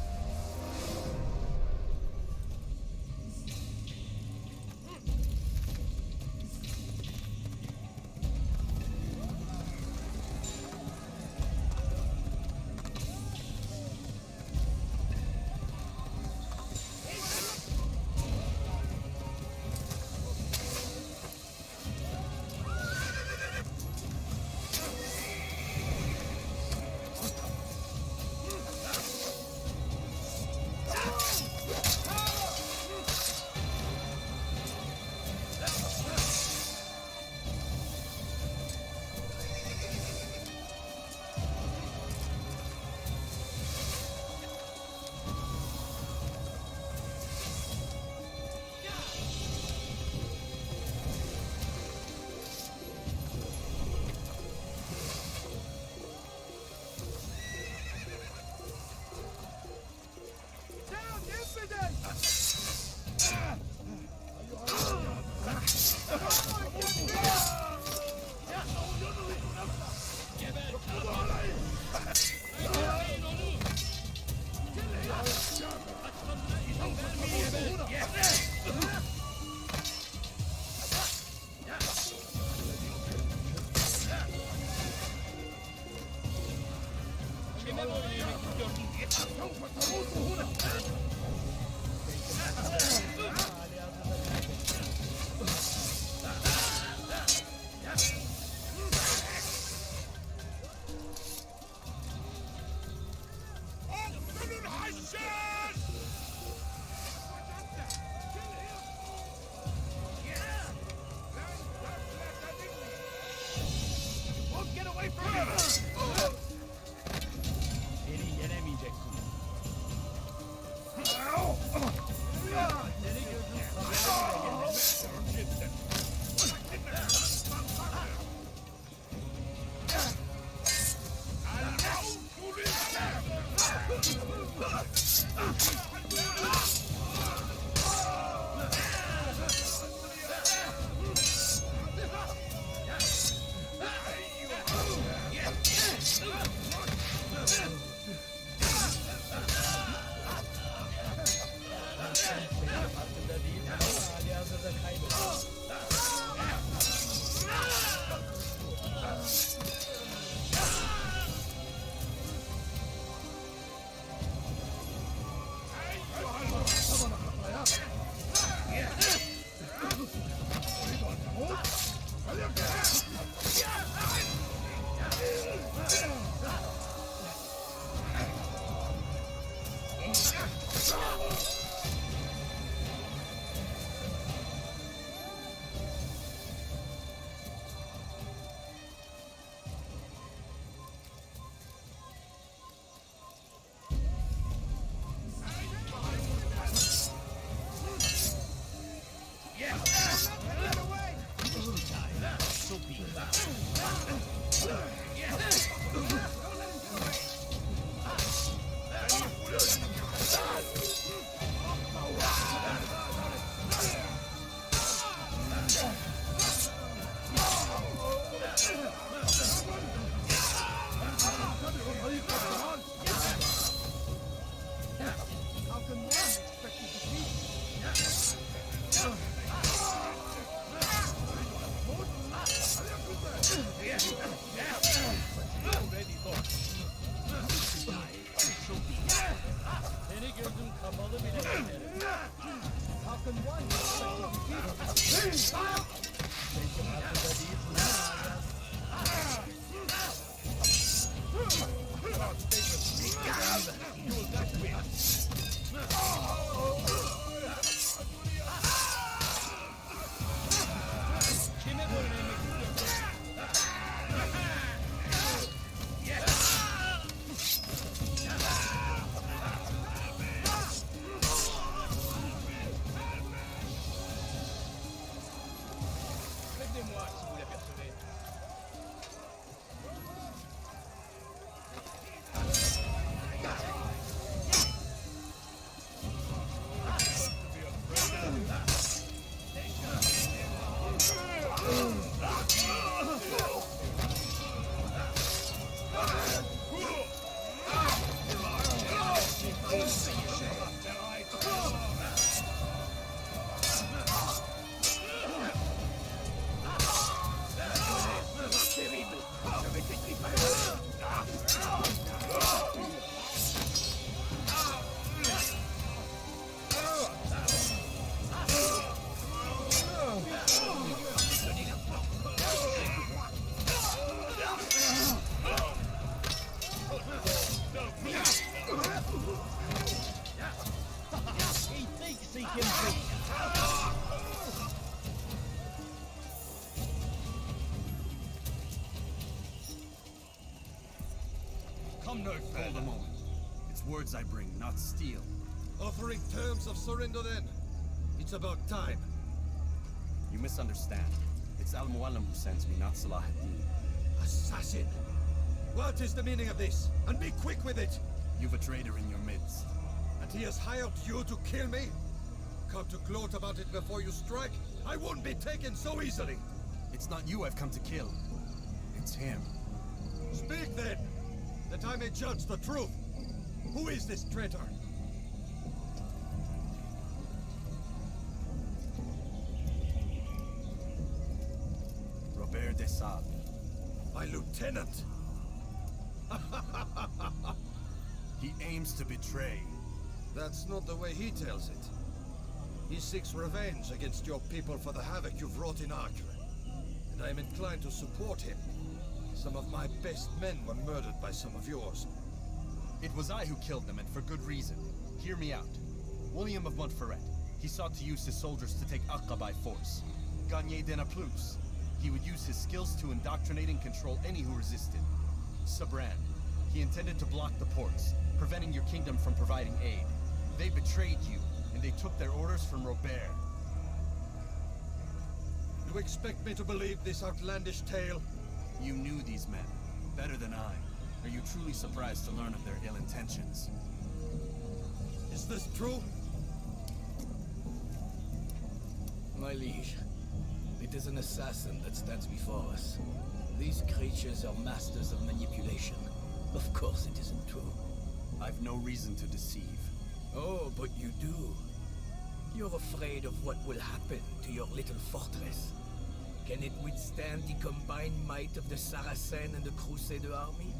come no further. Hold a moment. It's words I bring, not steel. Offering terms of surrender then? It's about time. You misunderstand. It's Al-Mualim who sends me, not Salah ad-Din. Assassin! What is the meaning of this? And be quick with it! You've a traitor in your midst. And he has hired you to kill me? Come to gloat about it before you strike? I won't be taken so easily! It's not you I've come to kill. It's him. Speak then, that I may judge the truth. Who is this traitor? Robert de Sable. My lieutenant! He aims to betray. That's not the way he tells it. He seeks revenge against your people for the havoc you've wrought in Acre. And I am inclined to support him. Some of my best men were murdered by some of yours. It was I who killed them, and for good reason. Hear me out. William of Montferrat. He sought to use his soldiers to take Acre by force. Gagné de Naplouse. He would use his skills to indoctrinate and control any who resisted. Sabran. He intended to block the ports, preventing your kingdom from providing aid. They betrayed you, and they took their orders from Robert. You expect me to believe this outlandish tale? You knew these men, better than I. Are you truly surprised to learn of their ill intentions? Is this true? My liege, it is an assassin that stands before us. These creatures are masters of manipulation. Of course it isn't true. I've no reason to deceive. Oh, but you do. You're afraid of what will happen to your little fortress. Can it withstand the combined might of the Saracen and the Crusader army?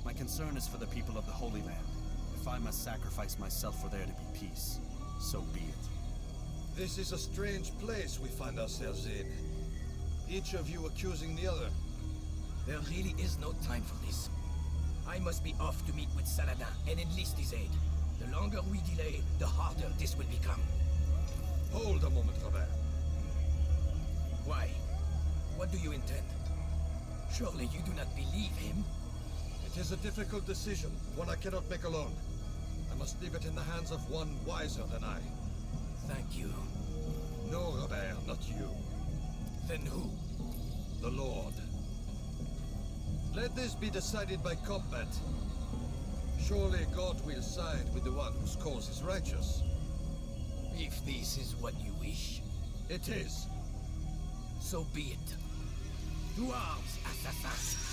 My concern is for the people of the Holy Land. If I must sacrifice myself for there to be peace, so be it. This is a strange place we find ourselves in. Each of you accusing the other. There really is no time for this. I must be off to meet with Saladin and enlist his aid. The longer we delay, the harder this will become. Hold a moment, Robert. Why? What do you intend? Surely you do not believe him? It is a difficult decision, one I cannot make alone. I must leave it in the hands of one wiser than I. Thank you. No, Robert, not you. Then who? The Lord. Let this be decided by combat. Surely God will side with the one whose cause is righteous. If this is what you wish. It is. So be it. To arms, assassin!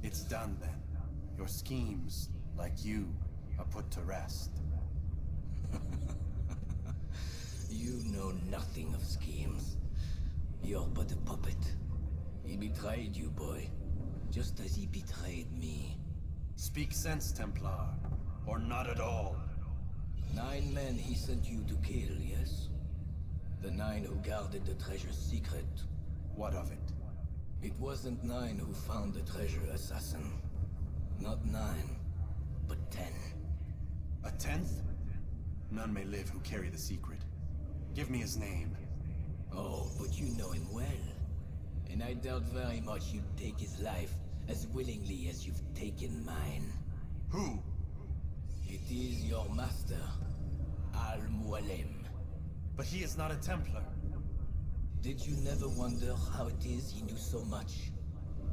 It's done then. Your schemes, like you, are put to rest. You know nothing of schemes. You're but a puppet. He betrayed you, boy. Just as he betrayed me. Speak sense, Templar. Or not at all. 9 men he sent you to kill, yes? The 9 who guarded the treasure's secret. What of it? It wasn't 9 who found the treasure, assassin. Not 9, but 10. A 10th? None may live who carry the secret. Give me his name. Oh, but you know him well. And I doubt very much you'd take his life as willingly as you've taken mine. Who? It is your master, Al-Mualim. But he is not a Templar. Did you never wonder how it is he knew so much?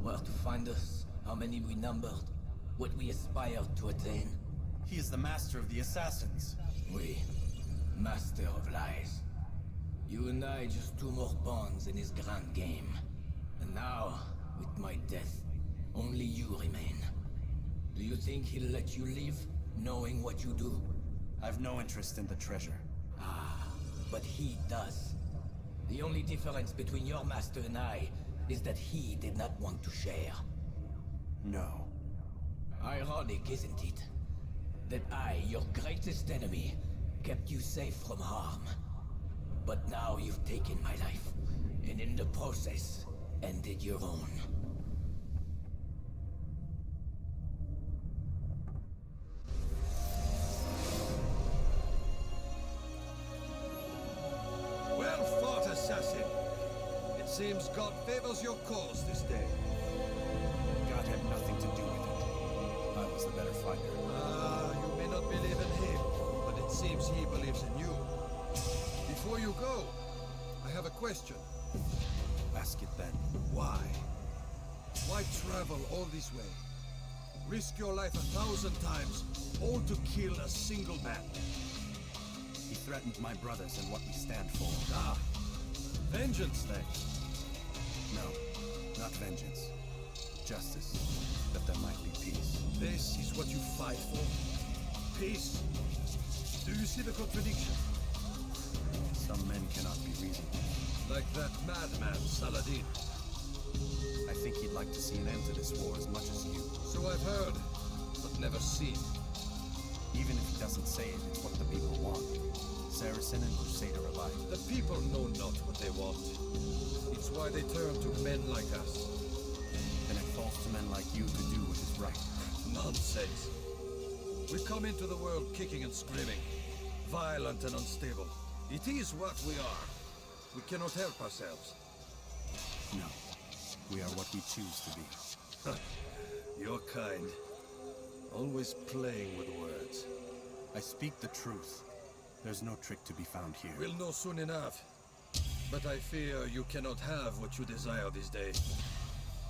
Where to find us, how many we numbered, what we aspired to attain? He is the master of the assassins. Oui, master of lies. You and I just 2 more pawns in his grand game. And now, with my death, only you remain. Do you think he'll let you live, knowing what you do? I've no interest in the treasure. Ah, but he does. The only difference between your master and I is that he did not want to share. No. Ironic, isn't it? That I, your greatest enemy, kept you safe from harm. But now you've taken my life, and in the process, ended your own. Well fought, assassin. It seems God favors your cause this day. God had nothing to do with it. I was the better fighter. You may not believe in him, but it seems he believes in you. Before you go, I have a question. Ask it then. Why? Why travel all this way? Risk your life 1,000 times, all to kill a single man. He threatened my brothers and what we stand for. Ah, vengeance then. No, not vengeance. Justice, that there might be peace. This is what you fight for? Peace? Do you see the contradiction? Some men cannot be reasoned. Like that madman, Saladin. I think he'd like to see an end to this war as much as you. So I've heard, but never seen. Even if he doesn't say it, it's what the people want. Saracen and Crusader alike. The people know not what they want. It's why they turn to men like us. And it falls to men like you to do what is right. Nonsense. We come into the world kicking and screaming, violent and unstable. It is what we are. We cannot help ourselves. No. We are what we choose to be. Your kind. Always playing with words. I speak the truth. There's no trick to be found here. We'll know soon enough. But I fear you cannot have what you desire this day.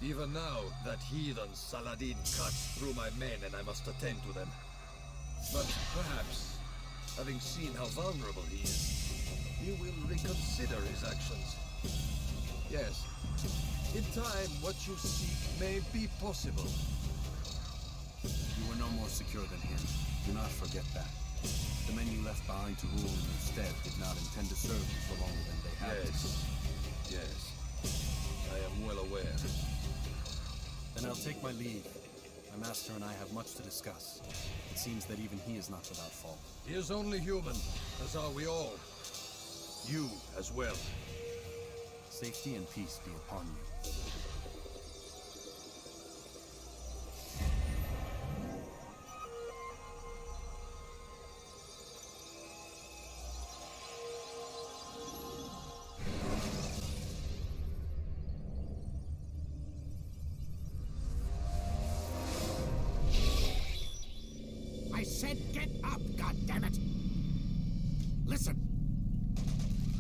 Even now, that heathen Saladin cuts through my men and I must attend to them. But perhaps, having seen how vulnerable he is, he will reconsider his actions. Yes, in time, what you seek may be possible. You were no more secure than him. Do not forget that. The men you left behind to rule in your stead did not intend to serve you for longer than they had to. Yes. I am well aware. Then I'll take my leave. My master and I have much to discuss. It seems that even he is not without fault. He is only human, as are we all. You as well. Safety and peace be upon you. I said get up, goddammit! Listen!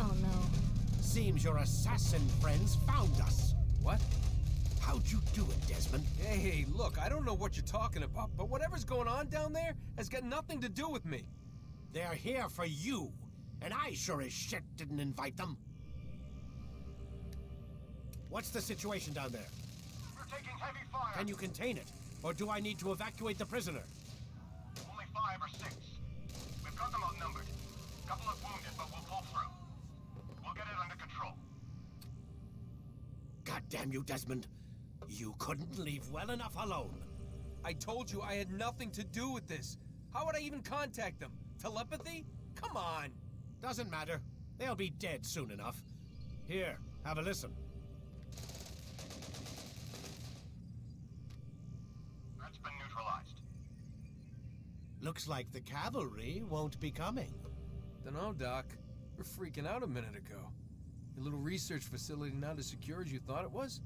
Oh no. Seems your assassin friends found us. What? How'd you do it, Desmond? Hey, look, I don't know what you're talking about, but whatever's going on down there has got nothing to do with me. They're here for you, and I sure as shit didn't invite them. What's the situation down there? We're taking heavy fire. Can you contain it? Or do I need to evacuate the prisoner? Only 5 or 6. We've got them outnumbered. Couple of wounded, but we'll pull through. We'll get it under control. God damn you, Desmond. You couldn't leave well enough alone. I told you I had nothing to do with this. How would I even contact them? Telepathy? Come on. Doesn't matter. They'll be dead soon enough. Here, have a listen. That's been neutralized. Looks like the cavalry won't be coming. Dunno, Doc. We're freaking out a minute ago. Your little research facility not as secure as you thought it was?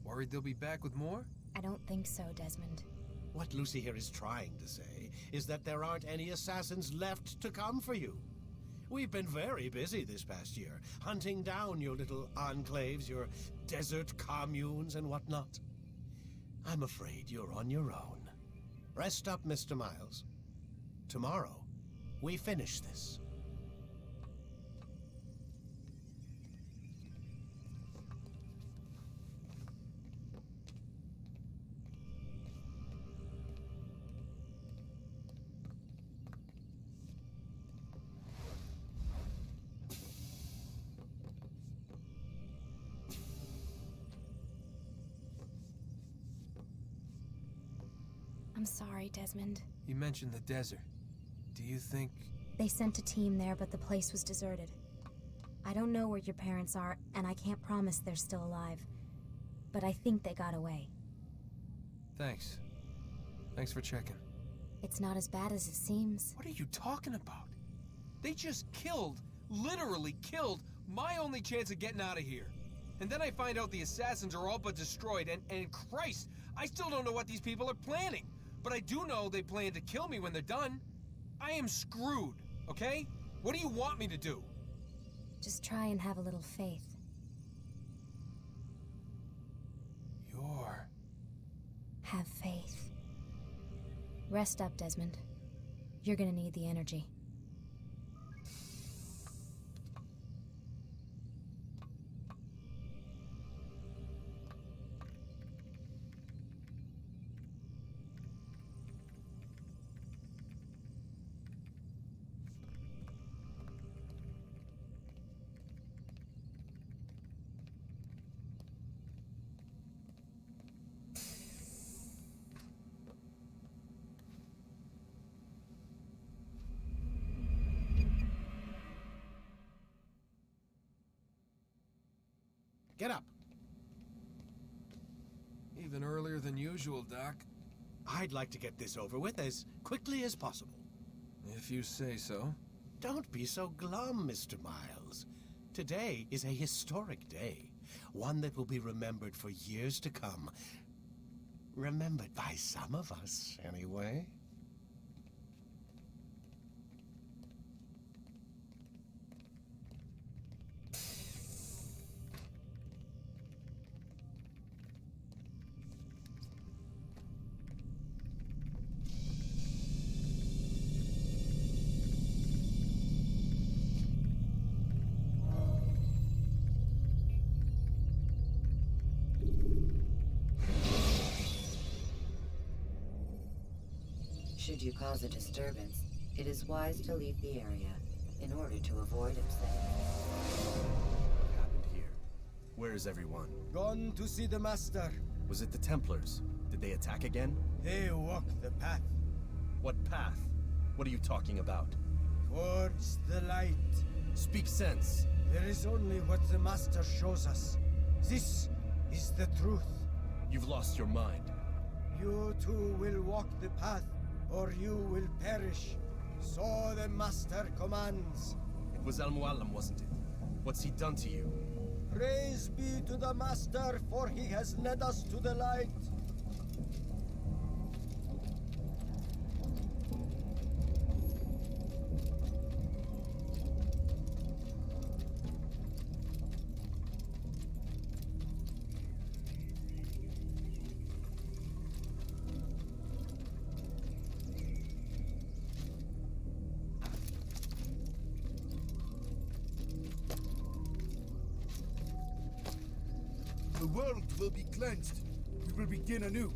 Worried they'll be back with more? I don't think so, Desmond. What Lucy here is trying to say is that there aren't any assassins left to come for you. We've been very busy this past year, hunting down your little enclaves, your desert communes and whatnot. I'm afraid you're on your own. Rest up, Mr. Miles. Tomorrow, we finish this. I'm sorry, Desmond. You mentioned the desert. Do you think... They sent a team there, but the place was deserted. I don't know where your parents are, and I can't promise they're still alive. But I think they got away. Thanks. Thanks for checking. It's not as bad as it seems. What are you talking about? They just killed, literally killed, my only chance of getting out of here. And then I find out the assassins are all but destroyed, and Christ, I still don't know what these people are planning. But I do know they plan to kill me when they're done. I am screwed, okay? What do you want me to do? Just try and have a little faith. Have faith. Rest up, Desmond. You're gonna need the energy. Get up. Even earlier than usual, Doc. I'd like to get this over with as quickly as possible. If you say so. Don't be so glum, Mr. Miles. Today is a historic day. One that will be remembered for years to come. Remembered by some of us, anyway. Should you cause a disturbance, it is wise to leave the area in order to avoid upsetting. What happened here? Where is everyone? Gone to see the Master. Was it the Templars? Did they attack again? They walk the path. What path? What are you talking about? Towards the light. Speak sense. There is only what the Master shows us. This is the truth. You've lost your mind. You too will walk the path, or you will perish. So the Master commands. It was Al-Mualim, wasn't it? What's he done to you? Praise be to the Master, for he has led us to the light. The world will be cleansed. We will begin anew.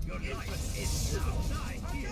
Your life is now nigh here.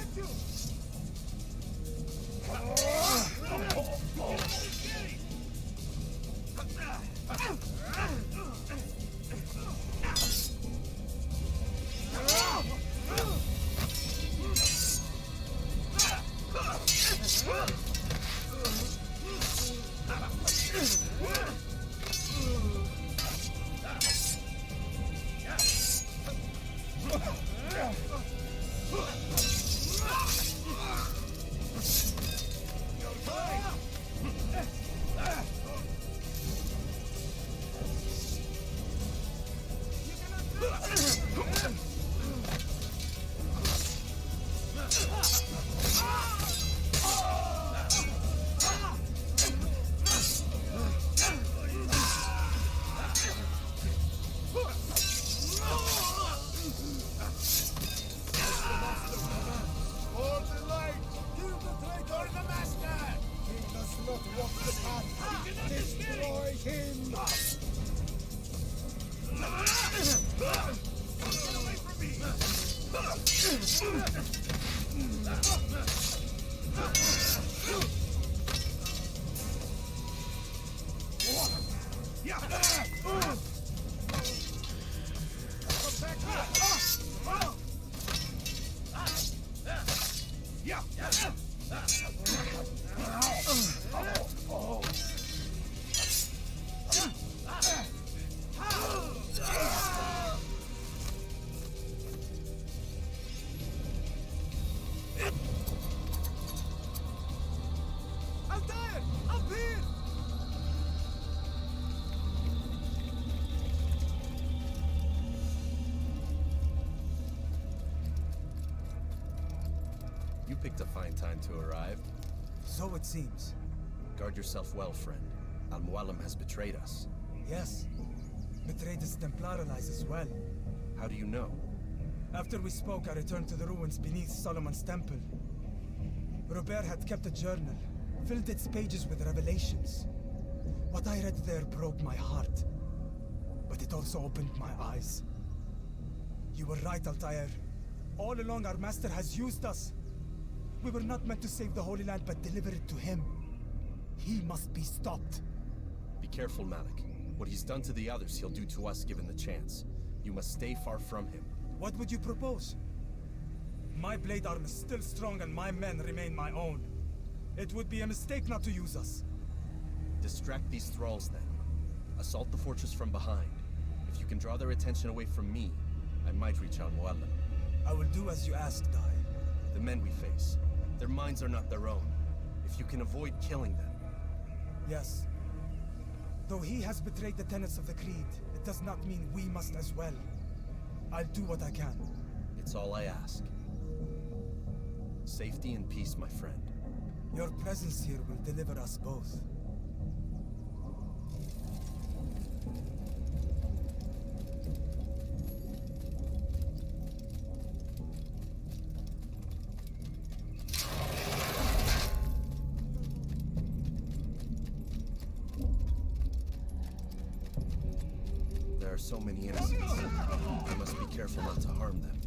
You picked a fine time to arrive. So it seems. Guard yourself well, friend. Al-Mualim has betrayed us. Yes. Betrayed his Templar allies as well. How do you know? After we spoke, I returned to the ruins beneath Solomon's temple. Robert had kept a journal, filled its pages with revelations. What I read there broke my heart. But it also opened my eyes. You were right, Altair. All along, our master has used us. We were not meant to save the Holy Land, but deliver it to him. He must be stopped. Be careful, Malik. What he's done to the others, he'll do to us given the chance. You must stay far from him. What would you propose? My blade arm is still strong and my men remain my own. It would be a mistake not to use us. Distract these thralls, then. Assault the fortress from behind. If you can draw their attention away from me, I might reach Al-Mualim. I will do as you ask, Dai. The men we face, their minds are not their own. If you can avoid killing them. Yes. Though he has betrayed the tenets of the Creed, it does not mean we must as well. I'll do what I can. It's all I ask. Safety and peace, my friend. Your presence here will deliver us both. There are so many innocents. I must be careful not to harm them.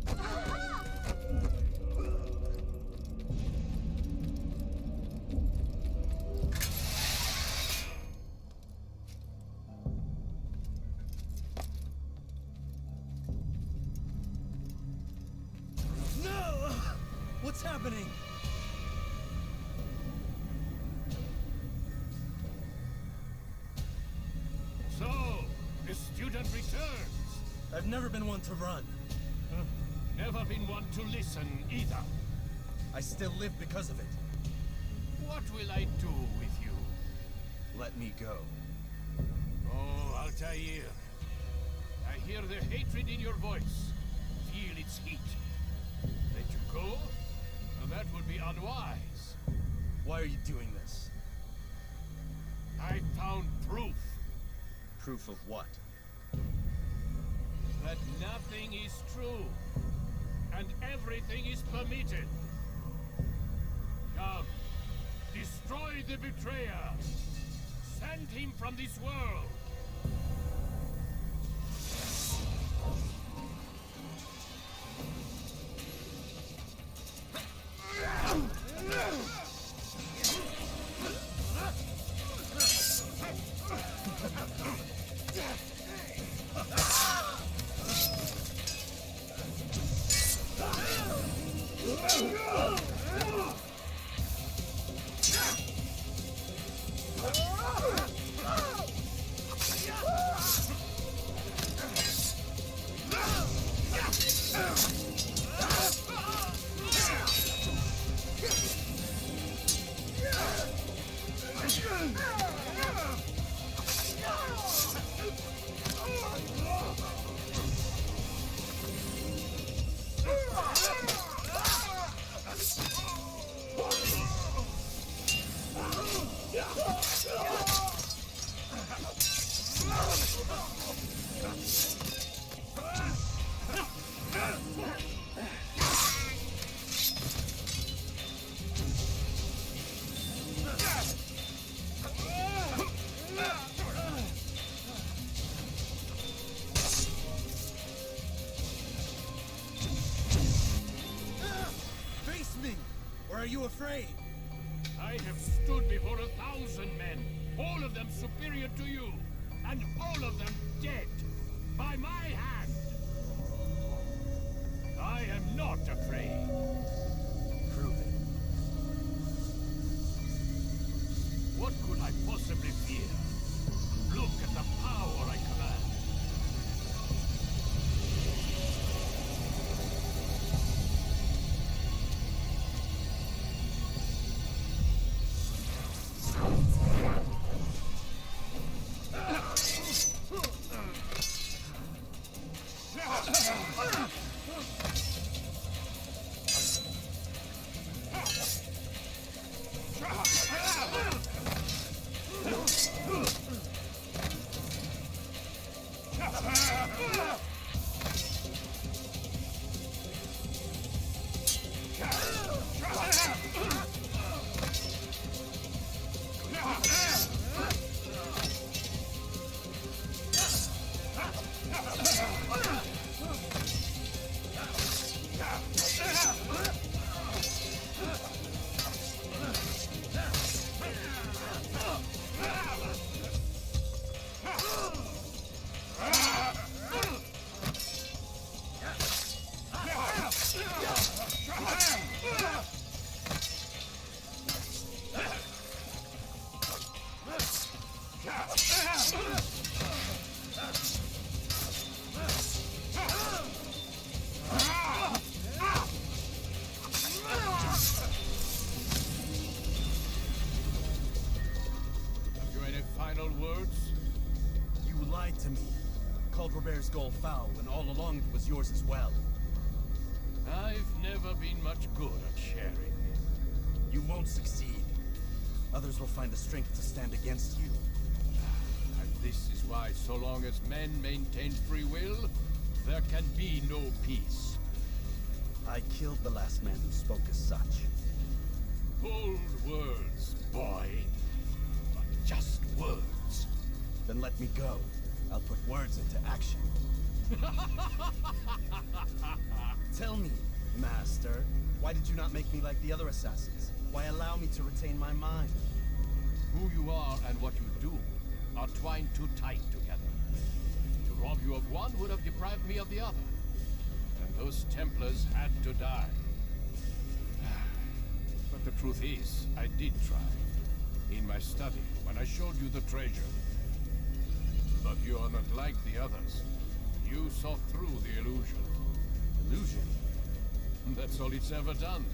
No! What's happening? So, the student returns. I've never been one to run. Never been one to listen either. I still live because of it. What will I do with you? Let me go. Oh, Altair. I hear the hatred in your voice. Feel its heat. Let you go? That would be unwise. Why are you doing this? I found proof. Proof of what? That nothing is true. And everything is permitted. Come. Destroy the betrayer. Send him from this world. Face me! Or are you afraid? I have stood before 1,000 men, all of them superior to you, and all of them dead, by my hand. I am not afraid. Prove it. What could I possibly fear? Look at the power I command. To me, called Robert's goal foul when all along it was yours as well. I've never been much good at sharing. You won't succeed. Others will find the strength to stand against you. And this is why, so long as men maintain free will, there can be no peace. I killed the last man who spoke as such. Bold words, boy. But just words. Then let me go. I'll put words into action. Tell me, Master, why did you not make me like the other assassins? Why allow me to retain my mind? Who you are and what you do are twined too tight together. To rob you of one would have deprived me of the other. And those Templars had to die. But the truth is, I did try. In my study, when I showed you the treasure. But you are not like the others. You saw through the illusion. Illusion? That's all it's ever done.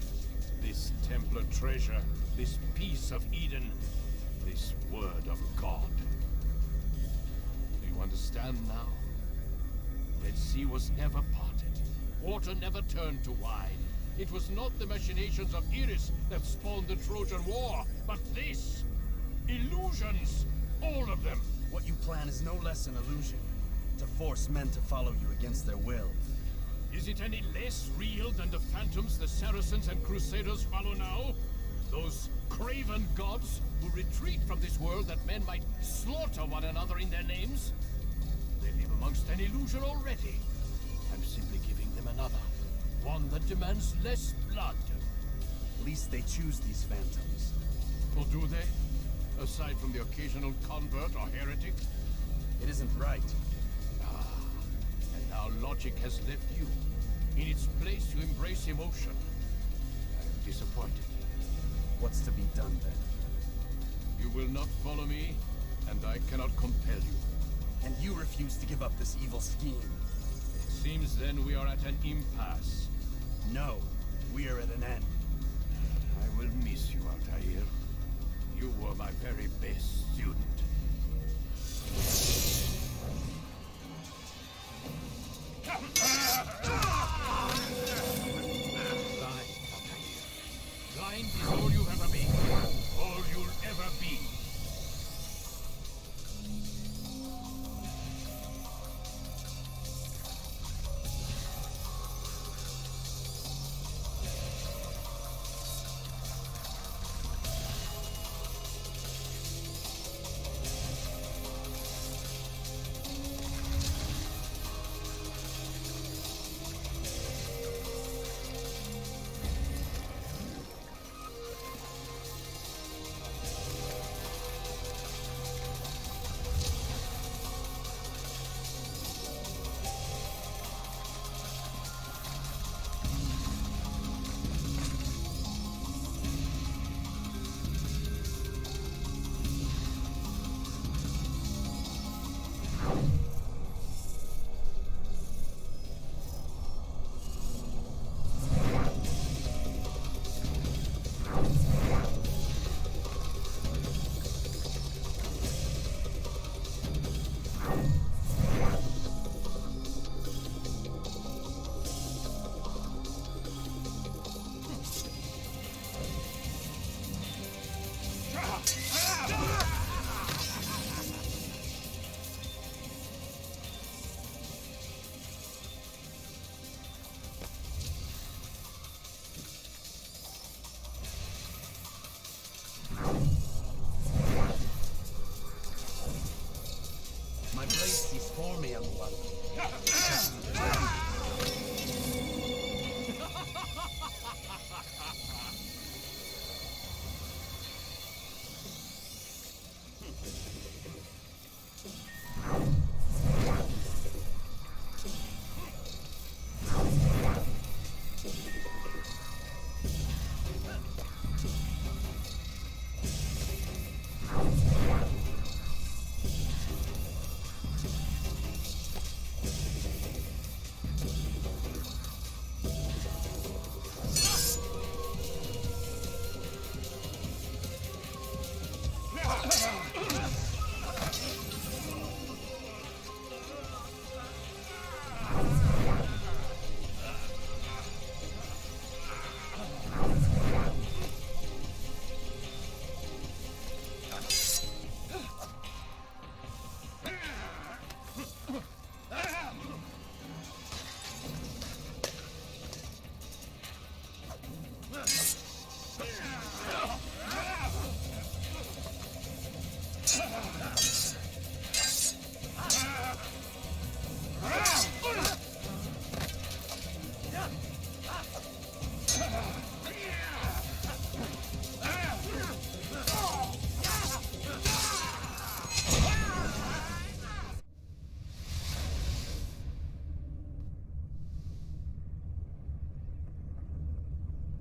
This Templar treasure, this piece of Eden, this word of God. Do you understand now? Red Sea was never parted. Water never turned to wine. It was not the machinations of Iris that spawned the Trojan War, but this! Illusions! All of them! What you plan is no less an illusion. To force men to follow you against their will. Is it any less real than the phantoms the Saracens and Crusaders follow now? Those craven gods who retreat from this world that men might slaughter one another in their names? They live amongst an illusion already. I'm simply giving them another. One that demands less blood. At least they choose these phantoms. Or do they? Aside from the occasional convert or heretic? It isn't right. And now logic has left you. In its place, you embrace emotion. I am disappointed. What's to be done then? You will not follow me, and I cannot compel you. And you refuse to give up this evil scheme. It seems then we are at an impasse. No, we are at an end. I will miss you, Altair. You were my very best student. Blind is all you've ever been. All you'll ever be. My blade sees for me, young one.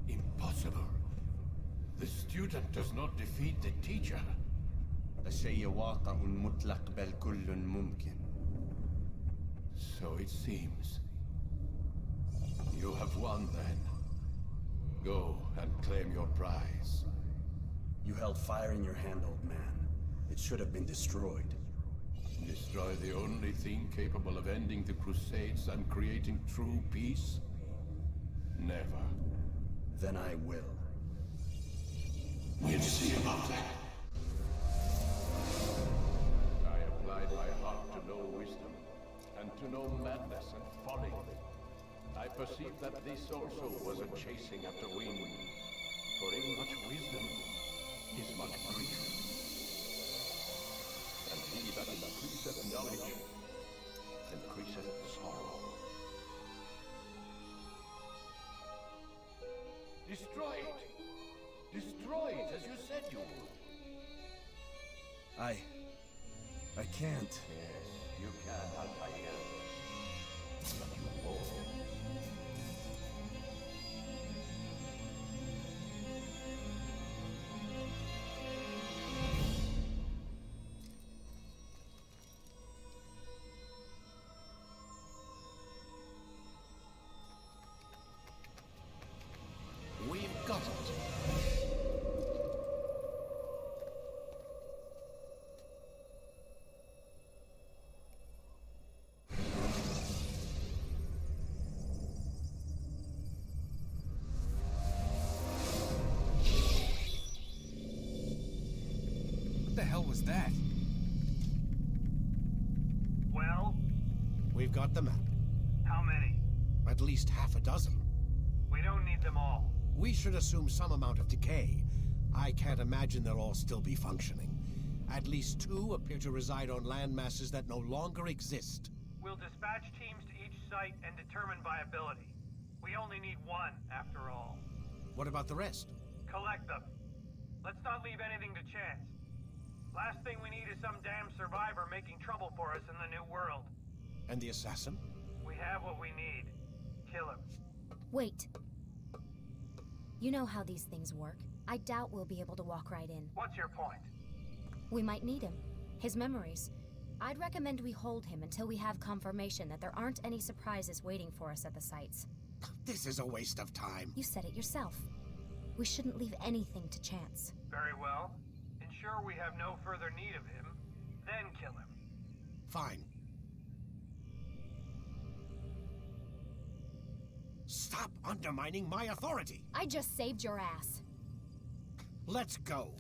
Impossible. The student does not defeat the teacher. الشيء واقع مطلق بل كل ممكن. So it seems. You have won then. Go and claim your prize. You held fire in your hand, old man. It should have been destroyed. Destroy the only thing capable of ending the Crusades and creating true peace? Never. Then I will. We'll see about that. I applied my heart to know wisdom, and to know madness and folly. I perceived that this also was a chasing after wind. For in much wisdom is much grief. And he that increaseth knowledge increaseth sorrow. Destroy it! Destroy it as you said you would. I can't. Yes, you can, Altair. But you won't. We've got it. What the hell was that? Well? We've got the map. How many? At least half a dozen. We don't need them all. We should assume some amount of decay. I can't imagine they'll all still be functioning. At least 2 appear to reside on land masses that no longer exist. We'll dispatch teams to each site and determine viability. We only need 1, after all. What about the rest? Collect them. Let's not leave anything to chance. Last thing we need is some damn survivor making trouble for us in the new world. And the assassin? We have what we need. Kill him. Wait. You know how these things work. I doubt we'll be able to walk right in. What's your point? We might need him. His memories. I'd recommend we hold him until we have confirmation that there aren't any surprises waiting for us at the sites. This is a waste of time. You said it yourself. We shouldn't leave anything to chance. Very well. Ensure we have no further need of him, then kill him. Fine. Stop undermining my authority! I just saved your ass. Let's go.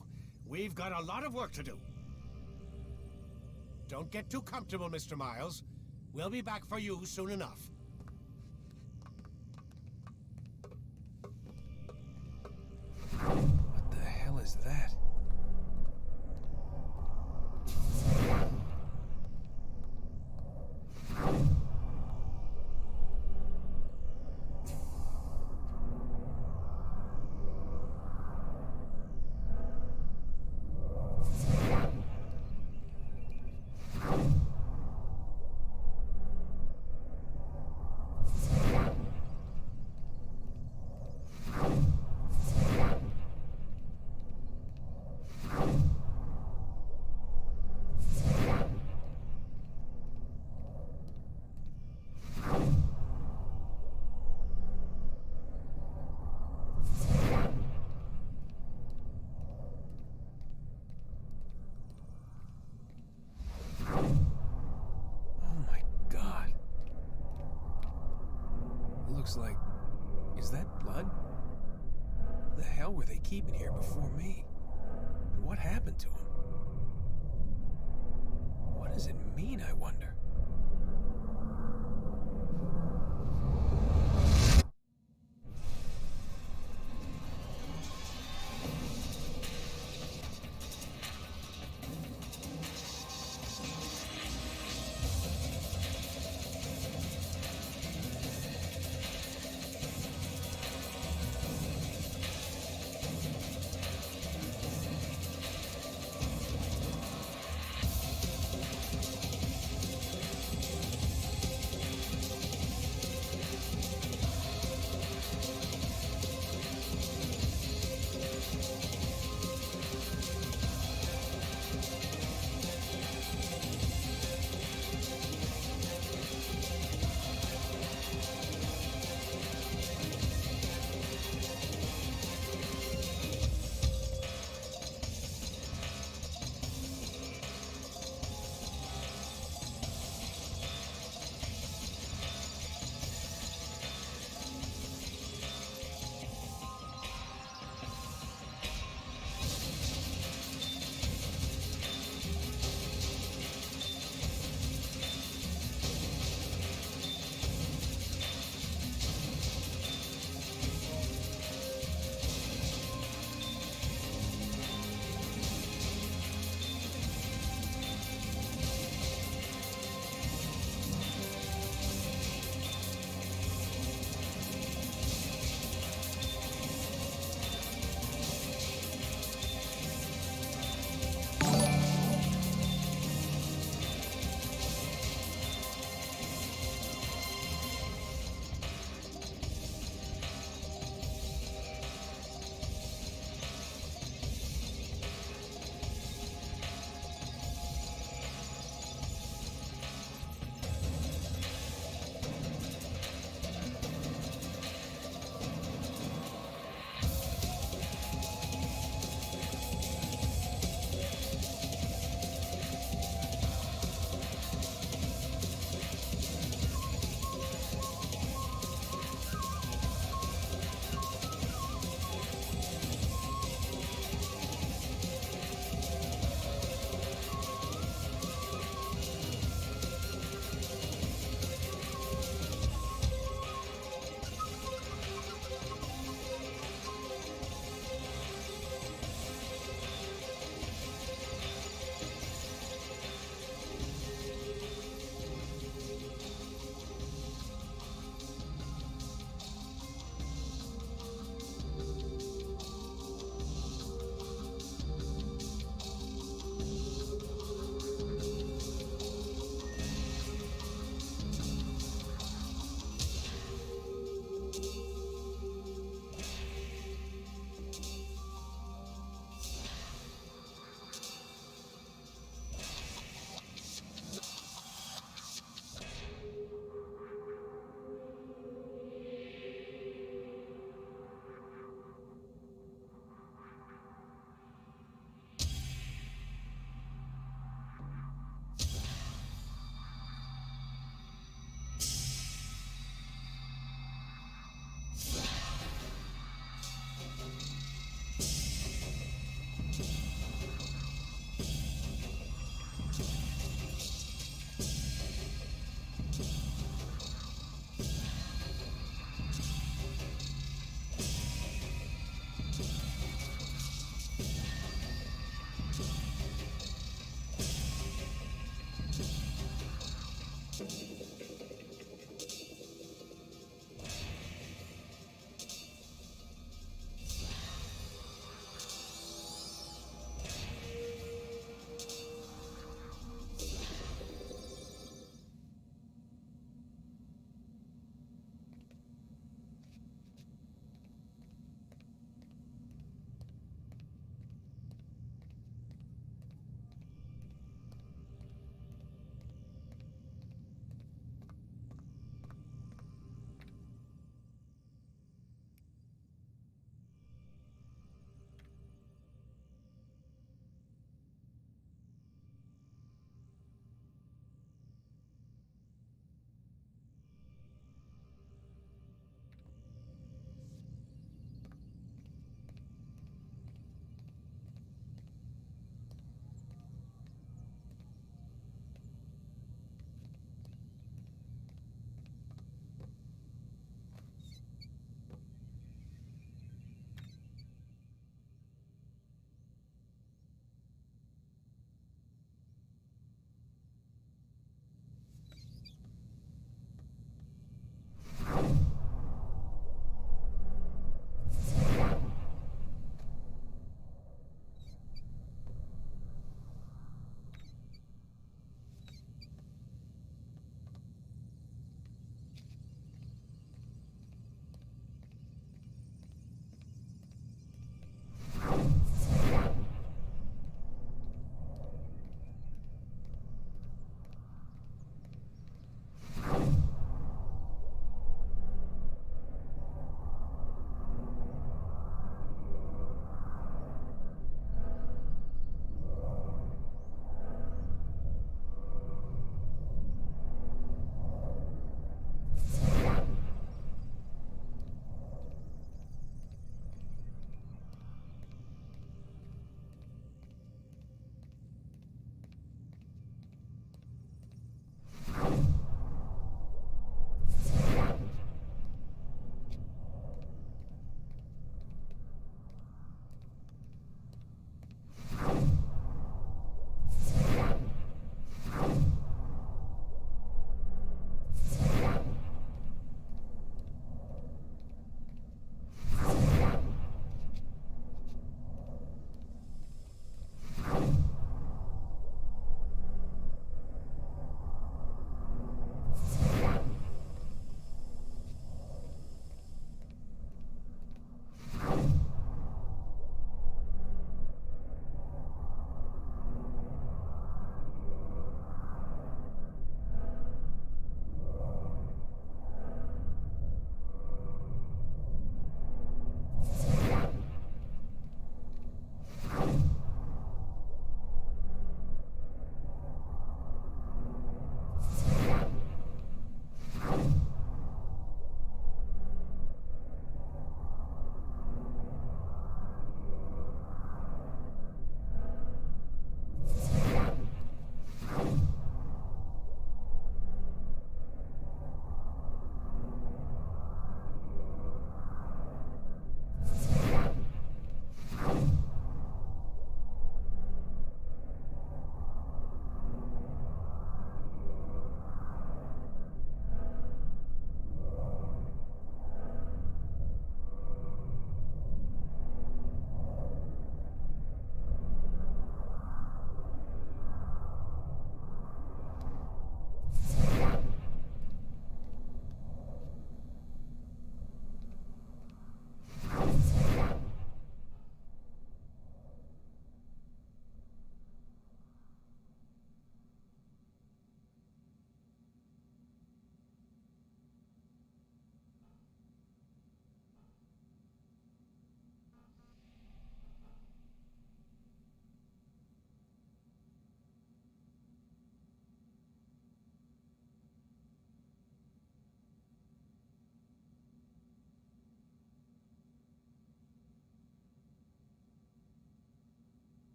We've got a lot of work to do. Don't get too comfortable, Mr. Miles. We'll be back for you soon enough. What the hell is that? Looks like... Is that blood? The hell were they keeping here before me? And what happened to him? What does it mean, I wonder?